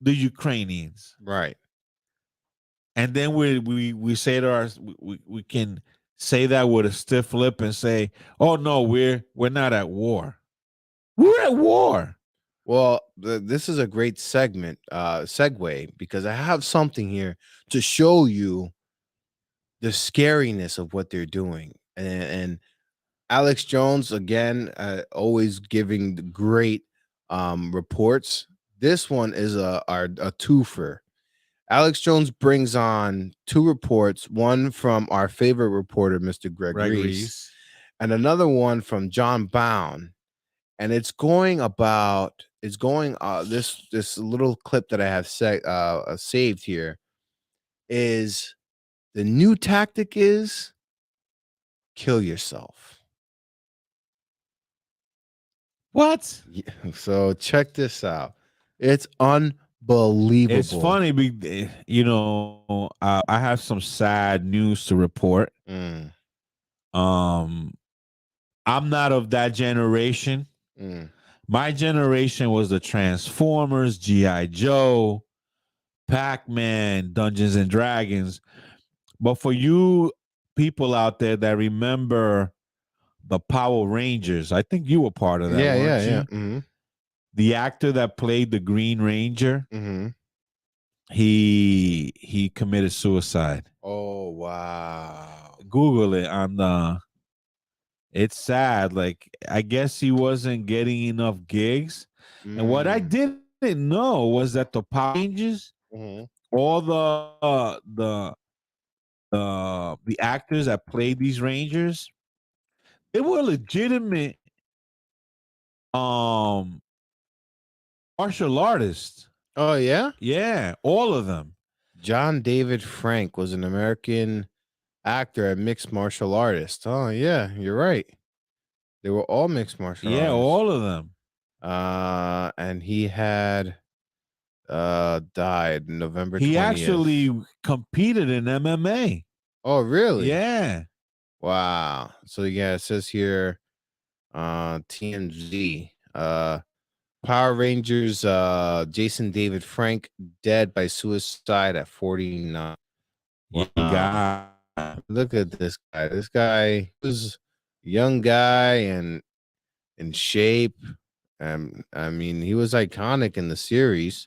S14: the Ukrainians.
S12: Right.
S14: And then we say to our we can say that with a stiff lip and say, "Oh no, we're not at war. We're at war."
S12: Well, this is a great segue, because I have something here to show you the scariness of what they're doing. And Alex Jones, again, always giving the great reports. This one is a twofer. Alex Jones brings on two reports, one from our favorite reporter, Mr. Greg Reese, and another one from John Bound. And it's going this little clip that I have saved here is the new tactic is kill yourself.
S14: What?
S12: Yeah, so check this out. It's unbelievable.
S14: It's funny, you know, I have some sad news to report. I'm not of that generation. My generation was the Transformers, G.I. Joe, Pac-Man, Dungeons and Dragons. But for you people out there that remember the Power Rangers, I think you were part of that.
S12: Yeah.
S14: The actor that played the Green Ranger,
S12: Mm-hmm.
S14: he committed suicide.
S12: Oh wow!
S14: Google it on the. It's sad. Like, I guess he wasn't getting enough gigs, and what I didn't know was that the Power Rangers, all the actors that played these Rangers, they were legitimate martial artists.
S12: Oh yeah?
S14: Yeah, all of them.
S12: John David Frank was an American actor and mixed martial artist. Oh yeah, you're right. They were all mixed martial artists.
S14: Yeah, all of them.
S12: And he had died November 20th.
S14: He actually competed in MMA.
S12: Oh, really?
S14: Yeah.
S12: Wow. So yeah, it says here TMZ. Power Rangers Jason David Frank dead by suicide at 49.
S14: Wow.
S12: Look at this guy. This guy was a young guy and in shape. I mean, he was iconic in the series.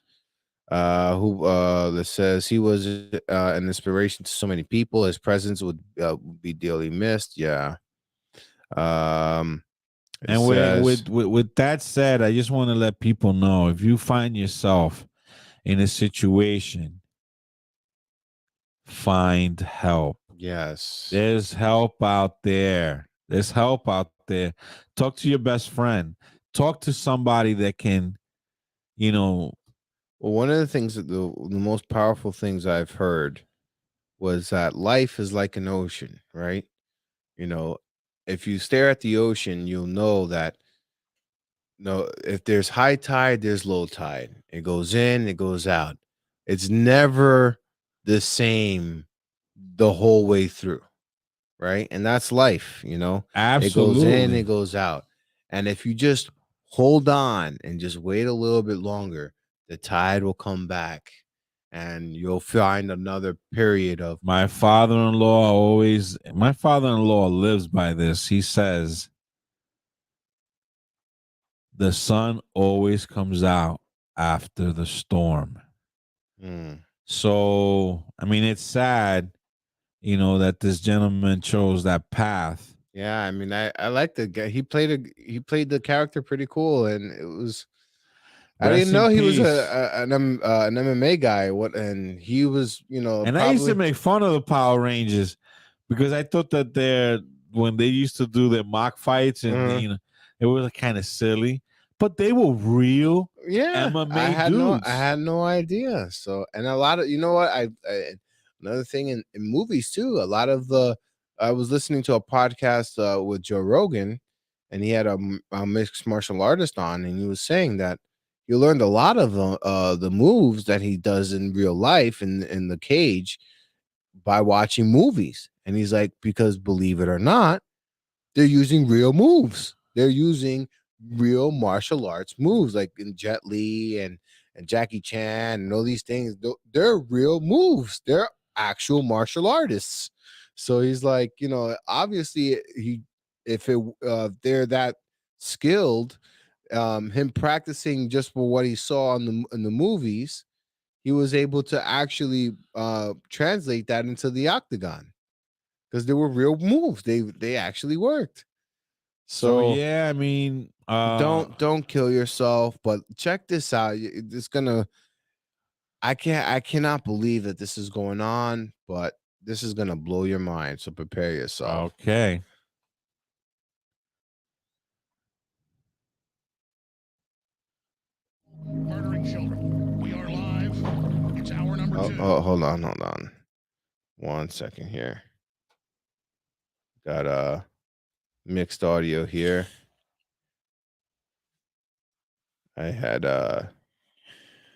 S12: That says he was an inspiration to so many people. His presence would be dearly missed. Yeah.
S14: And with that said, I just want to let people know, if you find yourself in a situation, find help.
S12: Yes.
S14: There's help out there. There's help out there. Talk to your best friend. Talk to somebody that can, you know.
S12: Well, one of the things that the most powerful things I've heard was that life is like an ocean, right? You know, if you stare at the ocean, you'll know that if there's high tide, there's low tide. It goes in, it goes out. It's never the same the whole way through, right? And that's life, you know.
S14: Absolutely.
S12: It goes in, it goes out. And if you just hold on and just wait a little bit longer. The tide will come back, and you'll find another period of.
S14: My father-in-law lives by this. He says the sun always comes out after the storm. So, I mean, it's sad, that this gentleman chose that path.
S12: Yeah, I mean, I like the guy. He played the character pretty cool, and it was. I
S14: Rest
S12: didn't know
S14: in
S12: he was
S14: peace.
S12: an MMA guy. And he was,
S14: And I used to make fun of the Power Rangers because I thought that when they used to do their mock fights and it was kind of silly, but they were real MMA dudes.
S12: I had no idea. So, and a lot of, you know what, I another thing in movies too. A lot of I was listening to a podcast with Joe Rogan, and he had a mixed martial artist on, and he was saying that you learned a lot of the moves that he does in real life in the cage by watching movies. And he's like, because believe it or not, they're using real moves. They're using real martial arts moves, like in Jet Li and Jackie Chan and all these things. They're real moves. They're actual martial artists. So he's like, obviously if they're that skilled, him practicing just for what he saw in the movies, he was able to actually translate that into the octagon because they were real moves. They actually worked.
S14: So yeah, I mean,
S12: don't kill yourself, but check this out. It's gonna. I cannot believe that this is going on, but this is gonna blow your mind. So prepare yourself.
S14: Okay.
S3: Murdering children. We are live. It's hour number 2.
S12: Oh, hold on. 1 second here. Got mixed audio here. I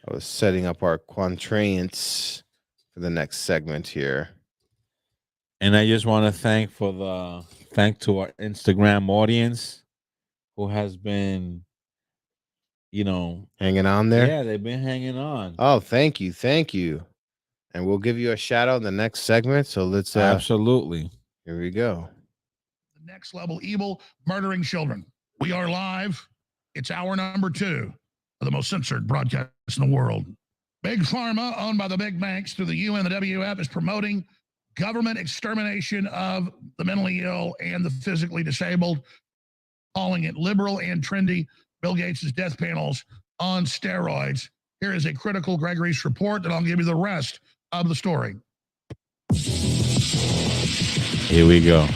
S12: was setting up our quatrains for the next segment here.
S14: And I just want to thank to our Instagram audience who has been,
S12: hanging on there.
S14: Yeah, they've been hanging on.
S12: Oh, thank you. And we'll give you a shout out in the next segment. So let's
S14: absolutely.
S12: Here we go.
S3: The next level evil, murdering children. We are live. It's hour number 2 of the most censored broadcast in the world. Big Pharma, owned by the big banks through the UN, the WF, is promoting government extermination of the mentally ill and the physically disabled, calling it liberal and trendy. Bill Gates' death panels on steroids. Here is a critical Gregory's report, and I'll give you the rest of the story.
S14: Here we go.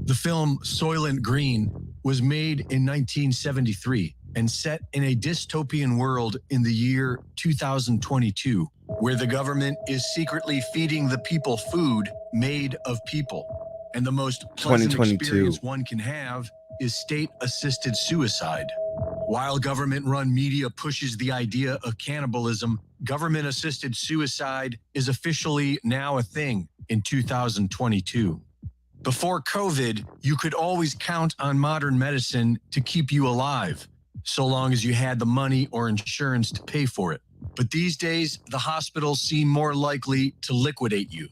S18: The film Soylent Green was made in 1973 and set in a dystopian world in the year 2022, where the government is secretly feeding the people food made of people. And the most pleasant
S12: 2022
S18: experience one can have is state-assisted suicide. While government-run media pushes the idea of cannibalism, government-assisted suicide is officially now a thing in 2022. Before COVID, you could always count on modern medicine to keep you alive, so long as you had the money or insurance to pay for it. But these days, the hospitals seem more likely to liquidate you.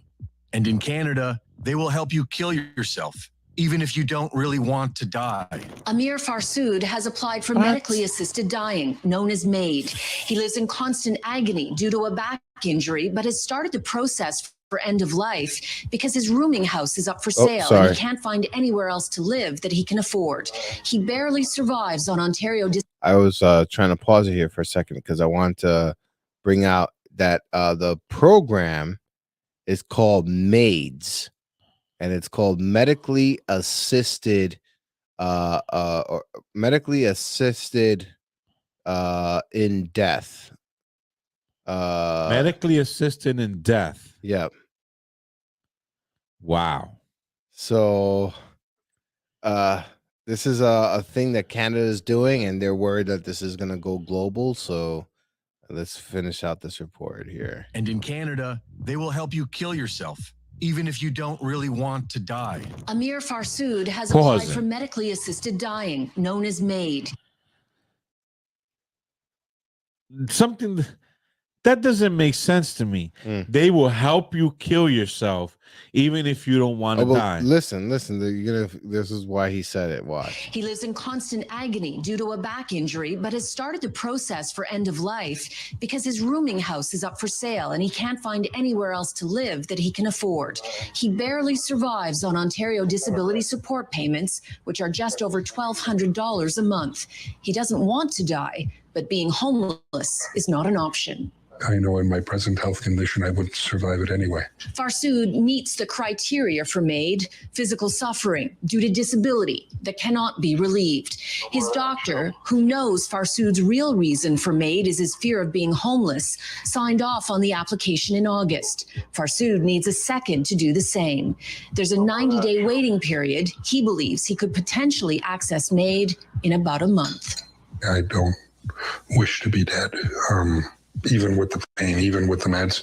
S18: And in Canada, they will help you kill yourself, even if you don't really want to die.
S5: Amir Farsood has applied for medically assisted dying, known as MAID. He lives in constant agony due to a back injury, but has started the process for end of life because his rooming house is up for sale and he can't find anywhere else to live that he can afford. He barely survives on Ontario.
S12: I was trying to pause it here for a second because I want to bring out that the program is called MAIDS, and it's called medically assisted or medically assisted in death.
S14: Medically assisted in death.
S12: Yep.
S14: Wow.
S12: So this is a thing that Canada is doing, and they're worried that this is going to go global. So let's finish out this report here.
S18: And in Canada, they will help you kill yourself,
S4: even if you don't really want to die.
S5: Amir Farsood has
S14: Pause
S5: applied
S14: it.
S5: for medically assisted dying, known as MAID.
S14: Something that doesn't make sense to me. They will help you kill yourself even if you don't want to die.
S12: Listen. This is why he said it. Watch.
S5: He lives in constant agony due to a back injury, but has started the process for end of life because his rooming house is up for sale and he can't find anywhere else to live that he can afford. He barely survives on Ontario disability support payments, which are just over $1,200 a month. He doesn't want to die, but being homeless is not an option.
S6: I know in my present health condition, I wouldn't survive it anyway.
S5: Farsood meets the criteria for MAID: physical suffering due to disability that cannot be relieved. His doctor, who knows Farsood's real reason for MAID is his fear of being homeless, signed off on the application in August. Farsood needs a second to do the same. There's a 90-day waiting period. He believes he could potentially access MAID in about a month.
S6: I don't wish to be dead. Even with the pain, even with the meds,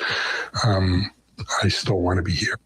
S6: I still want to be here.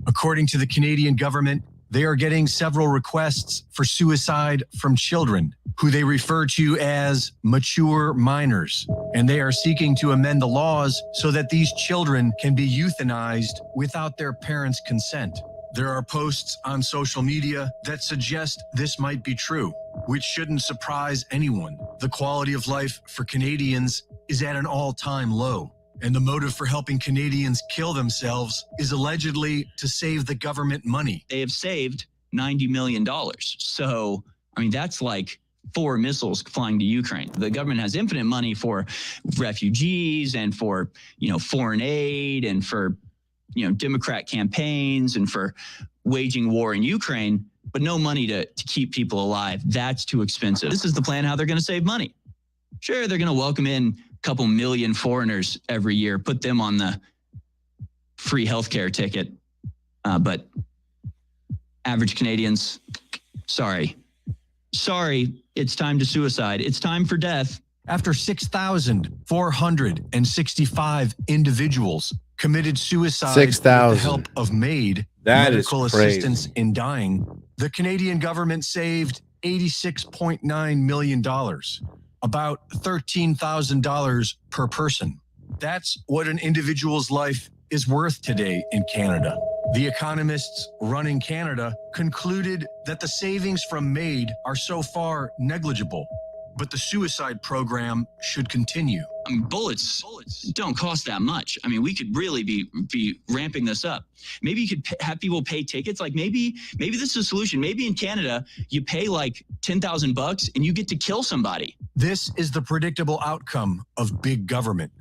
S4: According to the Canadian government, they are getting several requests for suicide from children, who they refer to as mature minors. And they are seeking to amend the laws so that these children can be euthanized without their parents' consent. There are posts on social media that suggest this might be true, which shouldn't surprise anyone. The quality of life for Canadians is at an all-time low, and the motive for helping Canadians kill themselves is allegedly to save the government money.
S7: They have saved $90 million. So, I mean, that's like 4 missiles flying to Ukraine. The government has infinite money for refugees and for, foreign aid and for, Democrat campaigns and for waging war in Ukraine, but no money to keep people alive. That's too expensive. This is the plan how they're going to save money. Sure, they're going to welcome in a couple million foreigners every year, put them on the free healthcare ticket. But average Canadians, sorry, it's time to suicide. It's time for death.
S4: After 6,465 individuals committed suicide with the help of MAID, medical assistance in dying, the Canadian government saved $86.9 million, about $13,000 per person. That's what an individual's life is worth today in Canada. The economists running Canada concluded that the savings from MAID are so far negligible, but the suicide program should continue.
S7: I mean, bullets don't cost that much. I mean, we could really be ramping this up. Maybe you could have people pay tickets. Like maybe this is a solution. Maybe in Canada, you pay like $10,000 and you get to kill somebody.
S4: This is the predictable outcome of big government.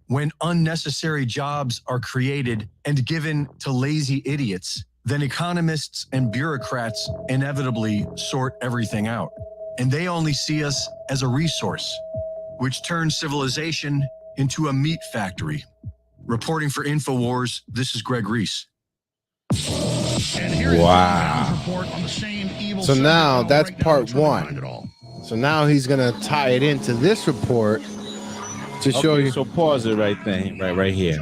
S4: When unnecessary jobs are created and given to lazy idiots, then economists and bureaucrats inevitably sort everything out. And they only see us as a resource, which turns civilization into a meat factory. Reporting for InfoWars, this is Greg Reese.
S12: Wow. So now that's part one. So now he's going to tie it into this report to show you.
S14: So pause it right there, right here.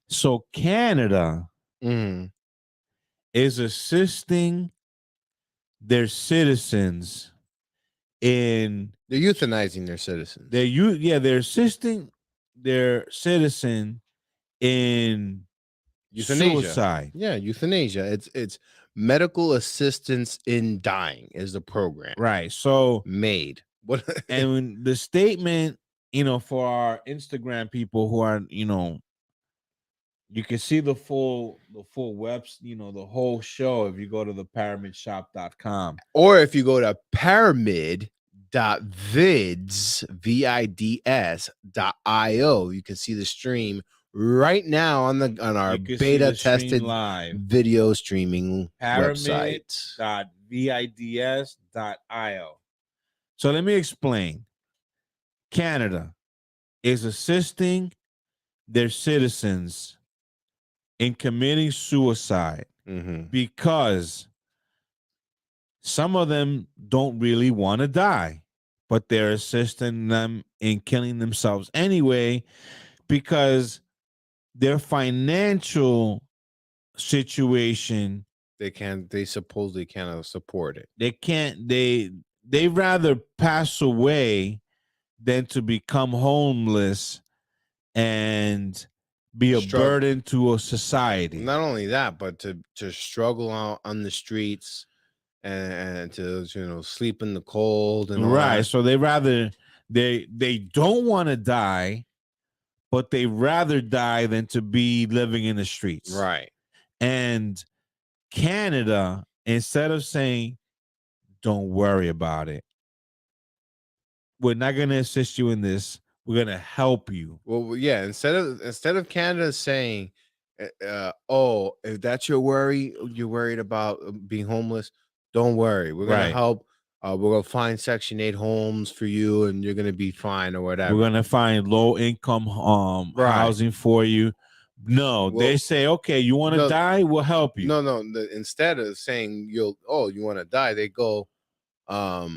S14: So Canada is assisting their citizens in
S12: they're euthanizing their citizens.
S14: They're assisting their citizen in
S12: euthanasia.
S14: Suicide.
S12: Yeah, euthanasia. It's medical assistance in dying is the program.
S14: Right. So
S12: MAID. What
S14: and when the statement, for our Instagram people who are, you can see the full webs, the whole show if you go to the pyramidshop.com.
S12: Or if you go to pyramid.vids.io, you can see the stream right now on our beta tested
S14: live
S12: video streaming website.
S14: Pyramid.vids.io. So let me explain. Canada is assisting their citizens in committing suicide because some of them don't really want to die, but they're assisting them in killing themselves anyway because their financial situation,
S12: they supposedly cannot support it.
S14: They rather pass away than to become homeless and be a burden to a society.
S12: Not only that, but to struggle out on the streets and to sleep in the cold and all
S14: Right.
S12: that.
S14: So they don't want to die, but they rather die than to be living in the streets.
S12: Right.
S14: And Canada, instead of saying, don't worry about it, we're not going to assist you in this, we're going to help you.
S12: Well, yeah, instead of Canada saying, oh, if that's your worry, you're worried about being homeless, don't worry. We're going to help. We're going to find Section 8 homes for you and you're going to be fine or whatever.
S14: We're going to find low income housing for you. No, they say, okay, you want to die? We'll help you.
S12: No. Instead of saying you want to die, they go, oh,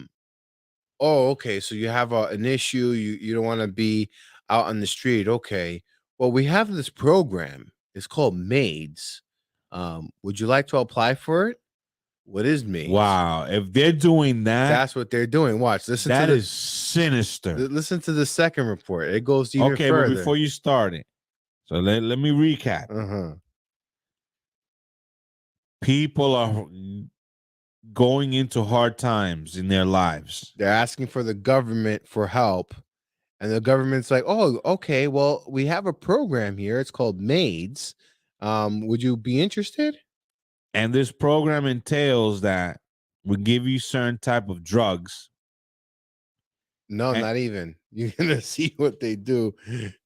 S12: okay, so you have an issue. You don't want to be out on the street. Okay. Well, we have this program. It's called Maids. Would you like to apply for it? What is Maids?
S14: Wow. If they're doing that,
S12: that's what they're doing. Watch. Listen
S14: that
S12: to
S14: is sinister.
S12: Listen to the second report. It goes even further.
S14: But before you start it, so let me recap. People are going into hard times in their lives.
S12: They're asking for the government for help. And the government's like, oh, okay, well, we have a program here. It's called Maids. Would you be interested?
S14: And this program entails that we give you certain type of drugs.
S12: No, not even. You're gonna see what they do.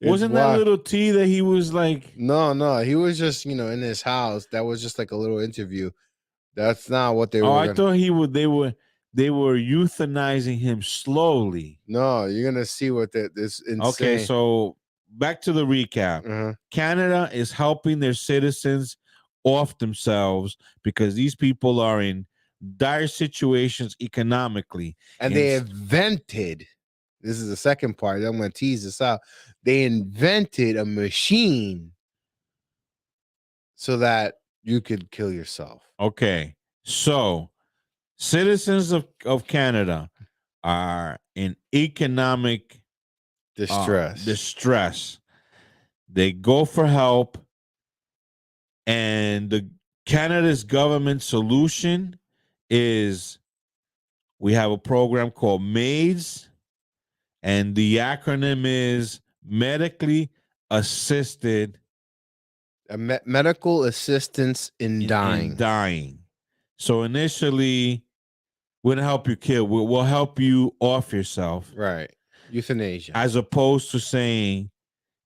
S14: Wasn't that little T that he was like?
S12: No. He was just, in his house. That was just like a little interview. That's not what they were.
S14: I thought they were euthanizing him slowly.
S12: No, you're gonna see what this insane.
S14: Okay, so back to the recap. Canada is helping their citizens off themselves because these people are in dire situations economically.
S12: And they invented, this is the second part, I'm going to tease this out. They invented a machine so that you could kill yourself.
S14: Okay, so citizens of Canada are in economic distress. They go for help, and the Canada's government solution is we have a program called MAIDS, and the acronym is medically assisted
S12: medical assistance in dying.
S14: So initially, we're gonna help you kill. We'll help you off yourself.
S12: Right. Euthanasia.
S14: As opposed to saying,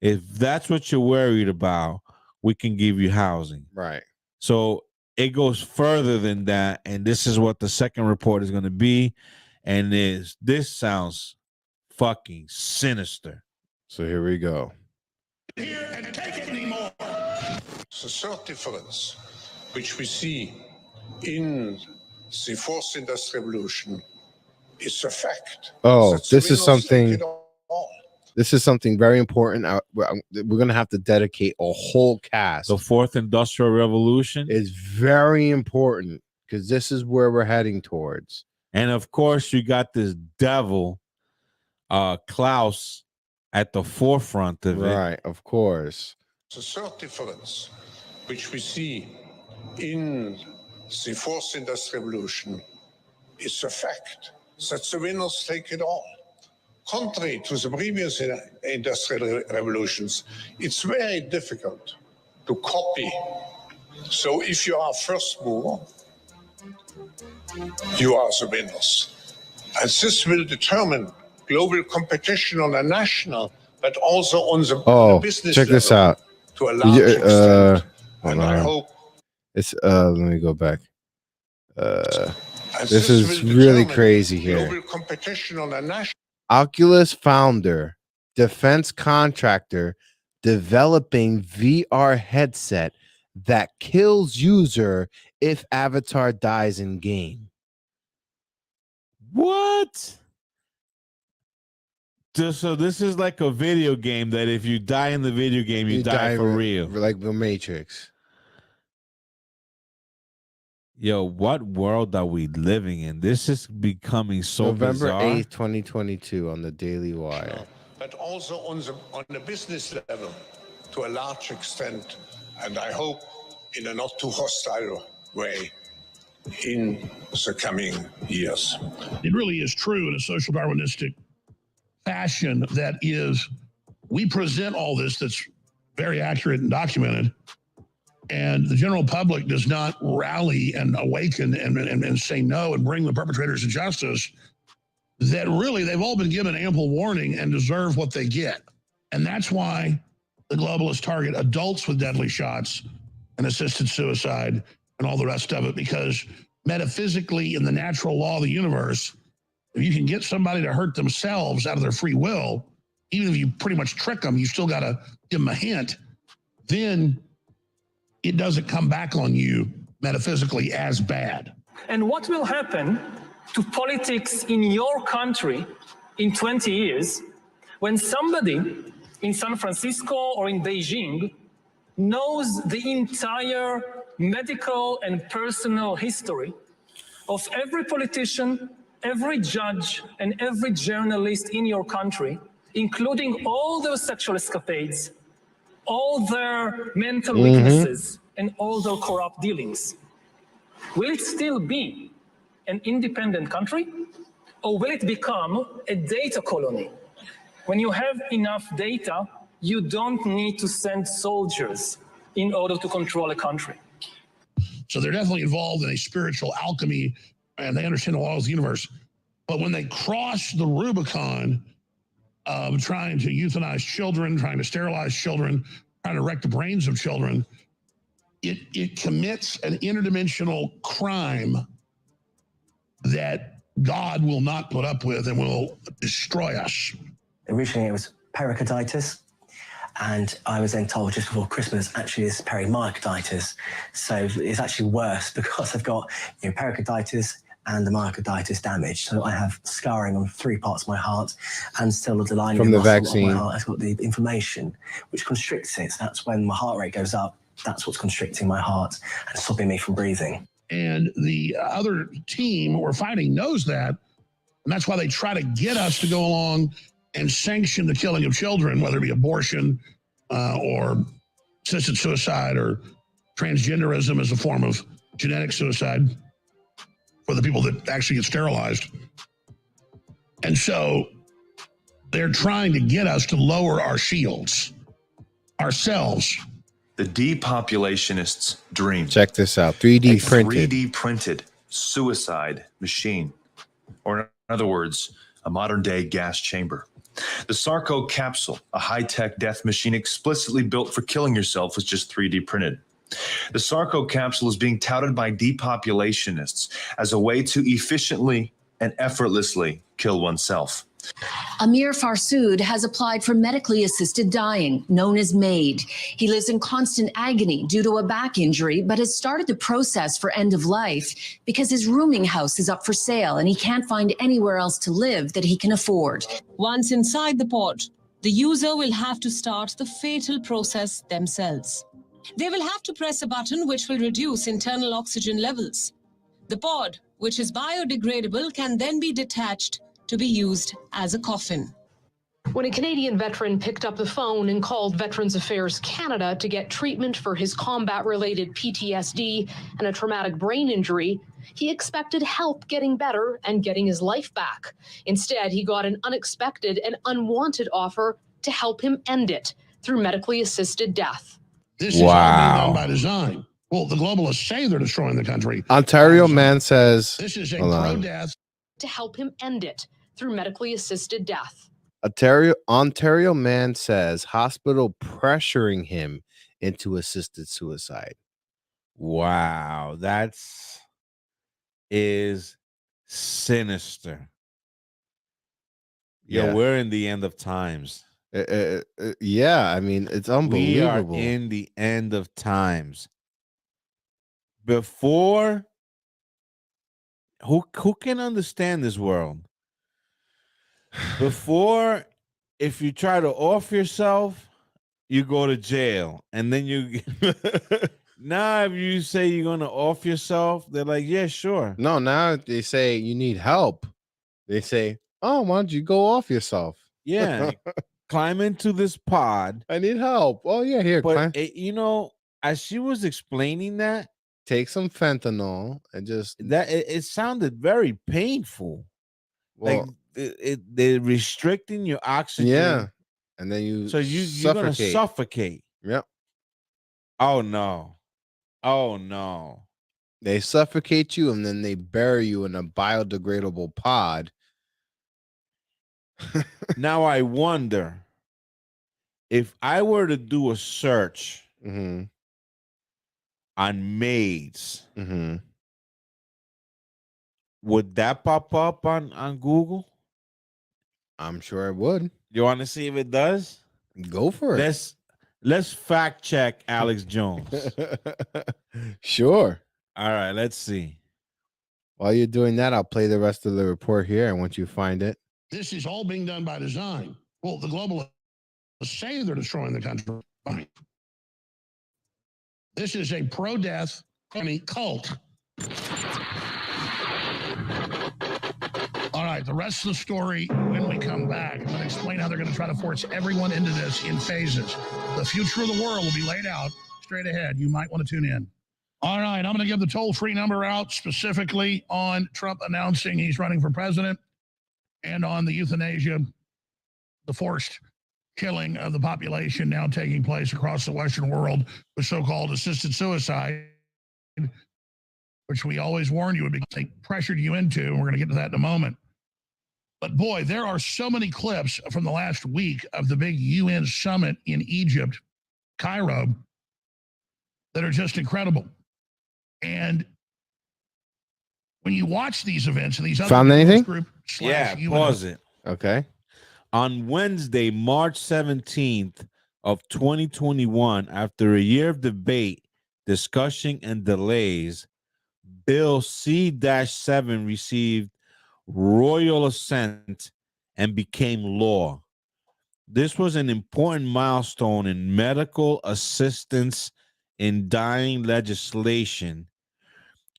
S14: if that's what you're worried about, we can give you housing.
S12: Right.
S14: So it goes further than that, and this is what the second report is going to be. And this sounds fucking sinister.
S12: So here we go.
S3: Here and take it anymore.
S8: The third difference, which we see in the fourth industrial revolution, is the fact.
S12: Oh,
S8: that
S12: this is
S8: winners take
S12: something.
S8: it all.
S12: This is something very important. We're gonna have to dedicate a whole cast.
S14: The fourth industrial revolution
S12: is very important because this is where we're heading towards.
S14: And of course, you got this devil, Klaus, at the forefront of it.
S12: Right, of course.
S8: The third difference, which we see in the fourth industrial revolution, is the fact that the winners take it all. Contrary to the previous industrial revolutions, it's very difficult to copy. So if you are first mover, you are the winners. And this will determine global competition on a national, but also on the business
S12: check this
S8: level
S12: out.
S8: to a large extent.
S12: And
S8: I hope
S12: it's let me go back. This is really crazy here.
S8: global competition on a national.
S12: Oculus founder, defense contractor, developing VR headset that kills user if avatar dies in game.
S14: What? So this is like a video game that if you die in the video game, you die for real.
S12: Like the Matrix.
S14: Yo, what world are we living in? This is becoming so
S12: November
S14: bizarre.
S12: 8th, 2022 on the Daily Wire.
S8: But also on the business level to a large extent, and I hope in a not too hostile way in the coming years.
S3: It really is true in a social Darwinistic fashion that is, we present all this that's very accurate and documented, and the general public does not rally and awaken and say no and bring the perpetrators to justice, that really they've all been given ample warning and deserve what they get. And that's why the globalists target adults with deadly shots and assisted suicide and all the rest of it, because metaphysically in the natural law of the universe, if you can get somebody to hurt themselves out of their free will, even if you pretty much trick them, you still got to give them a hint, then it doesn't come back on you metaphysically as bad.
S9: And what will happen to politics in your country in 20 years when somebody in San Francisco or in Beijing knows the entire medical and personal history of every politician, every judge, and every journalist in your country, including all their sexual escapades, all their mental weaknesses, and all their corrupt dealings? Will it still be an independent country, or will it become a data colony? When you have enough data, you don't need to send soldiers in order to control a country.
S3: So they're definitely involved in a spiritual alchemy, and they understand the laws of the universe. But when they cross the Rubicon of trying to euthanize children, trying to sterilize children, trying to wreck the brains of children, it commits an interdimensional crime that God will not put up with and will destroy us.
S10: Originally, it was pericarditis, and I was then told just before Christmas, actually, it's perimyocarditis. So it's actually worse because I've got pericarditis and the myocarditis damage. So I have scarring on 3 parts of my heart, and still the lining
S12: From the
S10: muscle
S12: vaccine.
S10: of my heart has got the inflammation, which constricts it. So that's when my heart rate goes up. That's what's constricting my heart and stopping me from breathing.
S3: And the other team we're fighting knows that, and that's why they try to get us to go along and sanction the killing of children, whether it be abortion or assisted suicide or transgenderism as a form of genetic suicide for the people that actually get sterilized. And so they're trying to get us to lower our shields ourselves.
S11: The depopulationists' dream.
S12: Check this out. 3D
S11: a
S12: printed.
S11: 3D printed suicide machine. Or in other words, a modern day gas chamber. The Sarco capsule, a high-tech death machine explicitly built for killing yourself, was just 3D printed. The Sarco capsule is being touted by depopulationists as a way to efficiently and effortlessly kill oneself.
S5: Amir Farsood has applied for medically assisted dying, known as MAID. He lives in constant agony due to a back injury, but has started the process for end of life because his rooming house is up for sale and he can't find anywhere else to live that he can afford.
S13: Once inside the pod, the user will have to start the fatal process themselves. They will have to press a button which will reduce internal oxygen levels. The pod, which is biodegradable, can then be detached to be used as a coffin.
S15: When a Canadian veteran picked up the phone and called Veterans Affairs Canada to get treatment for his combat-related PTSD and a traumatic brain injury, he expected help getting better and getting his life back. Instead, he got an unexpected and unwanted offer to help him end it through medically assisted death.
S3: This is all being done by design. Well, the globalists say they're destroying the country.
S12: Ontario man says,
S3: This is a
S12: hold on.
S3: pro-death.
S15: To help him end it through medically assisted death.
S12: Ontario man says hospital pressuring him into assisted suicide.
S14: Wow, is sinister. Yo,
S12: Yeah.
S14: we're in the end of times.
S12: Yeah, I mean, it's unbelievable.
S14: We are in the end of times. Before, who can understand this world? Before if you try to off yourself, you go to jail, and then you. Now, if you say you're gonna off yourself, they're like, yeah, sure.
S12: No, now they say you need help. They say, oh, why don't you go off yourself?
S14: Yeah, climb into this pod.
S12: I need help. Oh yeah, here, climb.
S14: But you know, as she was explaining that,
S12: take some fentanyl and just
S14: it sounded very painful.
S12: Well,
S14: like they're restricting your oxygen.
S12: Yeah, and then
S14: you're gonna suffocate.
S12: Yep.
S14: Oh no. Oh no.
S12: They suffocate you and then they bury you in a biodegradable pod.
S14: Now I wonder if I were to do a search on maids, would that pop up on Google?
S12: I'm sure it would.
S14: You want to see if it does?
S12: Go for it.
S14: Let's fact check Alex Jones.
S12: Sure.
S14: All right, let's see.
S12: While you're doing that, I'll play the rest of the report here. And once you find it,
S3: This is all being done by design. Well, the globalists say they're destroying the country. Fine. This is a pro-death cult. All right, the rest of the story when we come back. I'm going to explain how they're going to try to force everyone into this in phases. The future of the world will be laid out straight ahead. You might want to tune in. All right, I'm going to give the toll-free number out specifically on Trump announcing he's running for president and on the euthanasia, the forced killing of the population now taking place across the Western world with so-called assisted suicide, which we always warned you would be they pressured you into, and we're going to get to that in a moment. But boy, there are so many clips from the last week of the big UN summit in Egypt, Cairo, that are just incredible. And when you watch these events and these other
S12: found anything?
S3: Group
S14: Yeah, pause it.
S12: Okay.
S14: On Wednesday, March 17th of 2021, after a year of debate, discussion, and delays, Bill C-7 received royal assent and became law. This was an important milestone in medical assistance in dying legislation,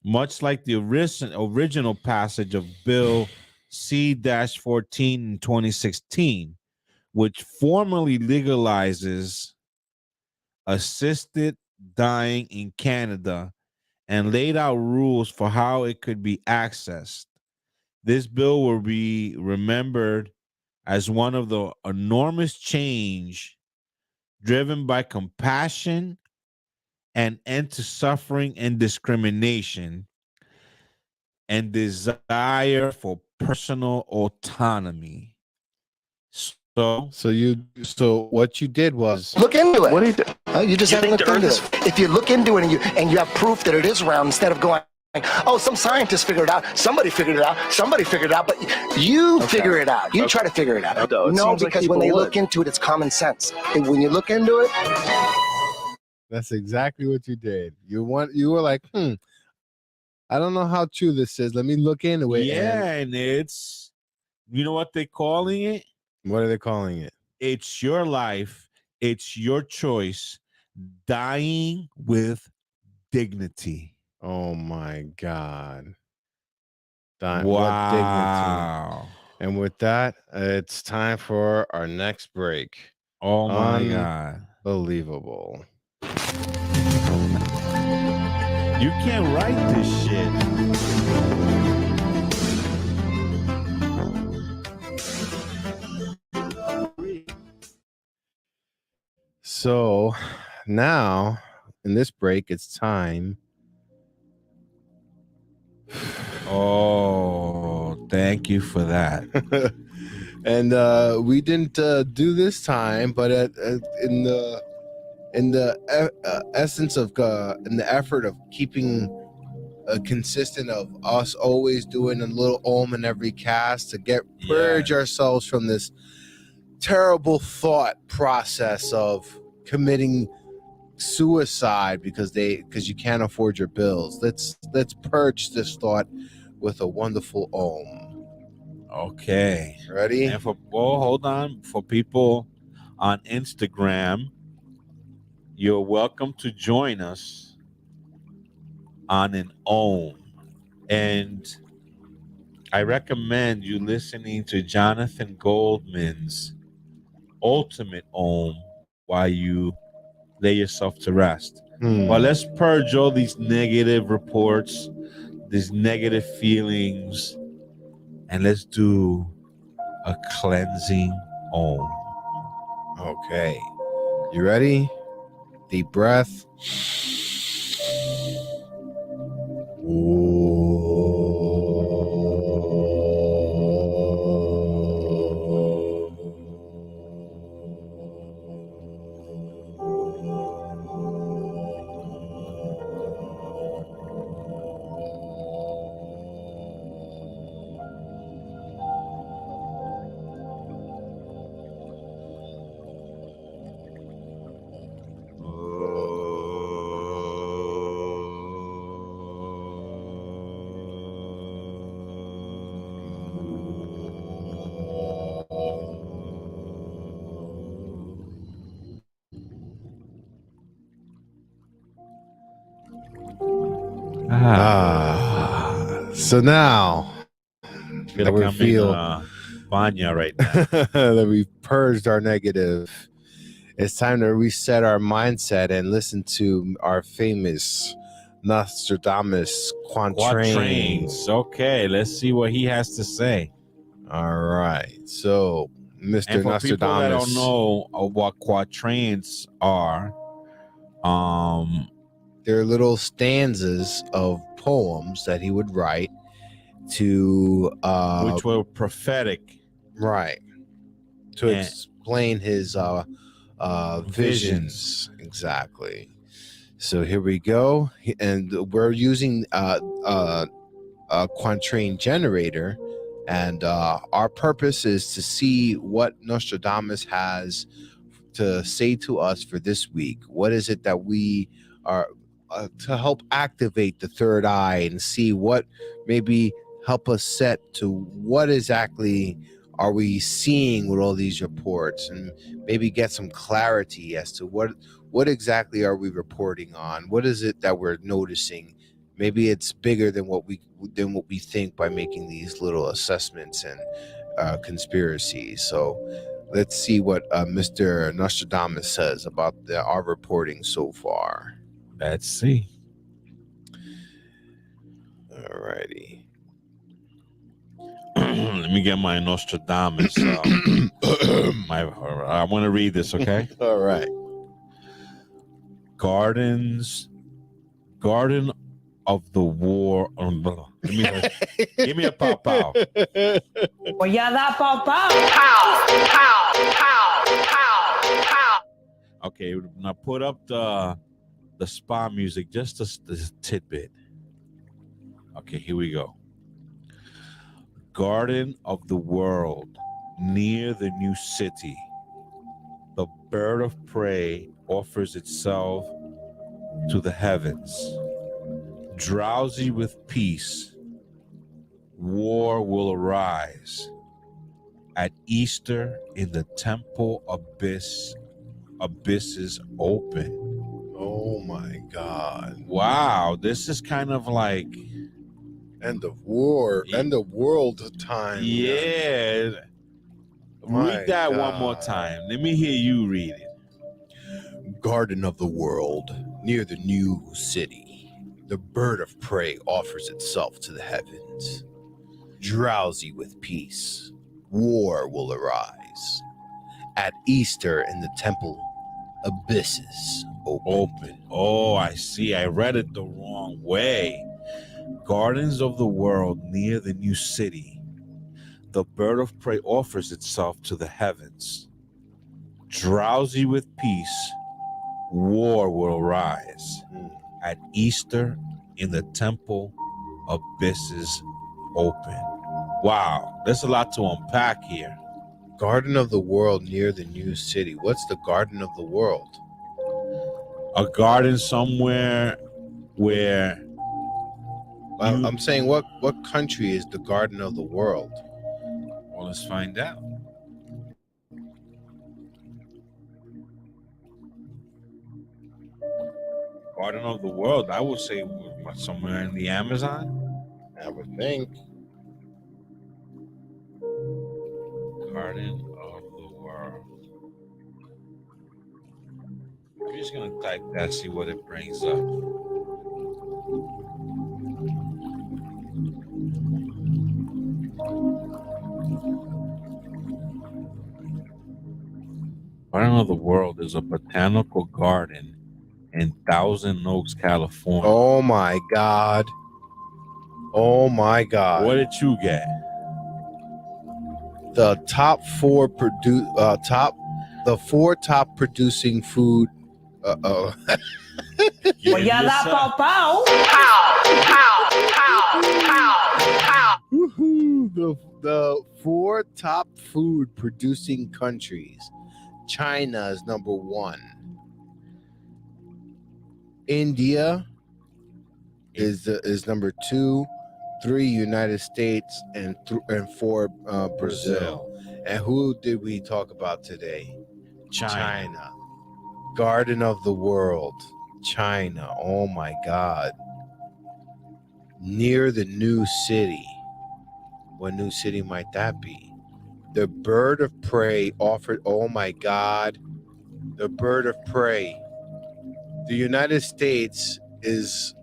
S14: much like the original passage of Bill C-14 in 2016, which formally legalizes assisted dying in Canada and laid out rules for how it could be accessed. This bill will be remembered as one of the enormous change driven by compassion and end to suffering and discrimination and desire for personal autonomy. So
S12: what you did was
S16: look into it. What do you do? You just haven't looked into it. If you look into it and you have proof that it is round, instead of going, oh, some scientist figured it out, somebody figured it out, but you figure it out. You try to figure it out. No, because when they look into it, it's common sense. And when you look into it,
S12: that's exactly what you did. You were like, I don't know how true this is. Let me look into it.
S14: Yeah, and it's, you know what they're calling it?
S12: What are they calling it?
S14: It's your life. It's your choice. Dying with dignity.
S12: Oh my God.
S14: Wow.
S12: What dignity. And with that, it's time for our next break.
S14: Oh my God.
S12: Unbelievable.
S14: You can't write this shit.
S12: So now in this break, it's time.
S14: Oh, thank you for that.
S12: And we didn't do this time, but in the essence of in the effort of keeping consistent of us always doing a little Om in every cast to purge ourselves from this terrible thought process of committing suicide because you can't afford your bills. Let's purge this thought with a wonderful Om.
S14: Okay.
S12: Ready?
S14: And hold on. For people on Instagram, you're welcome to join us on an Ohm. And I recommend you listening to Jonathan Goldman's Ultimate Ohm while you lay yourself to rest. But let's purge all these negative reports, these negative feelings, and let's do a cleansing Ohm.
S12: Okay. You ready? Deep breath. So now
S14: Feel
S12: that
S14: like
S12: we
S14: I'm
S12: feel
S14: in Banya right now.
S12: that we've purged our negative, it's time to reset our mindset and listen to our famous Nostradamus quatrains.
S14: Okay, let's see what he has to say.
S12: All right. So, Mr.
S14: And for people that
S12: Nostradamus,
S14: don't know what quatrains are,
S12: they're little stanzas of poems that he would write to
S14: which were prophetic,
S12: right, to explain his visions. Exactly. So here we go, and we're using a quatrain generator, and our purpose is to see what Nostradamus has to say to us for this week. What is it that we are to help activate the third eye and see what maybe help us set to what exactly are we seeing with all these reports, and maybe get some clarity as to what exactly are we reporting on? What is it that we're noticing? Maybe it's bigger than what we think by making these little assessments and conspiracies. So let's see what Mr. Nostradamus says about our reporting so far.
S14: Let's see.
S12: Alrighty.
S14: Let me get my Nostradamus. I want to read this, okay?
S12: All right.
S14: Garden of the War. Give me a pow pow.
S1: Pues ya da pow pow.
S14: Okay, now put up the spa music, just a tidbit. Okay, here we go. Garden of the World, near the new city. The bird of prey offers itself to the heavens. Drowsy with peace, war will arise. At Easter in the temple abysses open.
S12: Oh my God.
S14: Wow, this is kind of like
S12: end of war, end of world time.
S14: Yeah. Read that one more time. Let me hear you read it.
S12: Garden of the World, near the new city. The bird of prey offers itself to the heavens. Drowsy with peace, war will arise. At Easter in the temple, abysses open.
S14: Oh, I see. I read it the wrong way. Gardens of the World, near the new city. The bird of prey offers itself to the heavens. Drowsy with peace, war will arise. At Easter in the temple, abysses open. Wow, there's a lot to unpack here.
S12: Garden of the World near the new city. What's the Garden of the World?
S14: A garden somewhere where...
S12: I'm saying what country is the Garden of the World?
S14: Well, let's find out. Garden of the World, I would say somewhere in the Amazon.
S12: I would think.
S14: Garden of the World. I'm just gonna type that, see what it brings up. Garden of the World is a botanical garden in Thousand Oaks, California.
S12: Oh my God. Oh my God.
S14: What did you get?
S12: The four top producing food.
S1: Pues ya da pau pau.
S12: Woohoo. The four top food producing countries. China is number 1. India is number 2. 3 United States, and 4 Brazil. And who did we talk about today? China. Garden of the World. China. Oh my God. Near the new city. What new city might that be? The bird of prey offered. Oh my God. The bird of prey. The United States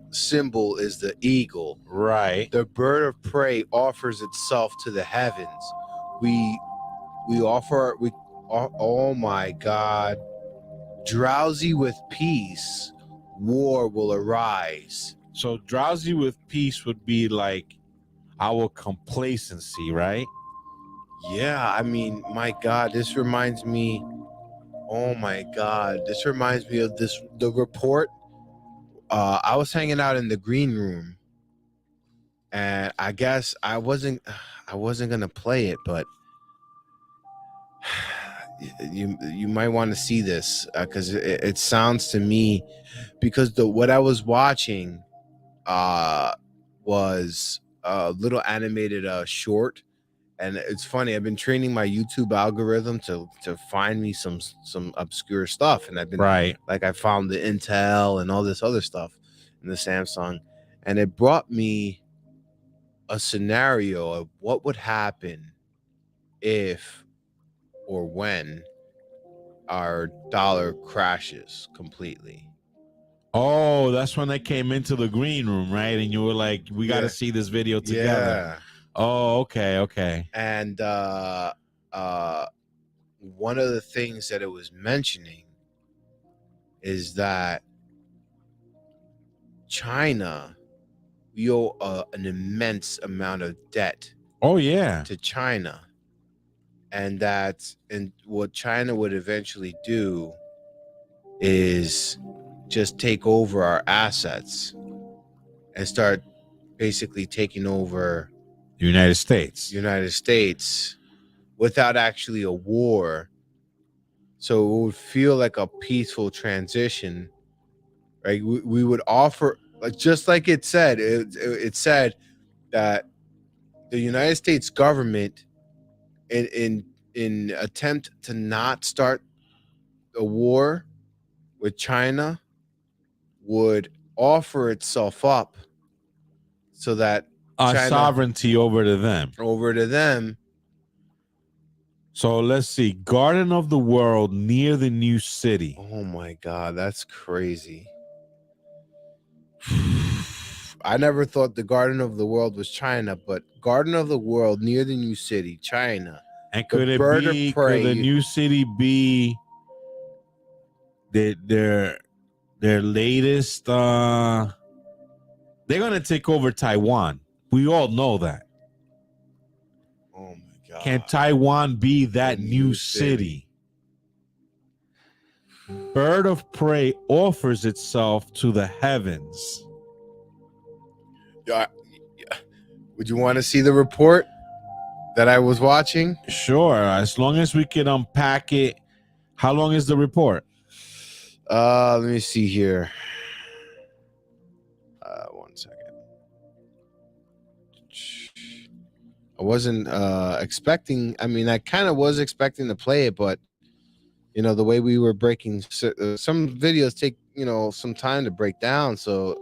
S12: symbol is the eagle.
S14: Right.
S12: The bird of prey offers itself to the heavens. Oh my God. Drowsy with peace, war will arise.
S14: So drowsy with peace would be like our complacency, right?
S12: Yeah, I mean, my God, this reminds me. Oh my God, this reminds me of the report. I was hanging out in the green room, and I guess I wasn't gonna play it, but you might want to see this because it sounds to me, because what I was watching was a little animated short. And it's funny, I've been training my YouTube algorithm to find me some obscure stuff, and I've been like, I found the Intel and all this other stuff in the Samsung, and it brought me a scenario of what would happen if or when our dollar crashes completely.
S14: Oh, that's when I came into the green room, right? And you were like, we got to see this video together.
S12: Yeah.
S14: Oh, okay.
S12: And one of the things that it was mentioning is that China, we owe an immense amount of debt.
S14: Oh yeah,
S12: to China, and what China would eventually do is just take over our assets and start basically taking over
S14: the United States
S12: without actually a war. So it would feel like a peaceful transition, right? We would offer, like, just like it said, it said that the United States government, in attempt to not start a war with China, would offer itself up so that
S14: our
S12: China,
S14: sovereignty over to them. So let's see. Garden of the World near the new city.
S12: Oh my God, that's crazy. I never thought the Garden of the World was China, but Garden of the World near the new city, China.
S14: And could the new city be their latest? They're gonna take over Taiwan. We all know that.
S12: Oh my God!
S14: Can Taiwan be that new city? Bird of prey offers itself to the heavens.
S12: Yeah. Would you want to see the report that I was watching?
S14: Sure, as long as we can unpack it. How long is the report?
S12: Let me see here. 1 second. I wasn't expecting. I mean, I kind of was expecting to play it, but you know, the way we were breaking some videos take, you know, some time to break down. So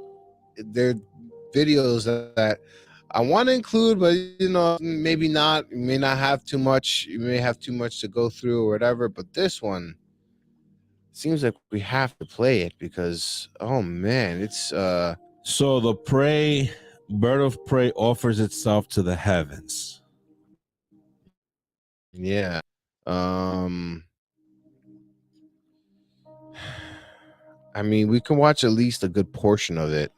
S12: they're videos that I want to include, but you know, maybe not. You may not have too much. You may have too much to go through or whatever. But this one seems like we have to play it because, oh man, it's
S14: So the bird of prey offers itself to the heavens.
S12: Yeah. I mean, we can watch at least a good portion of it.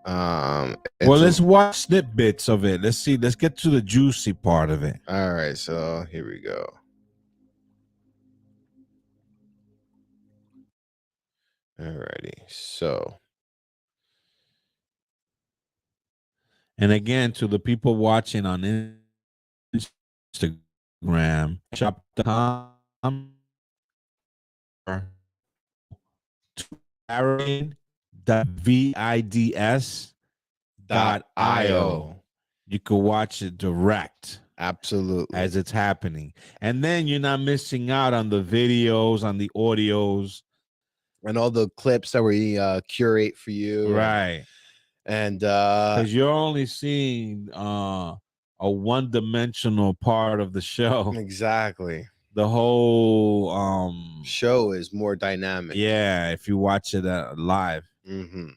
S14: Well, let's watch snippets of it. Let's see. Let's get to the juicy part of it.
S12: All right, so here we go. Alrighty, so.
S14: And again, to the people watching on Instagram, shop.com vids.io. You can watch it direct.
S12: Absolutely.
S14: As it's happening. And then you're not missing out on the videos, on the audios.
S12: And all the clips that we curate for you.
S14: Right.
S12: And
S14: because you're only seeing a one-dimensional part of the show.
S12: Exactly.
S14: The whole
S12: show is more dynamic.
S14: Yeah, if you watch it live.
S12: Mm-hmm.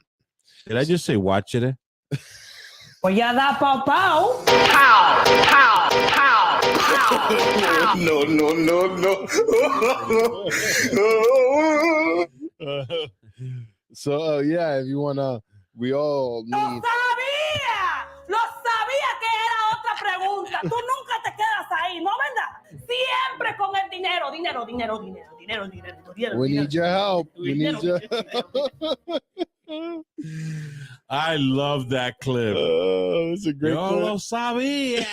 S14: Did I just say watch it?
S1: Pues ya da pau pau.
S2: Pow, pow, pow, pow.
S1: No, no, no,
S12: no. So yeah, if you wanna, we all need.
S1: ¡Lo sabía que era otra pregunta! Tú nunca te quedas ahí, ¿no, verdad? Siempre con el dinero, dinero, dinero, dinero, dinero, dinero, dinero.
S12: We need your help. We need your.
S14: I love that clip.
S12: It's a great
S14: Yo
S12: clip.
S14: lo sabía.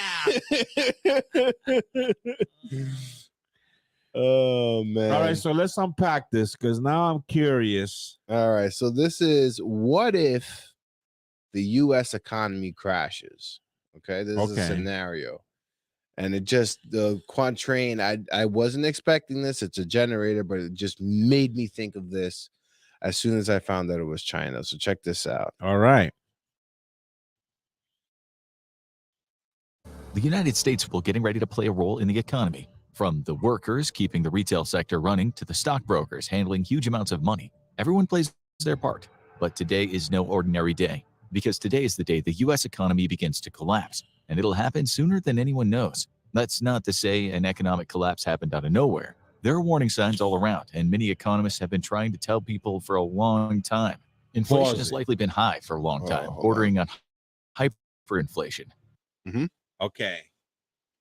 S12: Oh man.
S14: All right, so let's unpack this because now I'm curious.
S12: All right, so this is what if the US economy crashes. Okay, this is a scenario. And it just, the quatrain, I wasn't expecting this. It's a generator, but it just made me think of this as soon as I found that it was China. So check this out.
S14: All right.
S17: The United States will getting ready to play a role in the economy. From the workers keeping the retail sector running to the stockbrokers handling huge amounts of money. Everyone plays their part. But today is no ordinary day, because today is the day the U.S. economy begins to collapse, and it'll happen sooner than anyone knows. That's not to say an economic collapse happened out of nowhere. There are warning signs all around, and many economists have been trying to tell people for a long time. Inflation has likely been high for a long time, bordering on hyperinflation.
S12: Mm-hmm.
S14: Okay.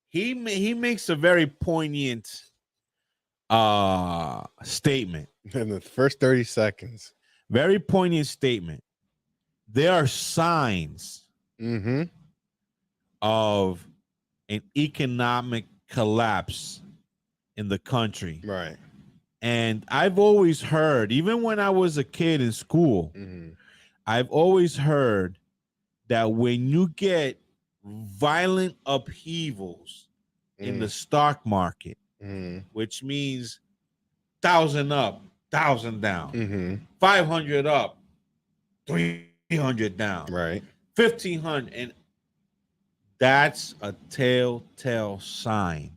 S14: He makes a very poignant statement.
S12: In the first 30 seconds.
S14: Very poignant statement. There are signs of an economic collapse in the country.
S12: Right.
S14: And I've always heard, even when I was a kid in school, I've always heard that when you get violent upheavals in the stock market, which means 1,000 up, 1,000 down, 500 up, 300 down,
S12: right,
S14: 1,500, and that's a telltale sign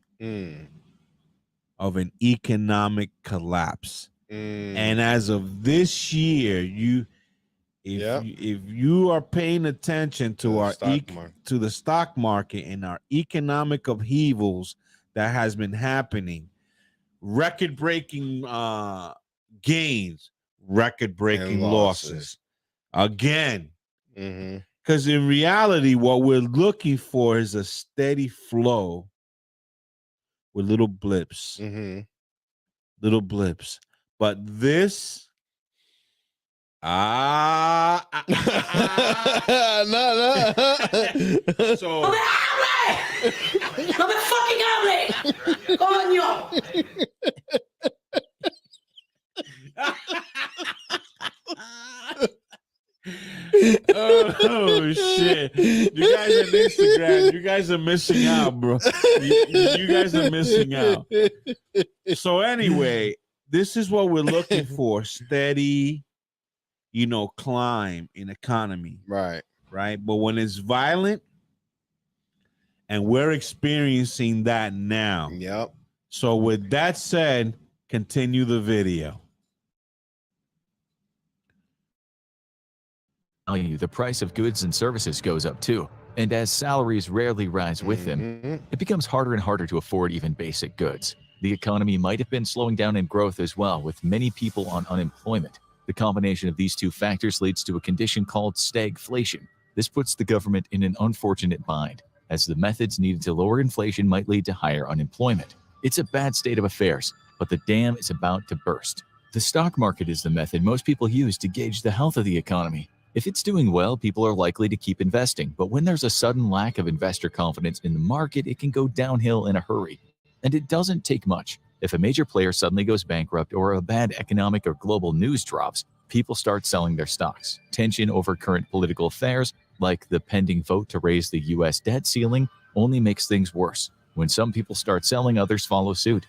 S14: of an economic collapse. And as of this year, if you are paying attention to to the stock market and our economic upheavals that has been happening, record-breaking gains, record-breaking losses again. Because in reality, what we're looking for is a steady flow with little blips, little blips. But this.
S12: No.
S14: So.
S1: ¡No me hable! ¡No me fucking hable! ¡Coño!
S14: Oh shit! You guys on Instagram, you guys are missing out, bro. You guys are missing out. So anyway, this is what we're looking for: steady, climb in economy.
S12: Right.
S14: But when it's violent, and we're experiencing that now.
S12: Yep.
S14: So with that said, continue the video.
S17: The price of goods and services goes up too. And as salaries rarely rise with them, it becomes harder and harder to afford even basic goods. The economy might have been slowing down in growth as well, with many people on unemployment. The combination of these two factors leads to a condition called stagflation. This puts the government in an unfortunate bind, as the methods needed to lower inflation might lead to higher unemployment. It's a bad state of affairs, but the dam is about to burst. The stock market is the method most people use to gauge the health of the economy. If it's doing well, people are likely to keep investing, but when there's a sudden lack of investor confidence in the market, it can go downhill in a hurry. And it doesn't take much. If a major player suddenly goes bankrupt or a bad economic or global news drops, people start selling their stocks. Tension over current political affairs, like the pending vote to raise the U.S. debt ceiling, only makes things worse. When some people start selling, others follow suit.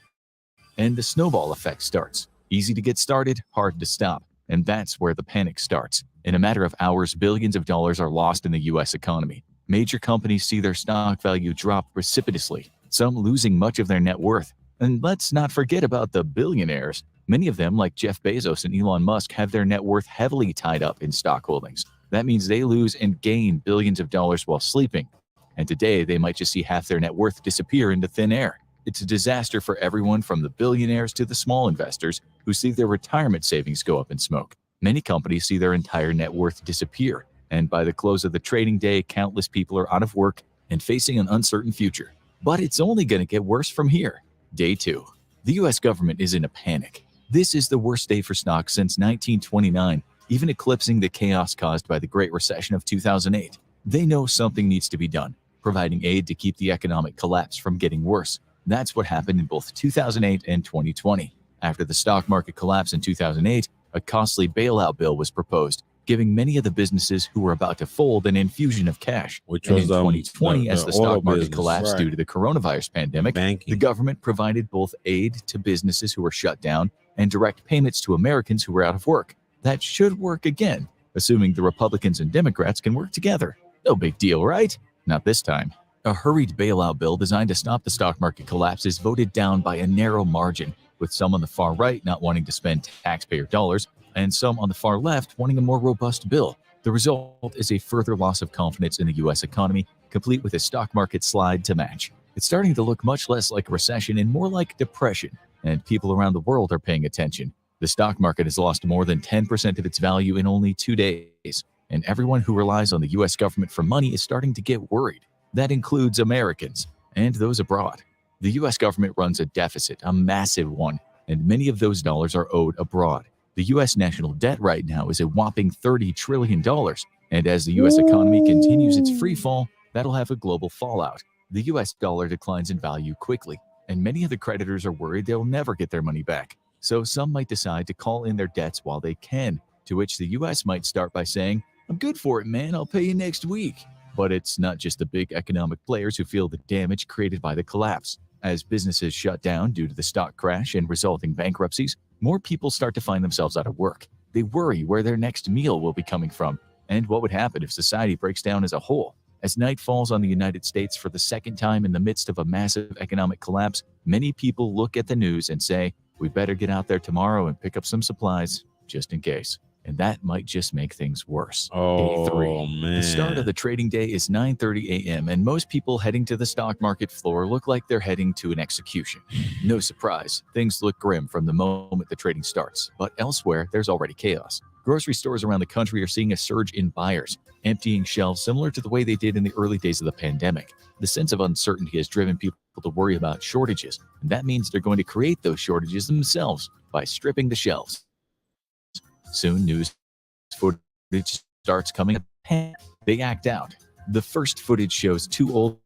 S17: And the snowball effect starts. Easy to get started, hard to stop. And that's where the panic starts. In a matter of hours, billions of dollars are lost in the U.S. economy. Major companies see their stock value drop precipitously, some losing much of their net worth. And let's not forget about the billionaires. Many of them, like Jeff Bezos and Elon Musk, have their net worth heavily tied up in stock holdings. That means they lose and gain billions of dollars while sleeping. And today, they might just see half their net worth disappear into thin air. It's a disaster for everyone from the billionaires to the small investors who see their retirement savings go up in smoke. Many companies see their entire net worth disappear, and by the close of the trading day, countless people are out of work and facing an uncertain future. But it's only going to get worse from here. Day 2. The U.S. government is in a panic. This is the worst day for stocks since 1929, even eclipsing the chaos caused by the Great Recession of 2008. They know something needs to be done, providing aid to keep the economic collapse from getting worse. That's what happened in both 2008 and 2020. After the stock market collapse in 2008, a costly bailout bill was proposed, giving many of the businesses who were about to fold an infusion of cash.
S14: Which
S17: and
S14: was
S17: in 2020, as the stock market
S14: business,
S17: collapsed due to the coronavirus pandemic, the government provided both aid to businesses who were shut down and direct payments to Americans who were out of work. That should work again, assuming the Republicans and Democrats can work together. No big deal, right? Not this time. A hurried bailout bill designed to stop the stock market collapse is voted down by a narrow margin, with some on the far right not wanting to spend taxpayer dollars, and some on the far left wanting a more robust bill. The result is a further loss of confidence in the U.S. economy, complete with a stock market slide to match. It's starting to look much less like a recession and more like depression, and people around the world are paying attention. The stock market has lost more than 10% of its value in only 2 days, and everyone who relies on the U.S. government for money is starting to get worried. That includes Americans and those abroad. The U.S. government runs a deficit, a massive one, and many of those dollars are owed abroad. The U.S. national debt right now is a whopping $30 trillion, and as the U.S. economy continues its free fall, that'll have a global fallout. The U.S. dollar declines in value quickly, and many of the creditors are worried they'll never get their money back. So some might decide to call in their debts while they can, to which the U.S. might start by saying, "I'm good for it, man, I'll pay you next week." But it's not just the big economic players who feel the damage created by the collapse. As businesses shut down due to the stock crash and resulting bankruptcies, more people start to find themselves out of work. They worry where their next meal will be coming from, and what would happen if society breaks down as a whole. As night falls on the United States for the second time in the midst of a massive economic collapse, many people look at the news and say, "We better get out there tomorrow and pick up some supplies, just in case." And that might just make things worse. Day 3.
S14: Man.
S17: The start of the trading day is 9:30 a.m. and most people heading to the stock market floor look like they're heading to an execution. No surprise, things look grim from the moment the trading starts, but elsewhere there's already chaos. Grocery stores around the country are seeing a surge in buyers, emptying shelves similar to the way they did in the early days of the pandemic. The sense of uncertainty has driven people to worry about shortages, and that means they're going to create those shortages themselves by stripping the shelves. Soon, news footage starts coming up. They act out. The first footage shows 2 old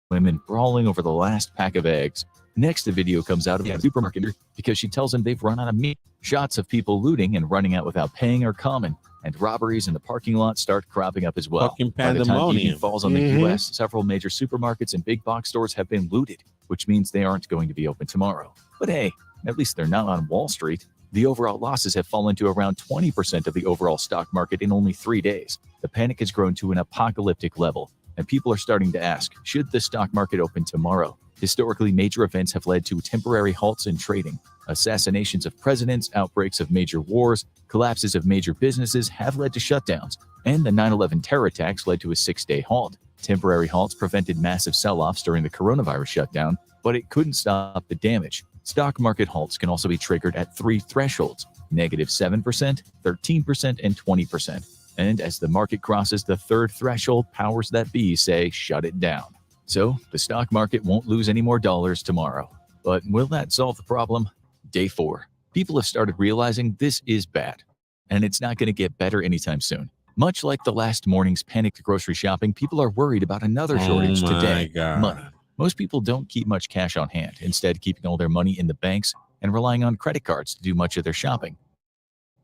S17: women brawling over the last pack of eggs. Next, the video comes out of the supermarket because she tells them they've run out of meat. Shots of people looting and running out without paying are common. and robberies in the parking lot start cropping up as well.
S14: Fucking
S17: By the time evening
S14: pandemonium.
S17: falls on the U.S., several major supermarkets and big box stores have been looted, which means they aren't going to be open tomorrow. But hey, at least they're not on Wall Street. The overall losses have fallen to around 20% of the overall stock market in only 3 days. The panic has grown to an apocalyptic level, and people are starting to ask, should the stock market open tomorrow? Historically, major events have led to temporary halts in trading. Assassinations of presidents, outbreaks of major wars, collapses of major businesses have led to shutdowns, and the 9/11 terror attacks led to a 6-day halt. Temporary halts prevented massive sell-offs during the coronavirus shutdown, but it couldn't stop the damage. Stock market halts can also be triggered at 3 thresholds: -7%, 13%, and 20%. And as the market crosses the 3rd threshold, powers that be say shut it down. So the stock market won't lose any more dollars tomorrow. But will that solve the problem? Day 4. People have started realizing this is bad, and it's not going to get better anytime soon. Much like the last morning's panicked grocery shopping, people are worried about another shortage today: money. Most people don't keep much cash on hand, instead keeping all their money in the banks and relying on credit cards to do much of their shopping.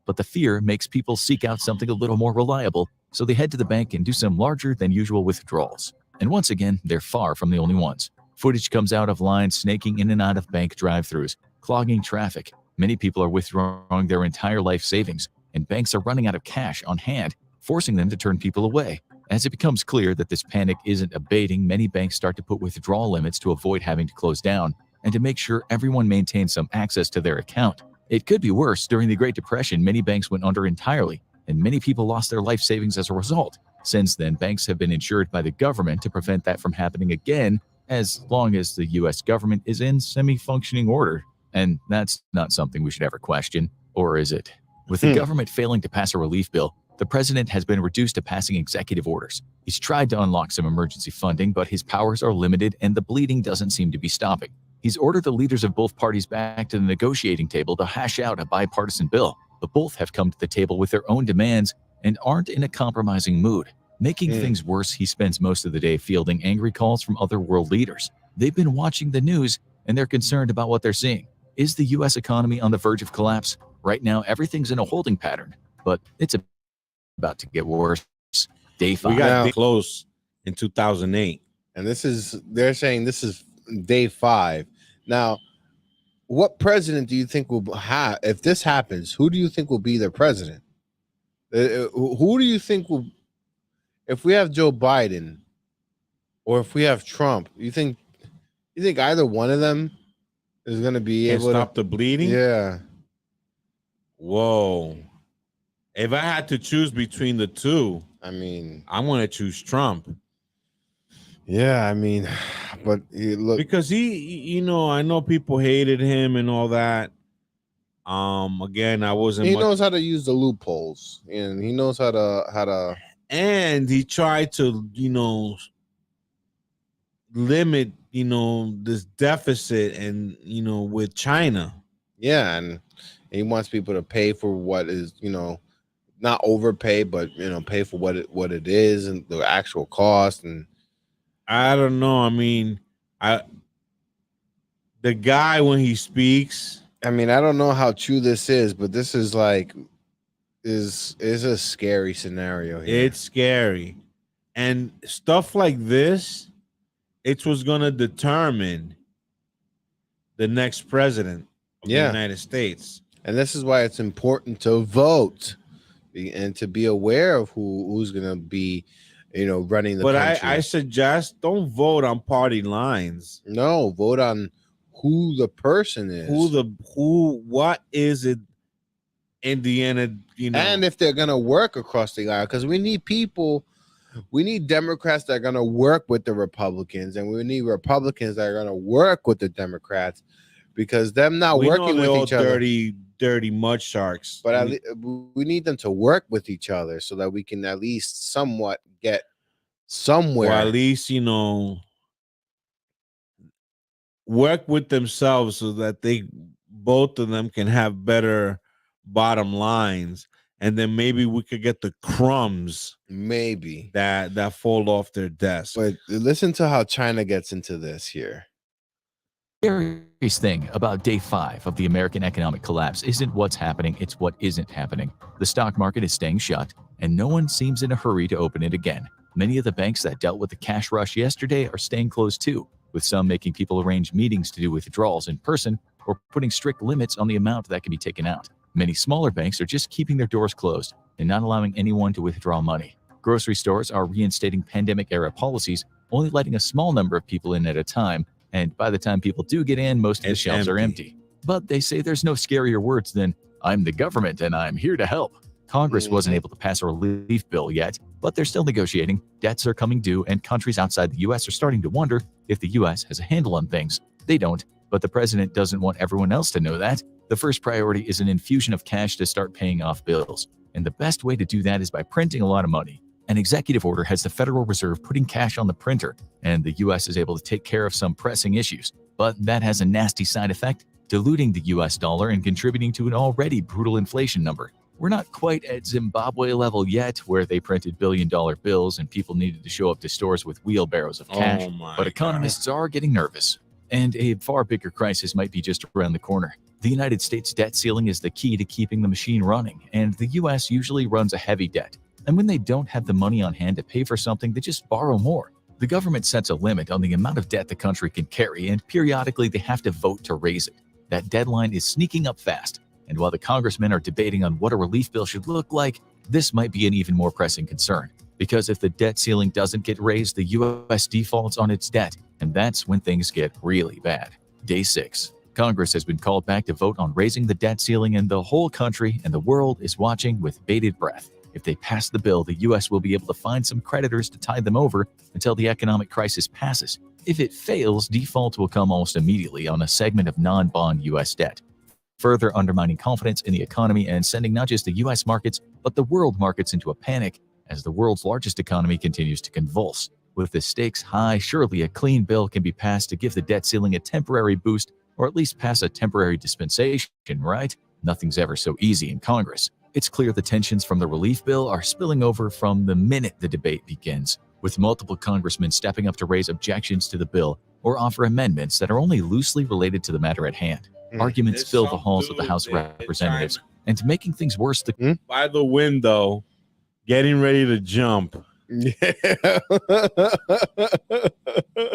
S17: But the fear makes people seek out something a little more reliable, so they head to the bank and do some larger than usual withdrawals. And once again, they're far from the only ones. Footage comes out of lines snaking in and out of bank drive-thrus, clogging traffic. Many people are withdrawing their entire life savings, and banks are running out of cash on hand, forcing them to turn people away. As it becomes clear that this panic isn't abating, many banks start to put withdrawal limits to avoid having to close down and to make sure everyone maintains some access to their account. It could be worse. During the Great Depression, many banks went under entirely, and many people lost their life savings as a result. Since then, banks have been insured by the government to prevent that from happening again, as long as the U.S. government is in semi-functioning order. And that's not something we should ever question, or is it? With the government failing to pass a relief bill, the president has been reduced to passing executive orders. He's tried to unlock some emergency funding, but his powers are limited and the bleeding doesn't seem to be stopping. He's ordered the leaders of both parties back to the negotiating table to hash out a bipartisan bill, but both have come to the table with their own demands and aren't in a compromising mood. Making things worse, he spends most of the day fielding angry calls from other world leaders. They've been watching the news and they're concerned about what they're seeing. Is the U.S. economy on the verge of collapse? Right now, everything's in a holding pattern, but it's about to get worse. Day 5.
S14: We got close in 2008.
S12: And they're saying this is day 5. Now, what president do you think will have, if this happens, who do you think will be their president? Who do you think will, if we have Joe Biden or if we have Trump, you think either one of them is going to be able to
S14: stop the bleeding?
S12: Yeah.
S14: Whoa. If I had to choose between the two,
S12: I mean,
S14: I'm going to choose Trump.
S12: Yeah, I mean, but look,
S14: because he, I know people hated him and all that. Again, I wasn't.
S12: He knows how to use the loopholes, and he knows how to.
S14: And he tried to, limit, this deficit, and with China.
S12: Yeah, and he wants people to pay for what is, not overpay, but pay for what it is and the actual cost. And
S14: I don't know. I mean, the guy when he speaks.
S12: I mean, I don't know how true this is, but this is is a scary scenario here.
S14: It's scary, and stuff like this, it's what's gonna determine the next president of the United States.
S12: And this is why it's important to vote and to be aware of who's gonna be, running the country.
S14: But I suggest don't vote on party lines.
S12: No, vote on who the person is.
S14: What is it in the end,
S12: and if they're gonna work across the aisle, because we need Democrats that are gonna work with the Republicans, and we need Republicans that are gonna work with the Democrats, because them not working with each other.
S14: Dirty mud sharks.
S12: But we need them to work with each other so that we can at least somewhat get somewhere.
S14: Or at least, work with themselves so that both of them can have better bottom lines. And then maybe we could get the crumbs
S12: maybe
S14: that fall off their desk.
S12: But listen to how China gets into this here.
S17: scariest thing about day 5 of the American economic collapse isn't what's happening, it's what isn't happening. The stock market is staying shut, and no one seems in a hurry to open it again. Many of the banks that dealt with the cash rush yesterday are staying closed too, with some making people arrange meetings to do withdrawals in person or putting strict limits on the amount that can be taken out. Many smaller banks are just keeping their doors closed and not allowing anyone to withdraw money. Grocery stores are reinstating pandemic-era policies, only letting a small number of people in at a time, and by the time people do get in, most of the shelves are empty. But they say there's no scarier words than, "I'm the government and I'm here to help." Congress wasn't able to pass a relief bill yet, but they're still negotiating. Debts are coming due, and countries outside the U.S. are starting to wonder if the U.S. has a handle on things. They don't, but the president doesn't want everyone else to know that. The first priority is an infusion of cash to start paying off bills, and the best way to do that is by printing a lot of money. An executive order has the Federal Reserve putting cash on the printer, and the U.S. is able to take care of some pressing issues. But that has a nasty side effect, diluting the U.S. dollar and contributing to an already brutal inflation number. We're not quite at Zimbabwe level yet, where they printed billion-dollar bills and people needed to show up to stores with wheelbarrows of cash, but economists are getting nervous. And a far bigger crisis might be just around the corner. The United States debt ceiling is the key to keeping the machine running, and the U.S. usually runs a heavy debt. And when they don't have the money on hand to pay for something, they just borrow more. The government sets a limit on the amount of debt the country can carry, and periodically they have to vote to raise it. That deadline is sneaking up fast, and while the congressmen are debating on what a relief bill should look like, this might be an even more pressing concern. Because if the debt ceiling doesn't get raised, the U.S. defaults on its debt, and that's when things get really bad. Day 6. Congress has been called back to vote on raising the debt ceiling, and the whole country and the world is watching with bated breath. If they pass the bill, the U.S. will be able to find some creditors to tide them over until the economic crisis passes. If it fails, default will come almost immediately on a segment of non-bond U.S. debt, further undermining confidence in the economy and sending not just the U.S. markets, but the world markets into a panic as the world's largest economy continues to convulse. With the stakes high, surely a clean bill can be passed to give the debt ceiling a temporary boost, or at least pass a temporary dispensation, right? Nothing's ever so easy in Congress. It's clear the tensions from the relief bill are spilling over from the minute the debate begins, with multiple congressmen stepping up to raise objections to the bill or offer amendments that are only loosely related to the matter at hand. Arguments fill the halls of the House of Representatives, and making things worse,
S14: by the window, getting ready to jump.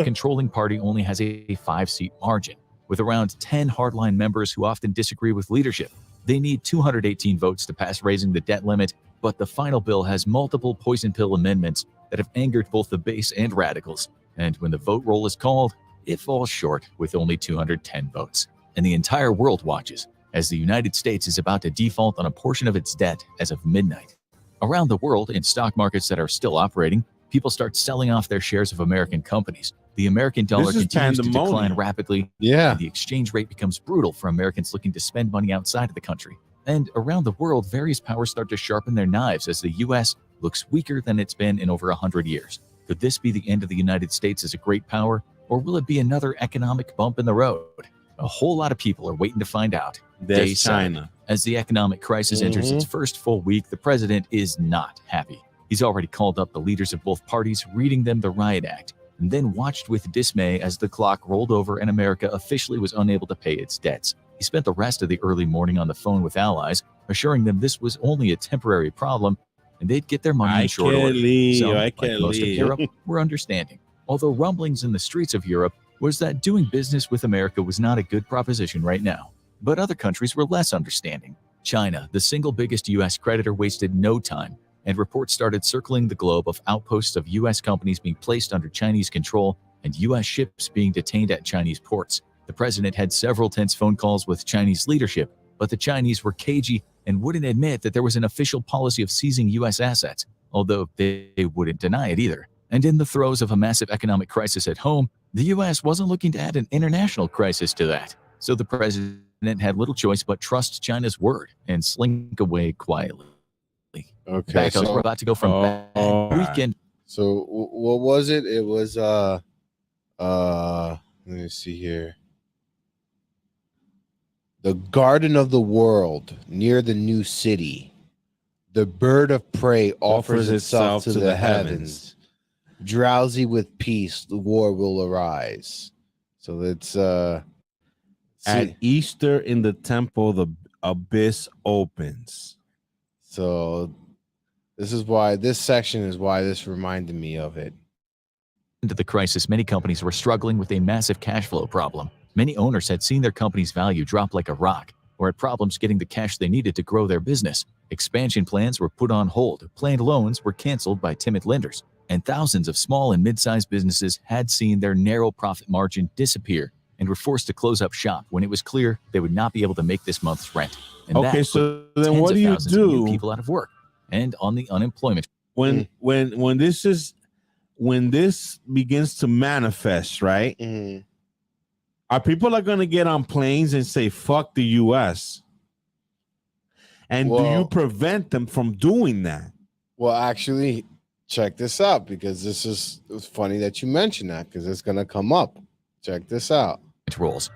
S17: Controlling party only has a 5-seat margin, with around 10 hardline members who often disagree with leadership. They need 218 votes to pass raising the debt limit, but the final bill has multiple poison pill amendments that have angered both the base and radicals. And when the vote roll is called, it falls short with only 210 votes. And the entire world watches as the United States is about to default on a portion of its debt as of midnight. Around the world, in stock markets that are still operating, people start selling off their shares of American companies. The American dollar continues to decline rapidly, and the exchange rate becomes brutal for Americans looking to spend money outside of the country. And around the world, various powers start to sharpen their knives as the U.S. looks weaker than it's been in over 100 years. Could this be the end of the United States as a great power, or will it be another economic bump in the road? A whole lot of people are waiting to find out. Day 7. As the economic crisis enters its first full week, the president is not happy. He's already called up the leaders of both parties, reading them the riot act, and then watched with dismay as the clock rolled over and America officially was unable to pay its debts. He spent the rest of the early morning on the phone with allies, assuring them this was only a temporary problem and they'd get their money in short order. Some, like most of Europe, were understanding. Although rumblings in the streets of Europe was that doing business with America was not a good proposition right now. But other countries were less understanding. China, the single biggest U.S. creditor, wasted no time, and reports started circling the globe of outposts of U.S. companies being placed under Chinese control and U.S. ships being detained at Chinese ports. The president had several tense phone calls with Chinese leadership, but the Chinese were cagey and wouldn't admit that there was an official policy of seizing U.S. assets, although they wouldn't deny it either. And in the throes of a massive economic crisis at home, the U.S. wasn't looking to add an international crisis to that. So the president had little choice but trust China's word and slink away quietly.
S12: Okay,
S17: Back
S12: so
S17: we're about to go from bad weekend.
S12: So what was it? It was let me see here. The Garden of the World near the new city. The bird of prey offers itself to the heavens. Drowsy with peace, the war will arise. So it's
S14: At Easter in the temple, the abyss opens.
S12: So this is why this section is why this reminded me of it.
S17: Into the crisis, many companies were struggling with a massive cash flow problem. Many owners had seen their company's value drop like a rock, or had problems getting the cash they needed to grow their business. Expansion plans were put on hold, planned loans were canceled by timid lenders, and thousands of small and mid-sized businesses had seen their narrow profit margin disappear and were forced to close up shop when it was clear they would not be able to make this month's rent. And
S14: Okay,
S17: that
S14: so
S17: put
S14: then
S17: tens
S14: what
S17: of
S14: do you
S17: thousands of new
S14: do?
S17: people out of work and on the unemployment.
S14: When this begins to manifest, right? Are people are going to get on planes and say fuck the US? And do you prevent them from doing that?
S12: Well, actually, check this out, because it's funny that you mentioned that, because it's going to come up. Check this out.
S17: Rolls,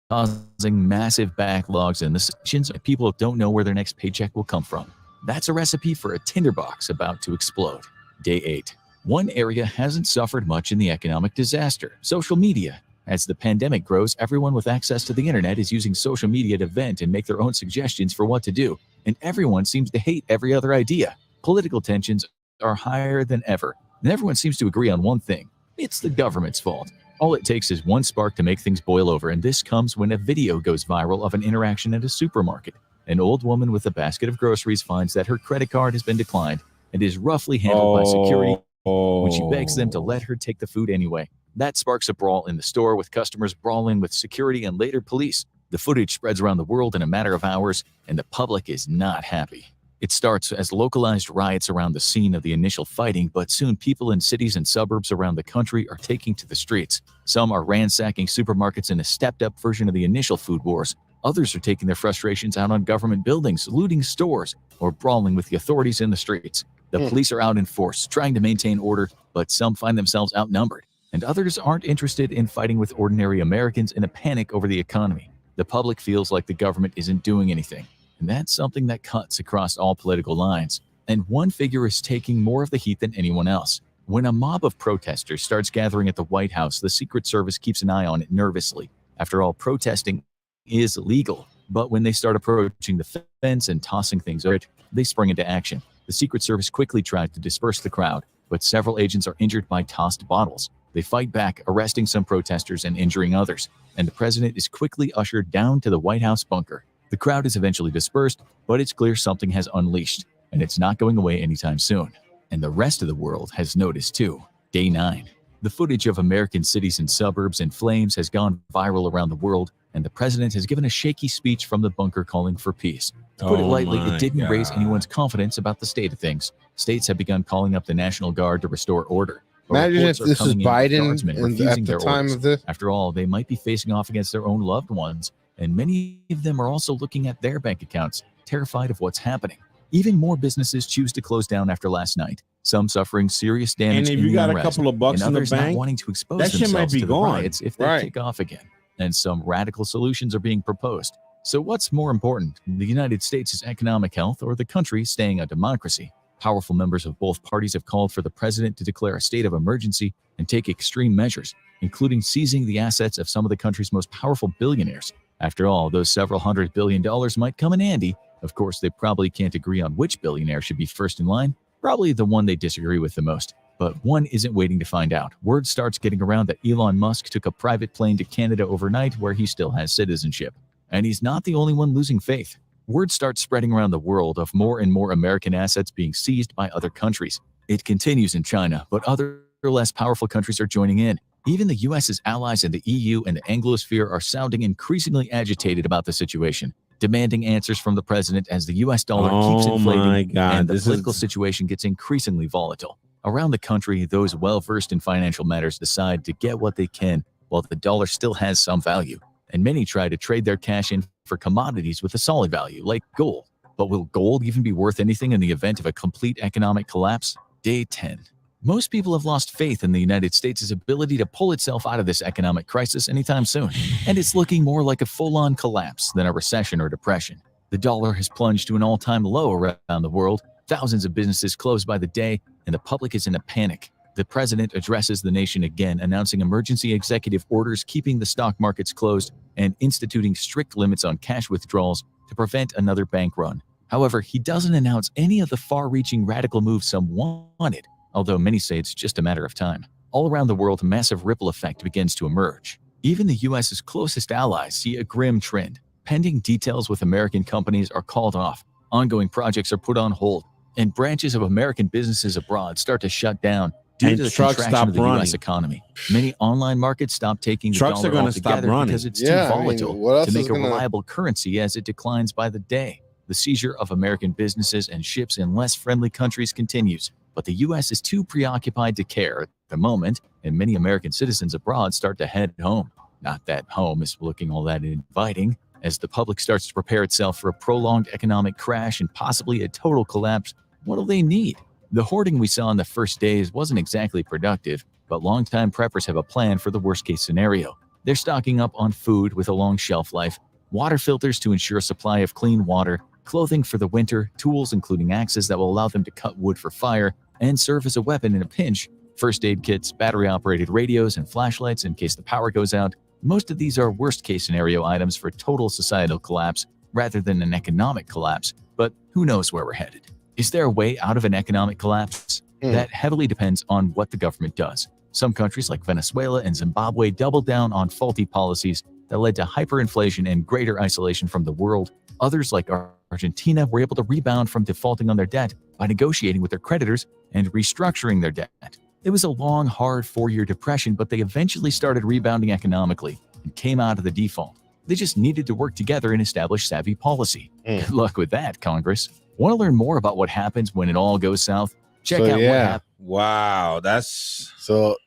S17: causing massive backlogs in the sections. People don't know where their next paycheck will come from. That's a recipe for a tinderbox about to explode. Day 8. One area hasn't suffered much in the economic disaster: social media. As the pandemic grows, everyone with access to the internet is using social media to vent and make their own suggestions for what to do. And everyone seems to hate every other idea. Political tensions are higher than ever, and everyone seems to agree on one thing: it's the government's fault. All it takes is one spark to make things boil over, and this comes when a video goes viral of an interaction at a supermarket. An old woman with a basket of groceries finds that her credit card has been declined and is roughly handled by security when she begs them to let her take the food anyway. That sparks a brawl in the store, with customers brawling with security and later police. The footage spreads around the world in a matter of hours, and the public is not happy. It starts as localized riots around the scene of the initial fighting, but soon people in cities and suburbs around the country are taking to the streets. Some are ransacking supermarkets in a stepped-up version of the initial food wars. Others are taking their frustrations out on government buildings, looting stores, or brawling with the authorities in the streets. The police are out in force, trying to maintain order, but some find themselves outnumbered, and others aren't interested in fighting with ordinary Americans in a panic over the economy. The public feels like the government isn't doing anything, and that's something that cuts across all political lines. And one figure is taking more of the heat than anyone else. When a mob of protesters starts gathering at the White House, the Secret Service keeps an eye on it nervously. After all, protesting is legal, but when they start approaching the fence and tossing things over it, they spring into action. The Secret Service quickly tried to disperse the crowd, but several agents are injured by tossed bottles. They fight back, arresting some protesters and injuring others, and the president is quickly ushered down to the White House bunker. The crowd is eventually dispersed, but it's clear something has unleashed, and it's not going away anytime soon. And the rest of the world has noticed too. Day 9. The footage of American cities and suburbs in flames has gone viral around the world, and the president has given a shaky speech from the bunker calling for peace. To put it lightly, it didn't raise anyone's confidence about the state of things. States have begun calling up the National Guard to restore order.
S12: Imagine if this is Biden at the time of this.
S17: After all, they might be facing off against their own loved ones, and many of them are also looking at their bank accounts, terrified of what's happening. Even more businesses choose to close down after last night, some suffering serious damage.
S14: And if you got a couple of bucks in the bank,
S17: not wanting to expose
S14: that shit might
S17: themselves
S14: be
S17: to the
S14: gone.
S17: riots if they kick off again. And some radical solutions are being proposed. So what's more important, the United States' economic health or the country staying a democracy? Powerful members of both parties have called for the president to declare a state of emergency and take extreme measures, including seizing the assets of some of the country's most powerful billionaires. After all, those several $100 billion might come in handy. Of course, they probably can't agree on which billionaire should be first in line, probably the one they disagree with the most. But one isn't waiting to find out. Word starts getting around that Elon Musk took a private plane to Canada overnight, where he still has citizenship. And he's not the only one losing faith. Word starts spreading around the world of more and more American assets being seized by other countries. It continues in China, but other less powerful countries are joining in. Even the US's allies in the EU and the Anglosphere are sounding increasingly agitated about the situation, demanding answers from the president as the US dollar keeps inflating and the political situation gets increasingly volatile. Around the country, those well-versed in financial matters decide to get what they can while the dollar still has some value. And many try to trade their cash in for commodities with a solid value, like gold. But will gold even be worth anything in the event of a complete economic collapse? Day 10. Most people have lost faith in the United States' ability to pull itself out of this economic crisis anytime soon, and it's looking more like a full-on collapse than a recession or depression. The dollar has plunged to an all-time low around the world, thousands of businesses close by the day, and the public is in a panic. The president addresses the nation again, announcing emergency executive orders keeping the stock markets closed and instituting strict limits on cash withdrawals to prevent another bank run. However, he doesn't announce any of the far-reaching radical moves some wanted, although many say it's just a matter of time. All around the world, a massive ripple effect begins to emerge. Even the U.S.'s closest allies see a grim trend. Pending details with American companies are called off, ongoing projects are put on hold, and branches of American businesses abroad start to shut down due to the contraction of the U.S. economy. Many online markets stop taking the
S14: Trucks are
S17: dollar
S14: gonna stop
S17: altogether
S14: running.
S17: because it's
S12: Yeah,
S17: too
S12: I mean,
S17: volatile
S12: what else
S17: to make
S12: is
S17: a
S12: gonna-
S17: reliable currency as it declines by the day. The seizure of American businesses and ships in less friendly countries continues, but the U.S. is too preoccupied to care at the moment, and many American citizens abroad start to head home. Not that home is looking all that inviting, as the public starts to prepare itself for a prolonged economic crash and possibly a total collapse. What do they need? The hoarding we saw in the first days wasn't exactly productive, but longtime preppers have a plan for the worst-case scenario. They're stocking up on food with a long shelf life, water filters to ensure a supply of clean water, clothing for the winter, tools including axes that will allow them to cut wood for fire and serve as a weapon in a pinch, first aid kits, battery-operated radios, and flashlights in case the power goes out. Most of these are worst-case scenario items for total societal collapse rather than an economic collapse, but who knows where we're headed. Is there a way out of an economic collapse? That heavily depends on what the government does. Some countries like Venezuela and Zimbabwe doubled down on faulty policies that led to hyperinflation and greater isolation from the world. Others like Argentina were able to rebound from defaulting on their debt by negotiating with their creditors and restructuring their debt. It was a long, hard 4-year depression, but they eventually started rebounding economically and came out of the default. They just needed to work together and establish savvy policy. Good luck with that, Congress. Want to learn more about what happens when it all goes south? Check out what happened.
S14: Wow, that's
S12: so.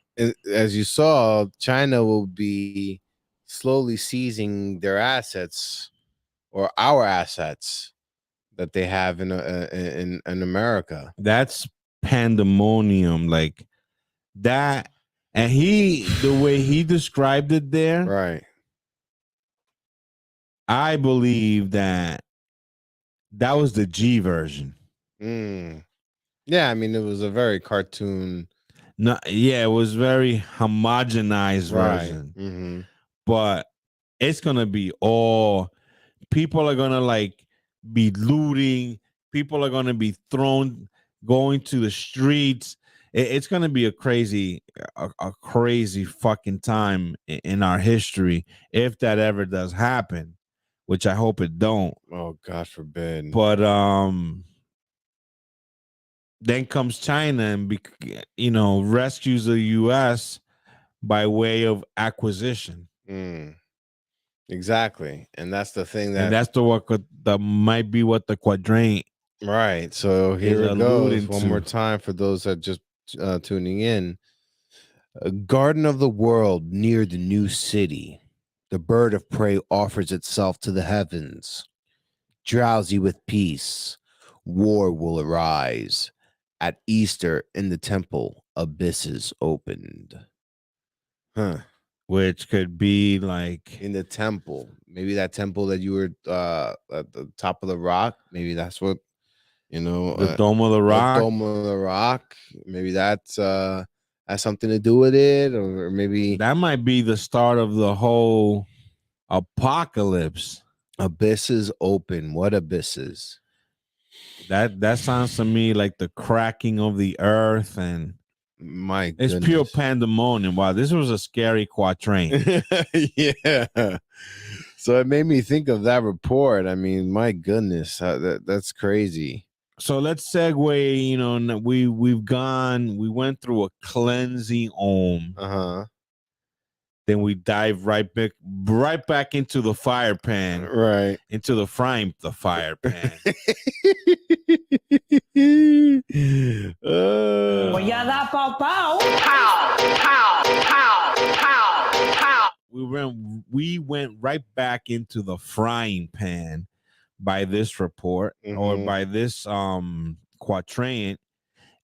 S12: As you saw, China will be slowly seizing their assets, or our assets that they have in America.
S14: That's pandemonium, like that. And the way he described it there,
S12: right?
S14: I believe that was the G version.
S12: Yeah, I mean, it was a very cartoon.
S14: No, yeah, it was very homogenized version. But it's gonna be all people are gonna like be looting. People are gonna be going to the streets. It's gonna be a crazy fucking time in our history if that ever does happen, which I hope it don't.
S12: Oh, God forbid.
S14: But then comes China and rescues the U.S. by way of acquisition.
S12: Exactly, and that's the thing
S14: And that's that might be what the quadrant.
S12: Right. So here it goes one more time for those that just tuning in. A garden of the world near the new city. The bird of prey offers itself to the heavens. Drowsy with peace, war will arise. At Easter in the temple, abysses opened.
S14: Which could be like
S12: in the temple. Maybe that temple that you were at the top of the rock. Maybe that's what,
S14: the Dome of the Rock.
S12: Dome of the Rock. Maybe that's has something to do with it, or maybe
S14: that might be the start of the whole apocalypse.
S12: Abysses open. What abysses?
S14: That sounds to me like the cracking of the earth, and
S12: it's
S14: pure pandemonium. Wow, this was a scary quatrain.
S12: Yeah. So it made me think of that report. I mean, my goodness, that's crazy.
S14: So let's segue. We went through a cleansing Om. Then we dive right back into the fire pan,
S12: right?
S14: Into the fire pan.
S1: Voy a dar pau pau. Pow, pow, pow, pow, pow.
S14: We went right back into the frying pan by this report or by this quatrain,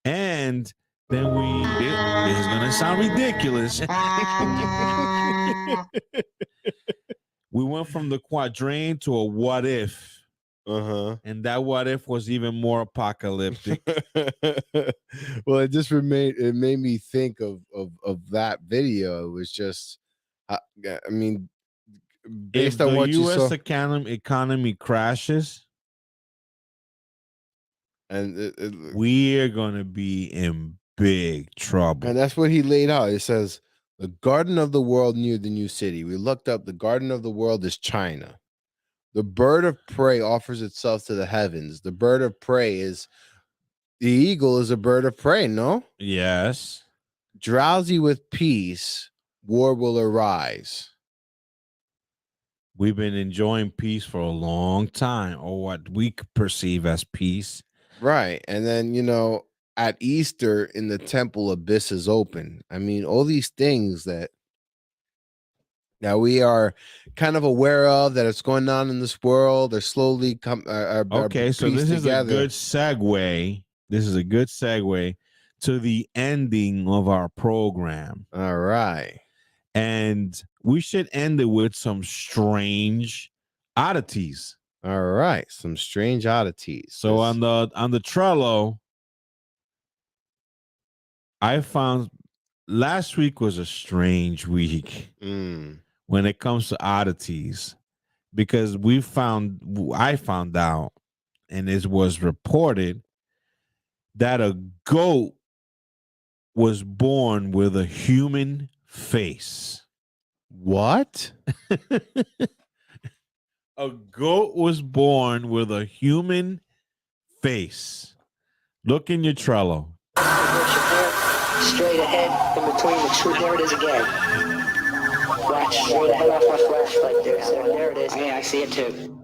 S14: and then this is gonna sound ridiculous. We went from the quatrain to a what if. And that what if was even more apocalyptic.
S12: Well, it made me think of that video. It was just, I mean,
S14: If
S12: based on
S14: the
S12: what you
S14: U.S.
S12: saw,
S14: economy crashes,
S12: and
S14: we're gonna be in big trouble.
S12: and that's what he laid out. It says the garden of the world near the new city. We looked up the garden of the world is China. The bird of prey offers itself to the heavens. The bird of prey is the eagle is a bird of prey, no?
S14: Yes.
S12: Drowsy with peace, war will arise.
S14: We've been enjoying peace for a long time, or what we perceive as peace.
S12: Right. And then, at Easter in the temple, abyss is open. I mean, all these things that we are kind of aware of that it's going on in this world. They're slowly
S14: Okay, so this is a good segue. This is a good segue to the ending of our program.
S12: All right.
S14: And we should end it with some strange oddities.
S12: All right, some strange oddities.
S14: So on the Trello, I found last week was a strange week when it comes to oddities, because I found out, and it was reported that a goat was born with a human face.
S12: What?
S14: A goat was born with a human face. Look in your Trello.
S20: Straight ahead, in between the two. There it is again. Watch, straight ahead off my flashlight there. So there it is. Yeah, I see it too.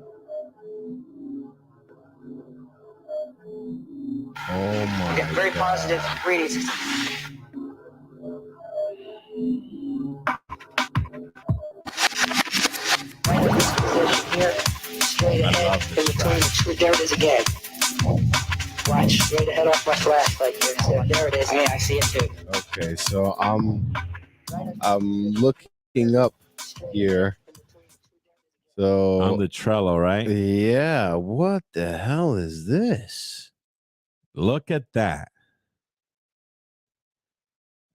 S12: Oh my
S20: Yeah, very positive readings. Here, straight ahead, in between the two. There it is again. Watch, straight ahead off my flashlight here. So there it is. Yeah, I see it too.
S12: Okay, so I'm looking up here. So
S14: On the Trello, right?
S12: Yeah, what the hell is this?
S14: Look at that.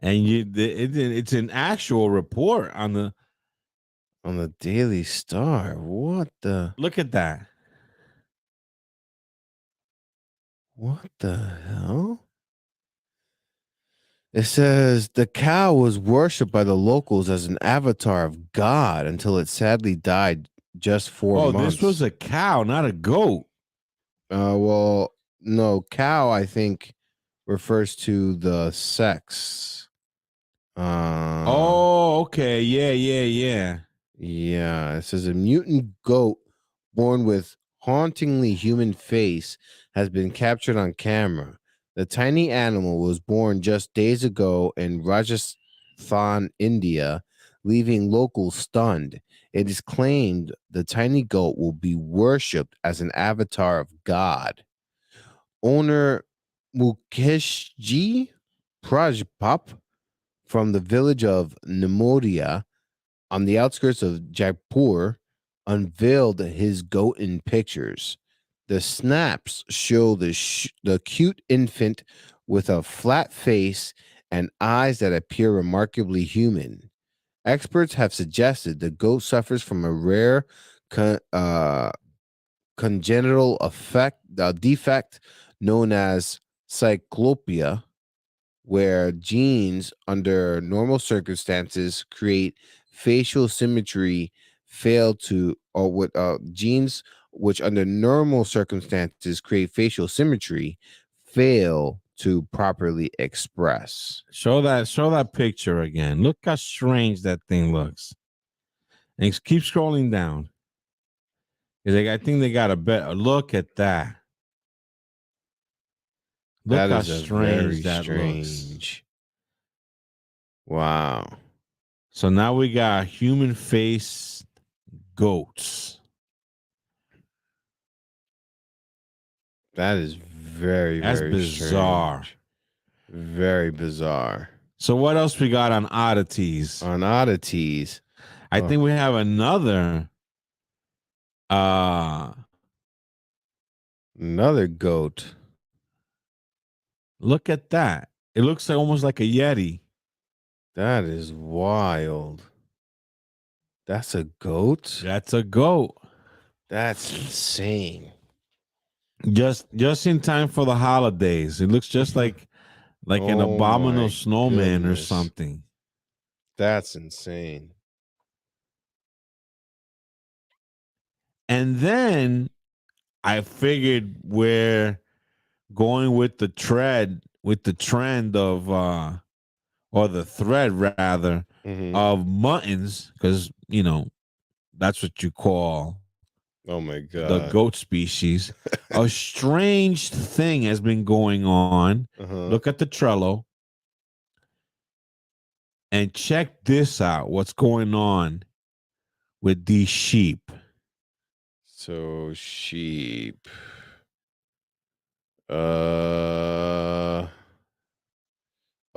S14: And it's an actual report on the
S12: Daily Star. What the?
S14: Look at that.
S12: What the hell? It says the cow was worshipped by the locals as an avatar of God until it sadly died just 4 months.
S14: Oh, this was a cow, not a goat.
S12: Well, no, cow I think refers to the sex.
S14: Oh, okay. Yeah.
S12: Yeah, it says a mutant goat born with hauntingly human face has been captured on camera. The tiny animal was born just days ago in Rajasthan, India, leaving locals stunned. It is claimed the tiny goat will be worshipped as an avatar of God. Owner Mukeshji Prajpap from the village of Nemodia on the outskirts of Jaipur unveiled his goat in pictures. The snaps show the cute infant with a flat face and eyes that appear remarkably human. Experts have suggested the goat suffers from a rare congenital defect known as cyclopia, where genes under normal circumstances create facial symmetry genes which under normal circumstances create facial symmetry fail to properly express.
S14: Show that picture again. Look how strange that thing looks. And keep scrolling down. I think they got a better look at that. Look
S12: That
S14: how
S12: is
S14: strange that looks.
S12: Wow.
S14: So now we got human face goats.
S12: That is very
S14: bizarre.
S12: Strange. Very bizarre.
S14: So what else we got on oddities? I think we have another
S12: Another goat.
S14: Look at that. It looks like almost like a Yeti.
S12: That is wild. That's a goat?
S14: That's a goat.
S12: That's insane.
S14: Just in time for the holidays. It looks just like an
S12: Oh
S14: abominable
S12: my
S14: snowman or
S12: goodness.
S14: something.
S12: That's insane.
S14: And then I figured we're going with the trend of or the thread rather of muttons, because that's what you call
S12: Oh my
S14: the
S12: god.
S14: goat species. A strange thing has been going on. Look at the Trello and check this out. What's going on with these sheep?
S12: So sheep. Oh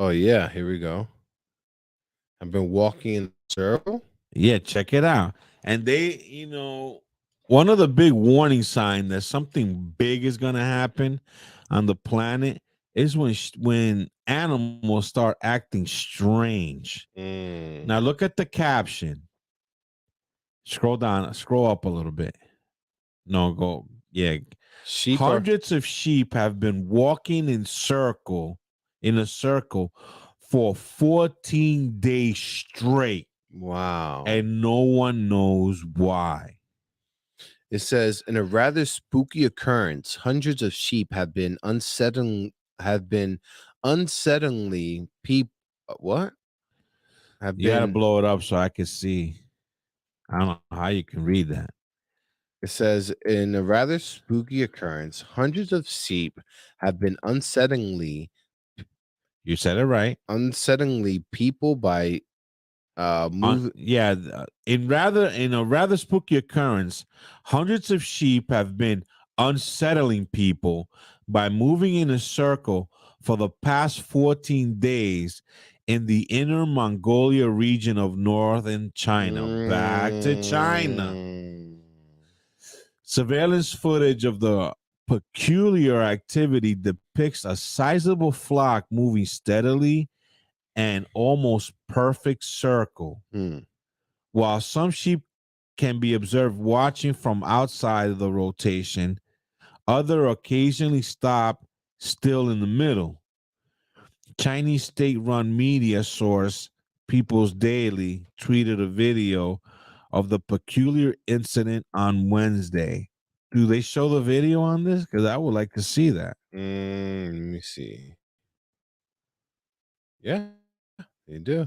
S12: yeah, here we go. I've been walking in a circle.
S14: Yeah, check it out. And they, one of the big warning signs that something big is going to happen on the planet is when animals start acting strange. Now look at the caption. Scroll up a little bit. No, go. Yeah. Hundreds of sheep have been walking in a circle for 14 days straight.
S12: Wow.
S14: And no one knows why.
S12: It says, in a rather spooky occurrence, hundreds of sheep have been unsettlingly what?
S14: You gotta blow it up so I can see. I don't know how you can read that.
S12: It says, in a rather spooky occurrence, hundreds of sheep have been unsettlingly.
S14: You said it right.
S12: Unsettlingly people by moving.
S14: In a rather spooky occurrence, hundreds of sheep have been unsettling people by moving in a circle for the past 14 days in the Inner Mongolia region of northern China. Back to China. Surveillance footage of the peculiar activity depicts a sizable flock moving steadily and almost perfect circle. While some sheep can be observed watching from outside of the rotation, others occasionally stop still in the middle. Chinese state-run media source People's Daily tweeted a video of the peculiar incident on Wednesday. Do they show the video on this? Because I would like to see that.
S12: Let me see. Yeah, they do.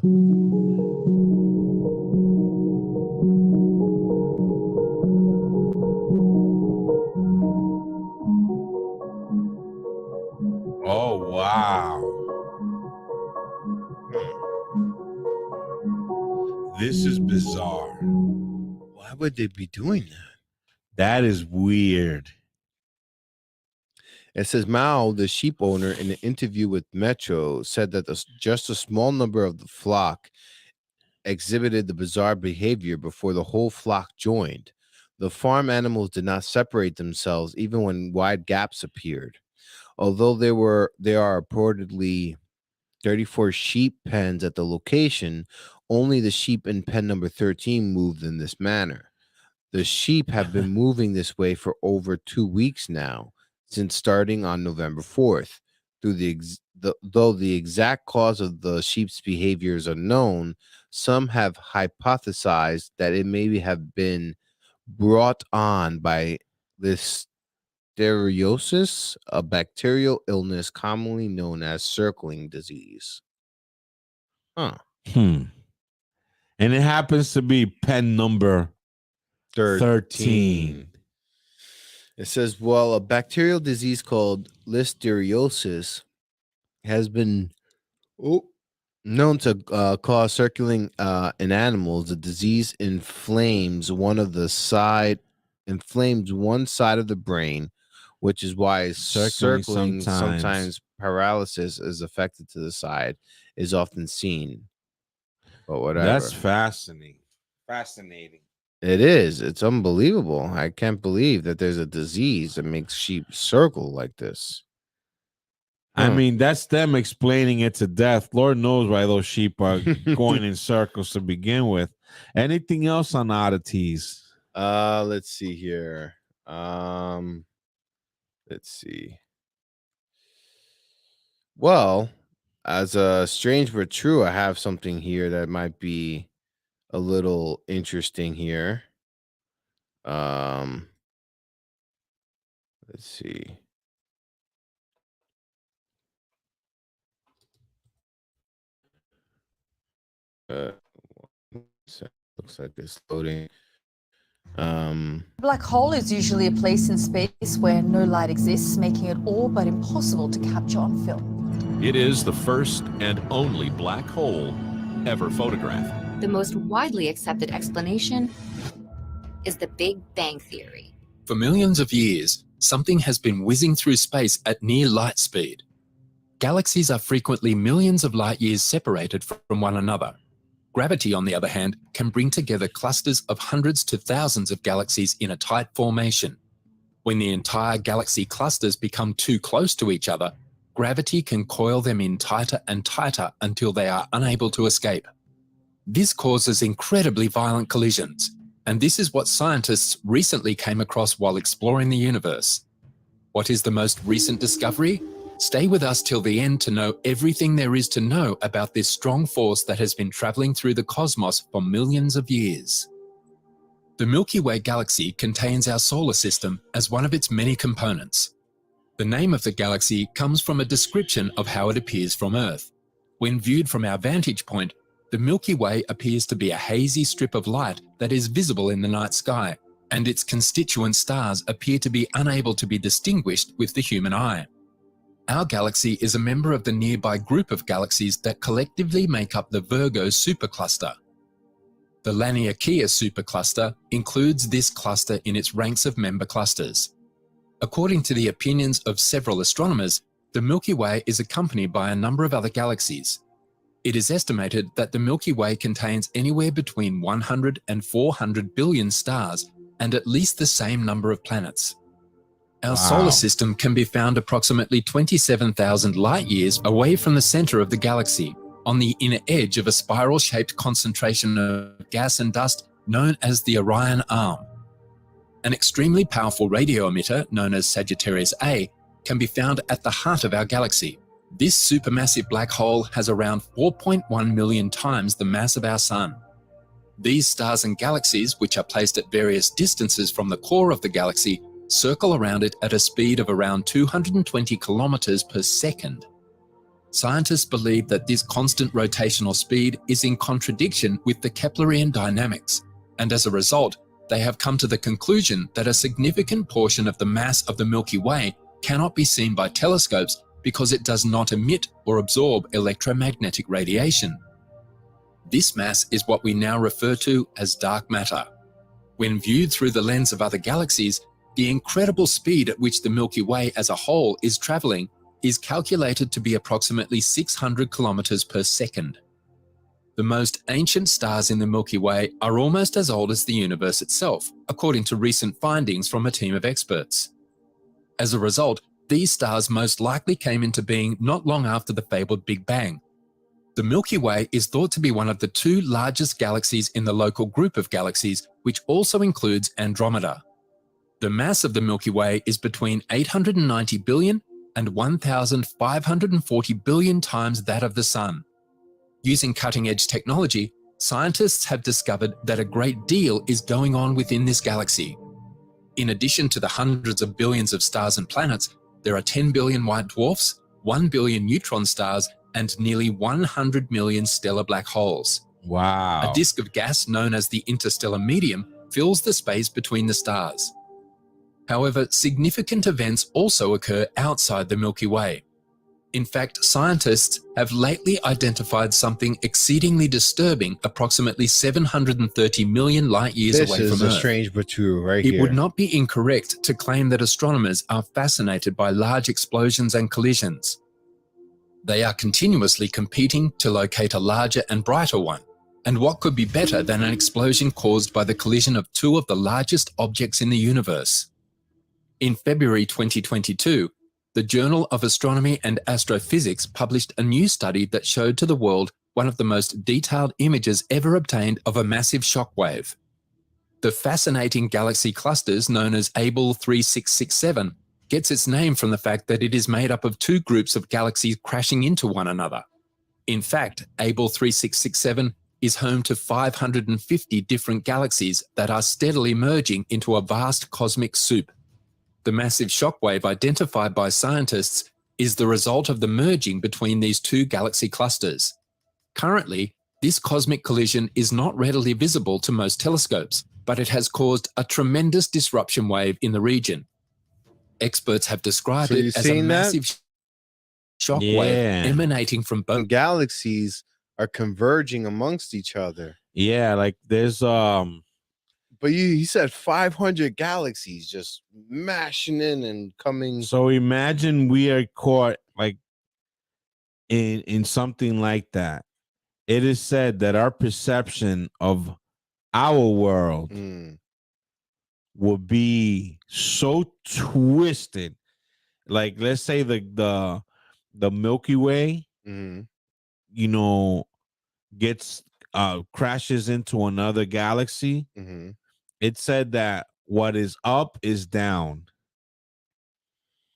S14: Oh, wow. This is bizarre.
S12: Why would they be doing that?
S14: That is weird.
S12: It says Mao, the sheep owner, in an interview with Metro, said that just a small number of the flock exhibited the bizarre behavior before the whole flock joined. The farm animals did not separate themselves even when wide gaps appeared. Although there are reportedly 34 sheep pens at the location, only the sheep in pen number 13 moved in this manner. The sheep have been moving this way for over 2 weeks now, since starting on November 4th. Though the exact cause of the sheep's behavior is unknown, some have hypothesized that it may have been brought on by listeriosis, a bacterial illness commonly known as circling disease.
S14: And it happens to be pen number 13.
S12: It says, well, a bacterial disease called listeriosis has been known to cause circling in animals. The disease inflames one side of the brain, which is why circling sometimes paralysis is affected to the side is often seen. But whatever.
S14: That's fascinating.
S12: It is. It's unbelievable. I can't believe that there's a disease that makes sheep circle like this.
S14: I mean, that's them explaining it to death. Lord knows why those sheep are going in circles to begin with. Anything else on oddities?
S12: Let's see here. Let's see. Well, as strange but true, I have something here that might be a little interesting here. Let's see. Looks like it's loading.
S21: Black hole is usually a place in space where no light exists, making it all but impossible to capture on film.
S22: It is the first and only black hole ever photographed.
S23: The most widely accepted explanation is the Big Bang Theory.
S24: For millions of years, something has been whizzing through space at near light speed. Galaxies are frequently millions of light years separated from one another. Gravity, on the other hand, can bring together clusters of hundreds to thousands of galaxies in a tight formation. When the entire galaxy clusters become too close to each other, gravity can coil them in tighter and tighter until they are unable to escape. This causes incredibly violent collisions, and this is what scientists recently came across while exploring the universe. What is the most recent discovery? Stay with us till the end to know everything there is to know about this strong force that has been traveling through the cosmos for millions of years. The Milky Way galaxy contains our solar system as one of its many components. The name of the galaxy comes from a description of how it appears from Earth. When viewed from our vantage point, the Milky Way appears to be a hazy strip of light that is visible in the night sky, and its constituent stars appear to be unable to be distinguished with the human eye. Our galaxy is a member of the nearby group of galaxies that collectively make up the Virgo supercluster. The Laniakea supercluster includes this cluster in its ranks of member clusters. According to the opinions of several astronomers, the Milky Way is accompanied by a number of other galaxies. It is estimated that the Milky Way contains anywhere between 100 and 400 billion stars and at least the same number of planets. Our solar system can be found approximately 27,000 light years away from the center of the galaxy, on the inner edge of a spiral-shaped concentration of gas and dust known as the Orion Arm. An extremely powerful radio emitter, known as Sagittarius A, can be found at the heart of our galaxy. This supermassive black hole has around 4.1 million times the mass of our Sun. These stars and galaxies, which are placed at various distances from the core of the galaxy, circle around it at a speed of around 220 kilometers per second. Scientists believe that this constant rotational speed is in contradiction with the Keplerian dynamics, and as a result, they have come to the conclusion that a significant portion of the mass of the Milky Way cannot be seen by telescopes because it does not emit or absorb electromagnetic radiation. This mass is what we now refer to as dark matter. When viewed through the lens of other galaxies, the incredible speed at which the Milky Way as a whole is traveling is calculated to be approximately 600 kilometers per second. The most ancient stars in the Milky Way are almost as old as the universe itself, according to recent findings from a team of experts. As a result, these stars most likely came into being not long after the fabled Big Bang. The Milky Way is thought to be one of the two largest galaxies in the local group of galaxies, which also includes Andromeda. The mass of the Milky Way is between 890 billion and 1,540 billion times that of the Sun. Using cutting-edge technology, scientists have discovered that a great deal is going on within this galaxy. In addition to the hundreds of billions of stars and planets, there are 10 billion white dwarfs, 1 billion neutron stars, and nearly 100 million stellar black holes.
S14: Wow.
S24: A disk of gas known as the interstellar medium fills the space between the stars. However, significant events also occur outside the Milky Way. In fact, scientists have lately identified something exceedingly disturbing approximately 730 million light years away from Earth.
S12: This is strange but true right here.
S24: It would not be incorrect to claim that astronomers are fascinated by large explosions and collisions. They are continuously competing to locate a larger and brighter one, And what could be better than an explosion caused by the collision of two of the largest objects in the universe? In February 2022, the Journal of Astronomy and Astrophysics published a new study that showed to the world one of the most detailed images ever obtained of a massive shockwave. The fascinating galaxy clusters known as Abell 3667 gets its name from the fact that it is made up of two groups of galaxies crashing into one another. In fact, Abell 3667 is home to 550 different galaxies that are steadily merging into a vast cosmic soup. The massive shockwave identified by scientists is the result of the merging between these two galaxy clusters. Currently, this cosmic collision is not readily visible to most telescopes, but it has caused a tremendous disruption wave in the region. Experts have described it as a massive shockwave emanating from both
S12: galaxies are converging amongst each other.
S14: Yeah, like there's
S12: But he said 500 galaxies just mashing in and coming.
S14: So imagine we are caught like in something like that. It is said that our perception of our world will be so twisted. Like, let's say the Milky Way, you know, gets crashes into another galaxy. It said that what is up is down.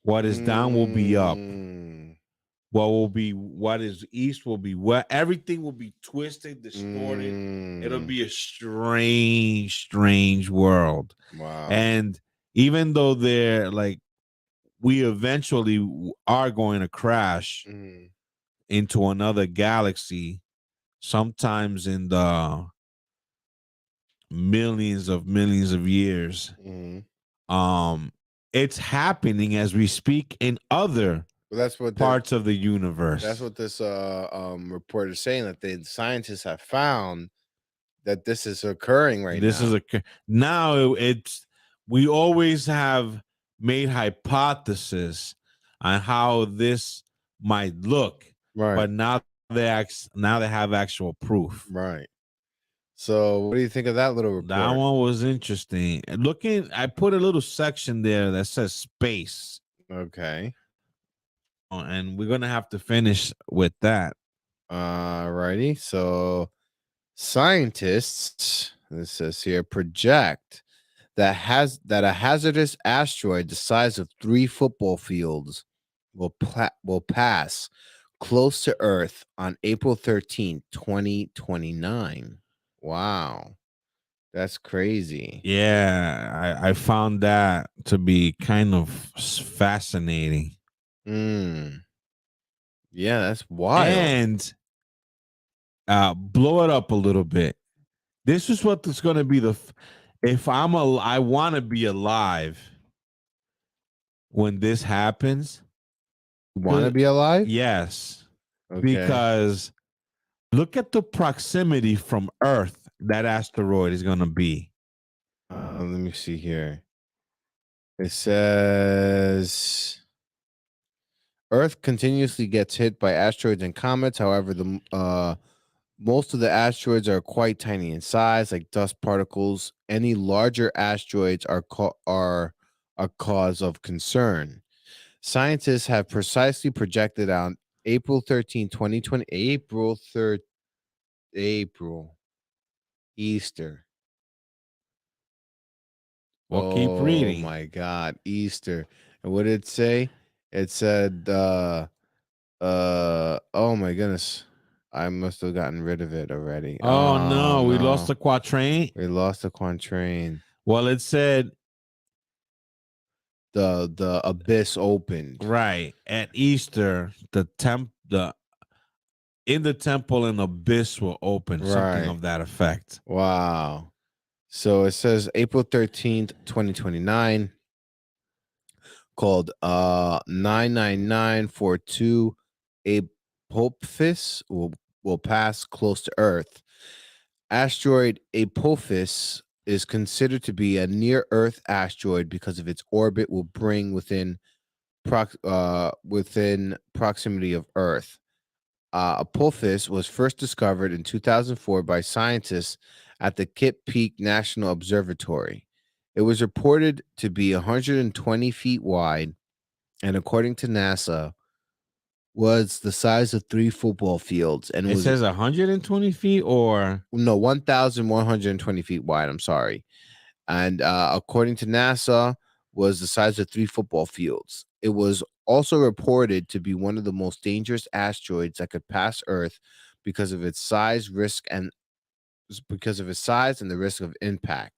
S14: What is down will be up. What is east will be west. Everything will be twisted, distorted. It'll be a strange world.
S12: Wow.
S14: And even though they're like, we eventually are going to crash into another galaxy, sometimes in the millions of years. It's happening as we speak in other parts of the universe.
S12: That's what this report is saying, that the scientists have found that this is occurring right now.
S14: We always have made hypothesis on how this might look, but now they have actual proof.
S12: Right. So what do you think of that little report?
S14: That one was interesting. I put a little section there that says space.
S12: Okay.
S14: And we're gonna have to finish with that.
S12: Righty. So scientists, this says here, project that a hazardous asteroid the size of 3 football fields will pass close to Earth on April 13th, 2029. Wow. That's crazy.
S14: Yeah, I found that to be kind of fascinating.
S12: Yeah, that's wild.
S14: And blow it up a little bit. This is what is going to be I want to be alive when this happens.
S12: You want to be alive?
S14: Yes.
S12: Okay.
S14: Because look at the proximity from Earth that asteroid is going to be.
S12: Let me see here. It says Earth continuously gets hit by asteroids and comets. However, most of the asteroids are quite tiny in size, like dust particles. Any larger asteroids are a cause of concern. Scientists have precisely projected on April 13, 2020, April 3rd, Easter.
S14: Well, keep reading.
S12: Oh my God, Easter. And what did it say? It said, oh my goodness. I must have gotten rid of it already.
S14: Oh no, we lost the quatrain.
S12: We lost the quatrain.
S14: Well, it said
S12: the abyss opened.
S14: Right. At Easter, in the temple an abyss will open, something of that effect.
S12: Wow. So it says April 13th, 2029, called 99942 Apophis will pass close to Earth. Asteroid Apophis is considered to be a near-Earth asteroid because of its orbit will bring within proximity of Earth. Apophis was first discovered in 2004 by scientists at the Kitt Peak National Observatory. It was reported to be 120 feet wide, and according to NASA, was the size of 3 football fields, and
S14: It
S12: was
S14: says 120 feet or
S12: no 1,120 feet wide. I'm sorry, and according to NASA, was the size of 3 football fields. It was also reported to be one of the most dangerous asteroids that could pass Earth because of its size, and the risk of impact.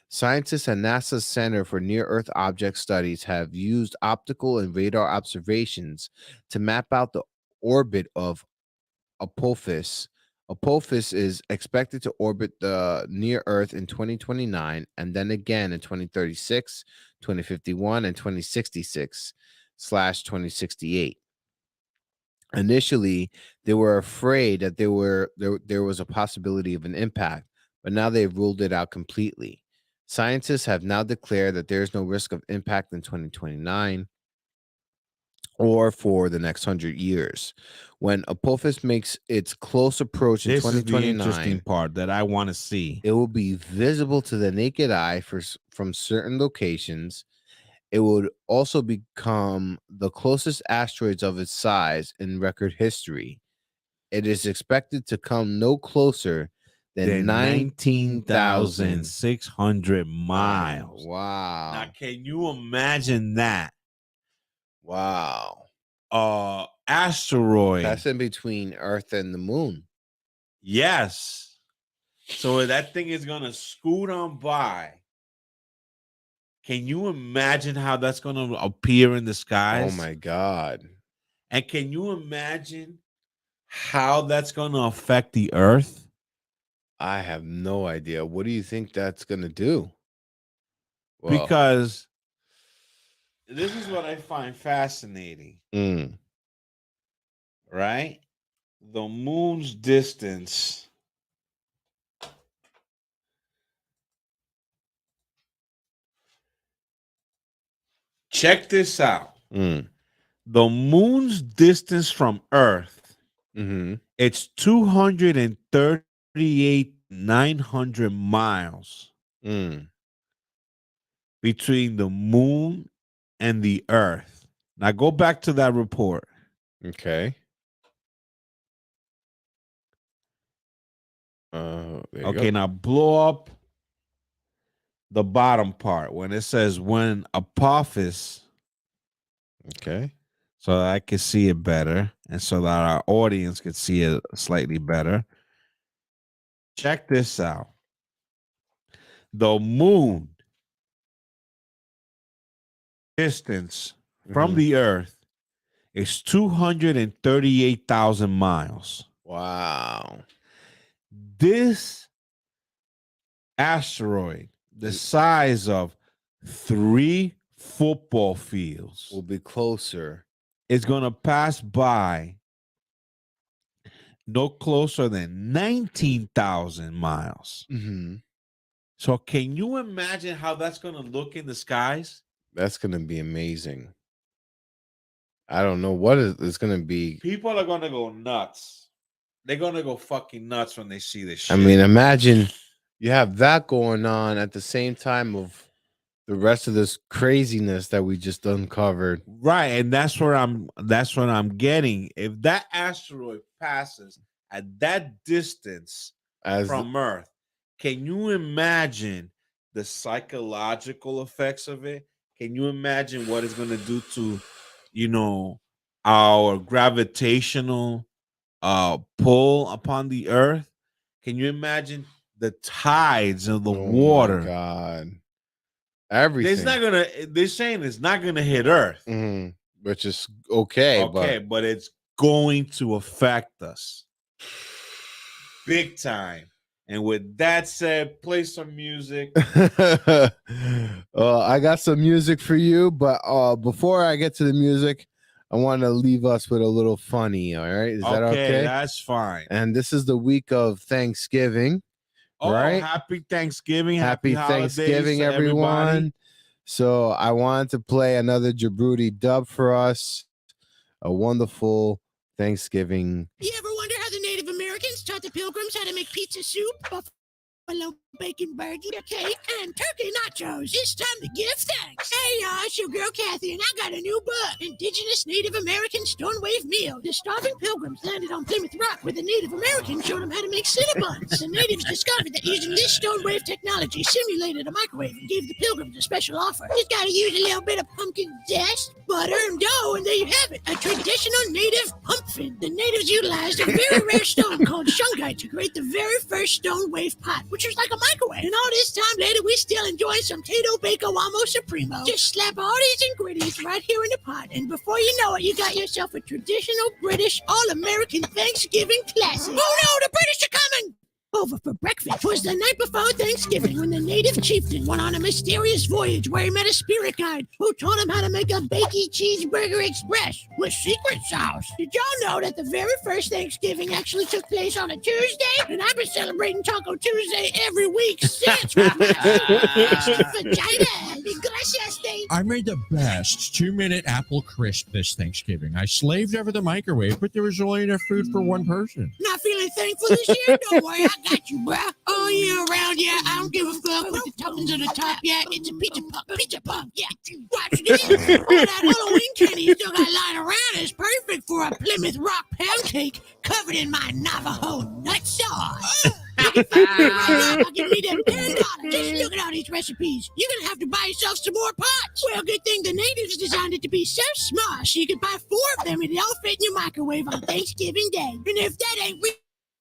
S12: Scientists at NASA's Center for Near-Earth Object Studies have used optical and radar observations to map out the orbit of Apophis. Apophis is expected to orbit the near Earth in 2029 and then again in 2036, 2051, and 2066/2068. Initially, they were afraid that there was a possibility of an impact, but now they've ruled it out completely. Scientists have now declared that there is no risk of impact in 2029 or for the next 100 years. When Apophis makes its close approach in
S14: this is the
S12: 2029,
S14: interesting part that I want to see.
S12: it will be visible to the naked eye from certain locations. It would also become the closest asteroids of its size in record history. It is expected to come no closer than 19,000
S14: 19,600 miles.
S12: Wow.
S14: Now, can you imagine that?
S12: Wow.
S14: Asteroid.
S12: That's in between Earth and the moon.
S14: Yes. So that thing is going to scoot on by. Can you imagine how that's going to appear in the skies?
S12: Oh my God.
S14: And can you imagine how that's going to affect the Earth?
S12: I have no idea. What do you think that's going to do? Well,
S14: Because this is what I find fascinating, right? The moon's distance check this out. The moon's distance from Earth, it's 238,900 miles between the moon and the Earth. Now go back to that report.
S12: Okay.
S14: Okay, now blow up the bottom part when it says when Apophis.
S12: Okay.
S14: So that I can see it better and so that our audience can see it slightly better. Check this out. The moon distance from the Earth is 238,000 miles.
S12: Wow.
S14: This asteroid, the size of 3 football fields,
S12: will be closer.
S14: It's going to pass by no closer than 19,000 miles. So can you imagine how that's going to look in the skies?
S12: That's going to be amazing. I don't know what it's going to be.
S14: People are going to go nuts. They're going to go fucking nuts when they see this shit.
S12: I mean, imagine you have that going on at the same time of the rest of this craziness that we just uncovered.
S14: Right, and that's what I'm getting. If that asteroid passes at that distance from Earth, can you imagine the psychological effects of it? Can you imagine what it's going to do to, our gravitational pull upon the Earth? Can you imagine the tides of the water?
S12: My God. Everything.
S14: They're saying it's not gonna hit Earth.
S12: Which is okay.
S14: But it's going to affect us big time. And with that said, play some music.
S12: I got some music for you, but before I get to the music, I want to leave us with a little funny. All right, is that okay?
S14: That's fine.
S12: And this is the week of Thanksgiving. Right?
S14: Happy Thanksgiving.
S12: Happy Thanksgiving, everyone. Everybody. So I wanted to play another Djibouti dub for us. A wonderful Thanksgiving.
S6: You ever wonder how the Native Americans taught the Pilgrims how to make pizza soup, buffalo bacon burger, cake, and turkey nachos? It's time to give thanks. Hey, y'all, it's your girl Kathy, and I got a new book, Indigenous Native American Stone Wave Meal. The starving Pilgrims landed on Plymouth Rock, where the Native Americans showed them how to make Cinnabons. The natives discovered that using this stone wave technology simulated a microwave and gave the Pilgrims a special offer. Just gotta use a little bit of pumpkin zest, butter, and dough, and there you have it, a traditional native pumpkin. The natives utilized a very rare stone called shungite to create the very first stone wave pot, which was like a microwave. And all this time later, we still enjoying some Tato Bacon Wamo Supremo. Just slap all these ingredients right here in the pot, and before you know it, you got yourself a traditional British all-American Thanksgiving classic. Oh no, the British are coming! Over for breakfast. 'Twas the night before Thanksgiving when the native chieftain went on a mysterious voyage where he met a spirit guide who taught him how to make a bakey cheeseburger express with secret sauce. Did y'all know that the very first Thanksgiving actually took place on a Tuesday? And I've been celebrating Taco Tuesday every week since.
S7: I made the best 2-minute apple crisp this Thanksgiving. I slaved over the microwave, but there was only enough food for one person.
S6: Not feeling thankful this year? Don't worry, I got you, bruh. All year around, yeah, I don't give a fuck with the toppings on the top, yeah. It's a pizza pup, yeah. Watch this. All that Halloween candy you still got lying around is perfect for a Plymouth Rock pound cake covered in my Navajo nut sauce. I'll give me them $10. Just look at all these recipes. You're gonna have to buy yourself some more pots. Well, good thing the natives designed it to be so small so you could buy 4 of them and they all fit in your microwave on Thanksgiving Day. And if that ain't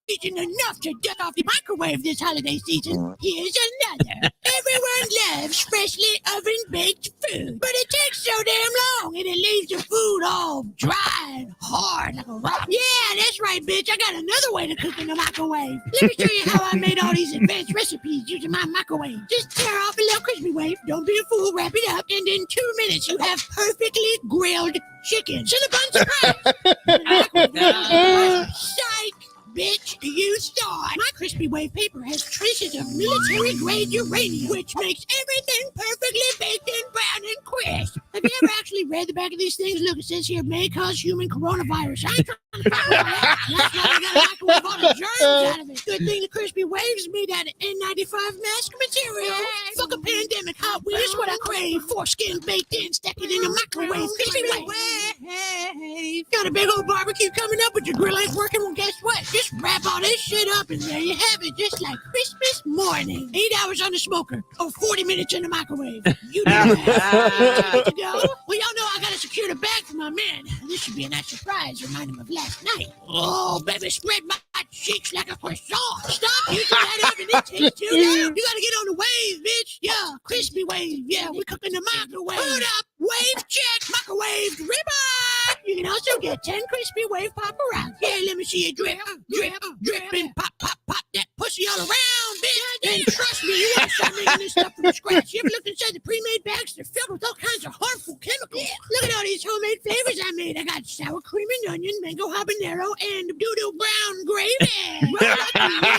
S6: reaching enough to dust off the microwave this holiday season, here's another. Everyone loves freshly oven-baked food, but it takes so damn long and it leaves the food all dry and hard like a rock. Yeah, that's right, bitch. I got another way to cook in the microwave. Let me show you how I made all these advanced recipes using my microwave. Just tear off a little crispy wave, don't be a fool, wrap it up, and in 2 minutes you have perfectly grilled chicken. Cinnabon surprise! Psych! Bitch, you thought. My crispy wave paper has traces of military-grade uranium, which makes everything perfectly baked and brown and crisp. Have you ever actually read the back of these things? Look, it says here, may cause human coronavirus. I ain't trying to find all that. That's why we gotta microwave all the germs out of it. Good thing the crispy waves made out of N95 mask material. Fuck a pandemic, hot wheels, what I crave. Foreskin baked in, stack it in the microwave. Crispy wave. Got a big old barbecue coming up, but your grill ain't working. Well, guess what? Just wrap all this shit up and there you have it, just like Christmas morning. 8 hours on the smoker or 40 minutes in the microwave. You know that. To go. Well, y'all know I gotta secure the bag for my man. This should be a nice surprise, remind him of last night. Oh, baby, spread my cheeks like a croissant. Stop using that oven, it takes too long. You gotta get on the wave, bitch. Yeah, crispy wave. Yeah, we're cooking the microwave. Hold up, wave check, microwave ribbon. You can also get 10 crispy wave paparazzi. Yeah, let me see you drip, drip, drip, and pop, pop, pop that pussy all around, bitch. And trust me, you want to start making this stuff from scratch. You ever looked inside the pre-made bags? They're filled with all kinds of harmful chemicals. Look at all these homemade flavors I made. I got sour cream and onion, mango habanero, and doo-doo brown gravy.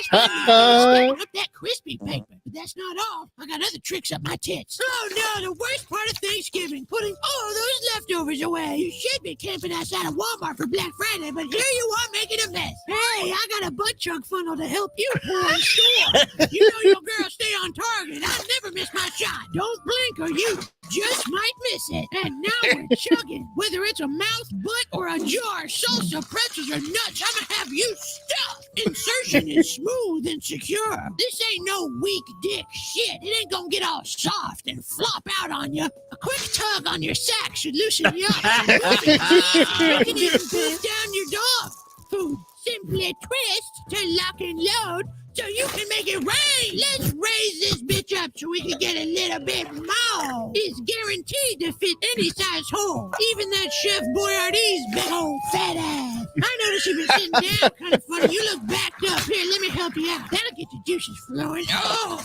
S6: Stacking up that crispy paper. But that's not all. I got other tricks up my tits. Oh no, the worst part of Thanksgiving, putting all those leftovers away. You should be camping outside of Walmart for Black Friday, but here you are making a mess. Hey, I got a butt chug funnel to help you pour in store. You know your girl stay on target. I never miss my shot. Don't blink or you just might miss it. And now we're chugging. Whether it's a mouth, butt, or a jar, salsa, pretzels, or nuts, I'm gonna have you stuffed. Insertion is smooth and secure. This ain't no weak dick shit. It ain't gonna get all soft and flop out on you. A quick tug on your sack should loosen you up. You can even put down your dog food. Simply twist to lock and load so you can make it rain. Let's raise this bitch up so we can get a little bit more. It's guaranteed to fit any size hole. Even that Chef Boyardee's big old fat ass. I noticed you've been sitting down kind of funny. You look backed up. Here, let me help you out. That'll get the juices flowing. Oh,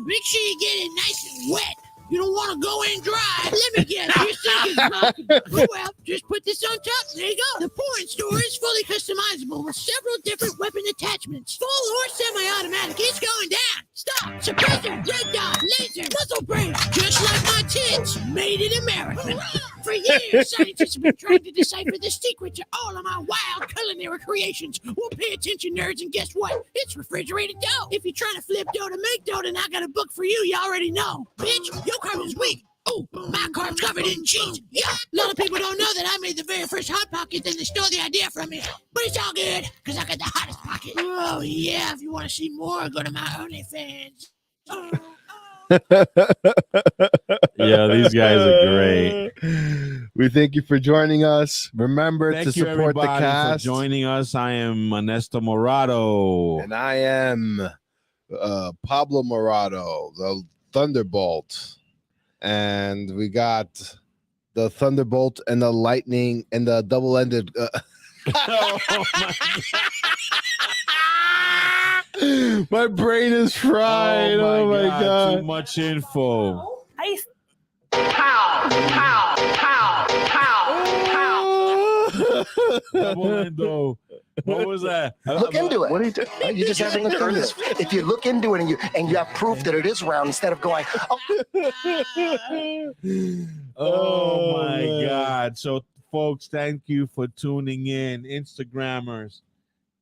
S6: make sure you get it nice and wet. You don't want to go in dry. Let me guess, your sink is blocking. Oh, well, just put this on top. There you go. The pouring store is fully customizable with several different weapon attachments. Full or semi-automatic. It's going down. Stop. Suppressor. Red dot. Laser. Muzzle brake. Just like my tits. Made in America. For years, scientists have been trying to decipher the secret to all of my wild culinary creations. Well, pay attention, nerds, and guess what? It's refrigerated dough. If you're trying to flip dough to make dough, then I got a book for you. You already know. Bitch, your carb is weak. Oh, my carb's covered in cheese. Yeah, a lot of people don't know that I made the very first Hot Pocket, then they stole the idea from me. But it's all good, because I got the hottest pocket. Oh, yeah, if you want to see more, go to my OnlyFans.
S14: Yeah, these guys are great.
S12: We thank you for joining us. Remember
S14: Thank
S12: to
S14: you,
S12: support the
S14: everybody,
S12: cast.
S14: for joining us. I am Anesto Morado.
S12: And I am Pablo Morado, the Thunderbolt. And we got the Thunderbolt and the Lightning and the double-ended.
S14: Oh, my
S12: My brain is fried. Oh my God.
S14: Too much info. Double-endo. What was that?
S16: Look into it.
S10: What are you doing?
S16: You just haven't looked into it. If you look into it and you have proof that it is round instead of going,
S14: Oh my God. So, folks, thank you for tuning in. Instagrammers,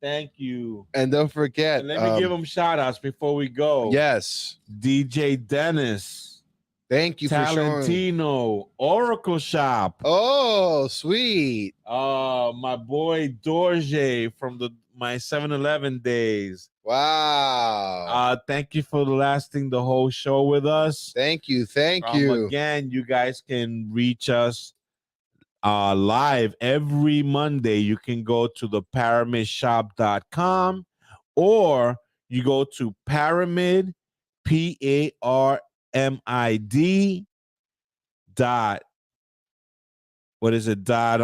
S14: thank you.
S12: And don't forget.
S14: And let me give them shout outs before we go.
S12: Yes.
S14: DJ Dennis.
S12: Thank you for showing.
S14: Talentino, Oracle Shop.
S12: Oh, sweet.
S14: My boy Dorje from my 7-Eleven days.
S12: Wow.
S14: Thank you for lasting the whole show with us.
S12: Thank you. Thank you.
S14: Again, you guys can reach us live every Monday. You can go to the pyramidshop.com or you go to Pyramid, PARMID dot, what is it? Dot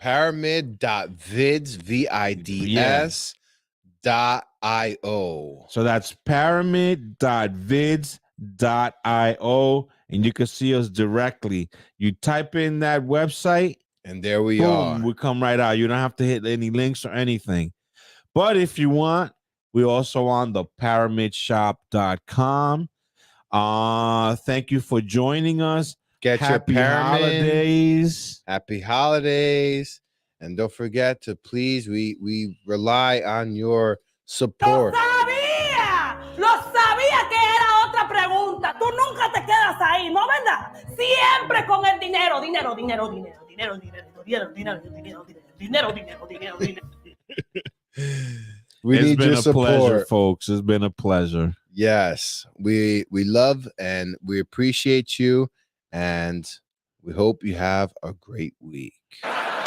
S12: pyramid.vids, VIDS .io.
S14: So that's pyramid.vids.io, and you can see us directly. You type in that website,
S12: and there we
S14: boom,
S12: are.
S14: we come right out. You don't have to hit any links or anything. But if you want, we're also on the pyramidshop.com. Thank you for joining us.
S12: Get
S14: Happy
S12: your pyramid.
S14: holidays.
S12: Happy holidays. And don't forget to please, we rely on your support.
S1: Lo sabía que era otra pregunta. Tú nunca te quedas ahí, ¿no, verdad? Siempre con el dinero, dinero, dinero, dinero, dinero, dinero, dinero, dinero, dinero, dinero, dinero, dinero, dinero.
S12: We need your support,
S14: pleasure, folks. It's been a pleasure.
S12: Yes, we love and we appreciate you, and we hope you have a great week.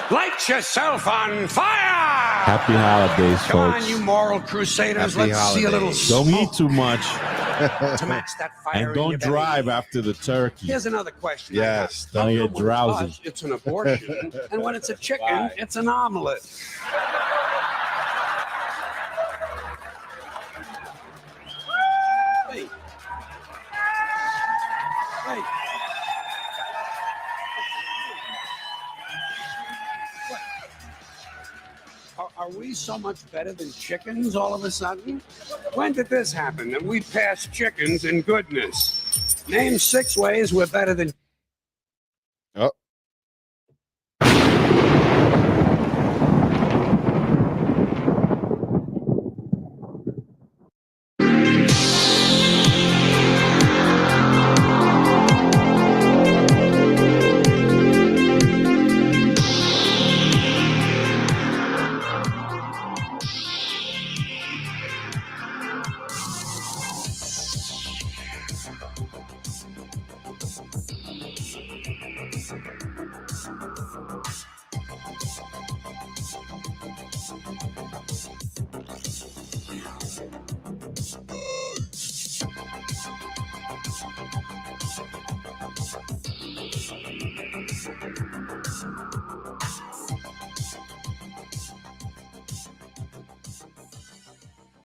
S4: Light yourself on fire!
S14: Happy holidays,
S4: Come
S14: folks.
S4: on, you moral crusaders.
S12: Happy
S4: Let's see a little
S12: holidays.
S14: Don't
S4: smoke
S14: eat too much.
S4: to match that fire.
S14: And don't drive after the turkey.
S4: Here's another question.
S12: Yes,
S14: don't get drowsy.
S4: When it's an abortion, and when it's a chicken, it's an omelet. Hey. Hey. Are we so much better than chickens all of a sudden? When did this happen that we passed chickens in goodness? Name 6 ways we're better than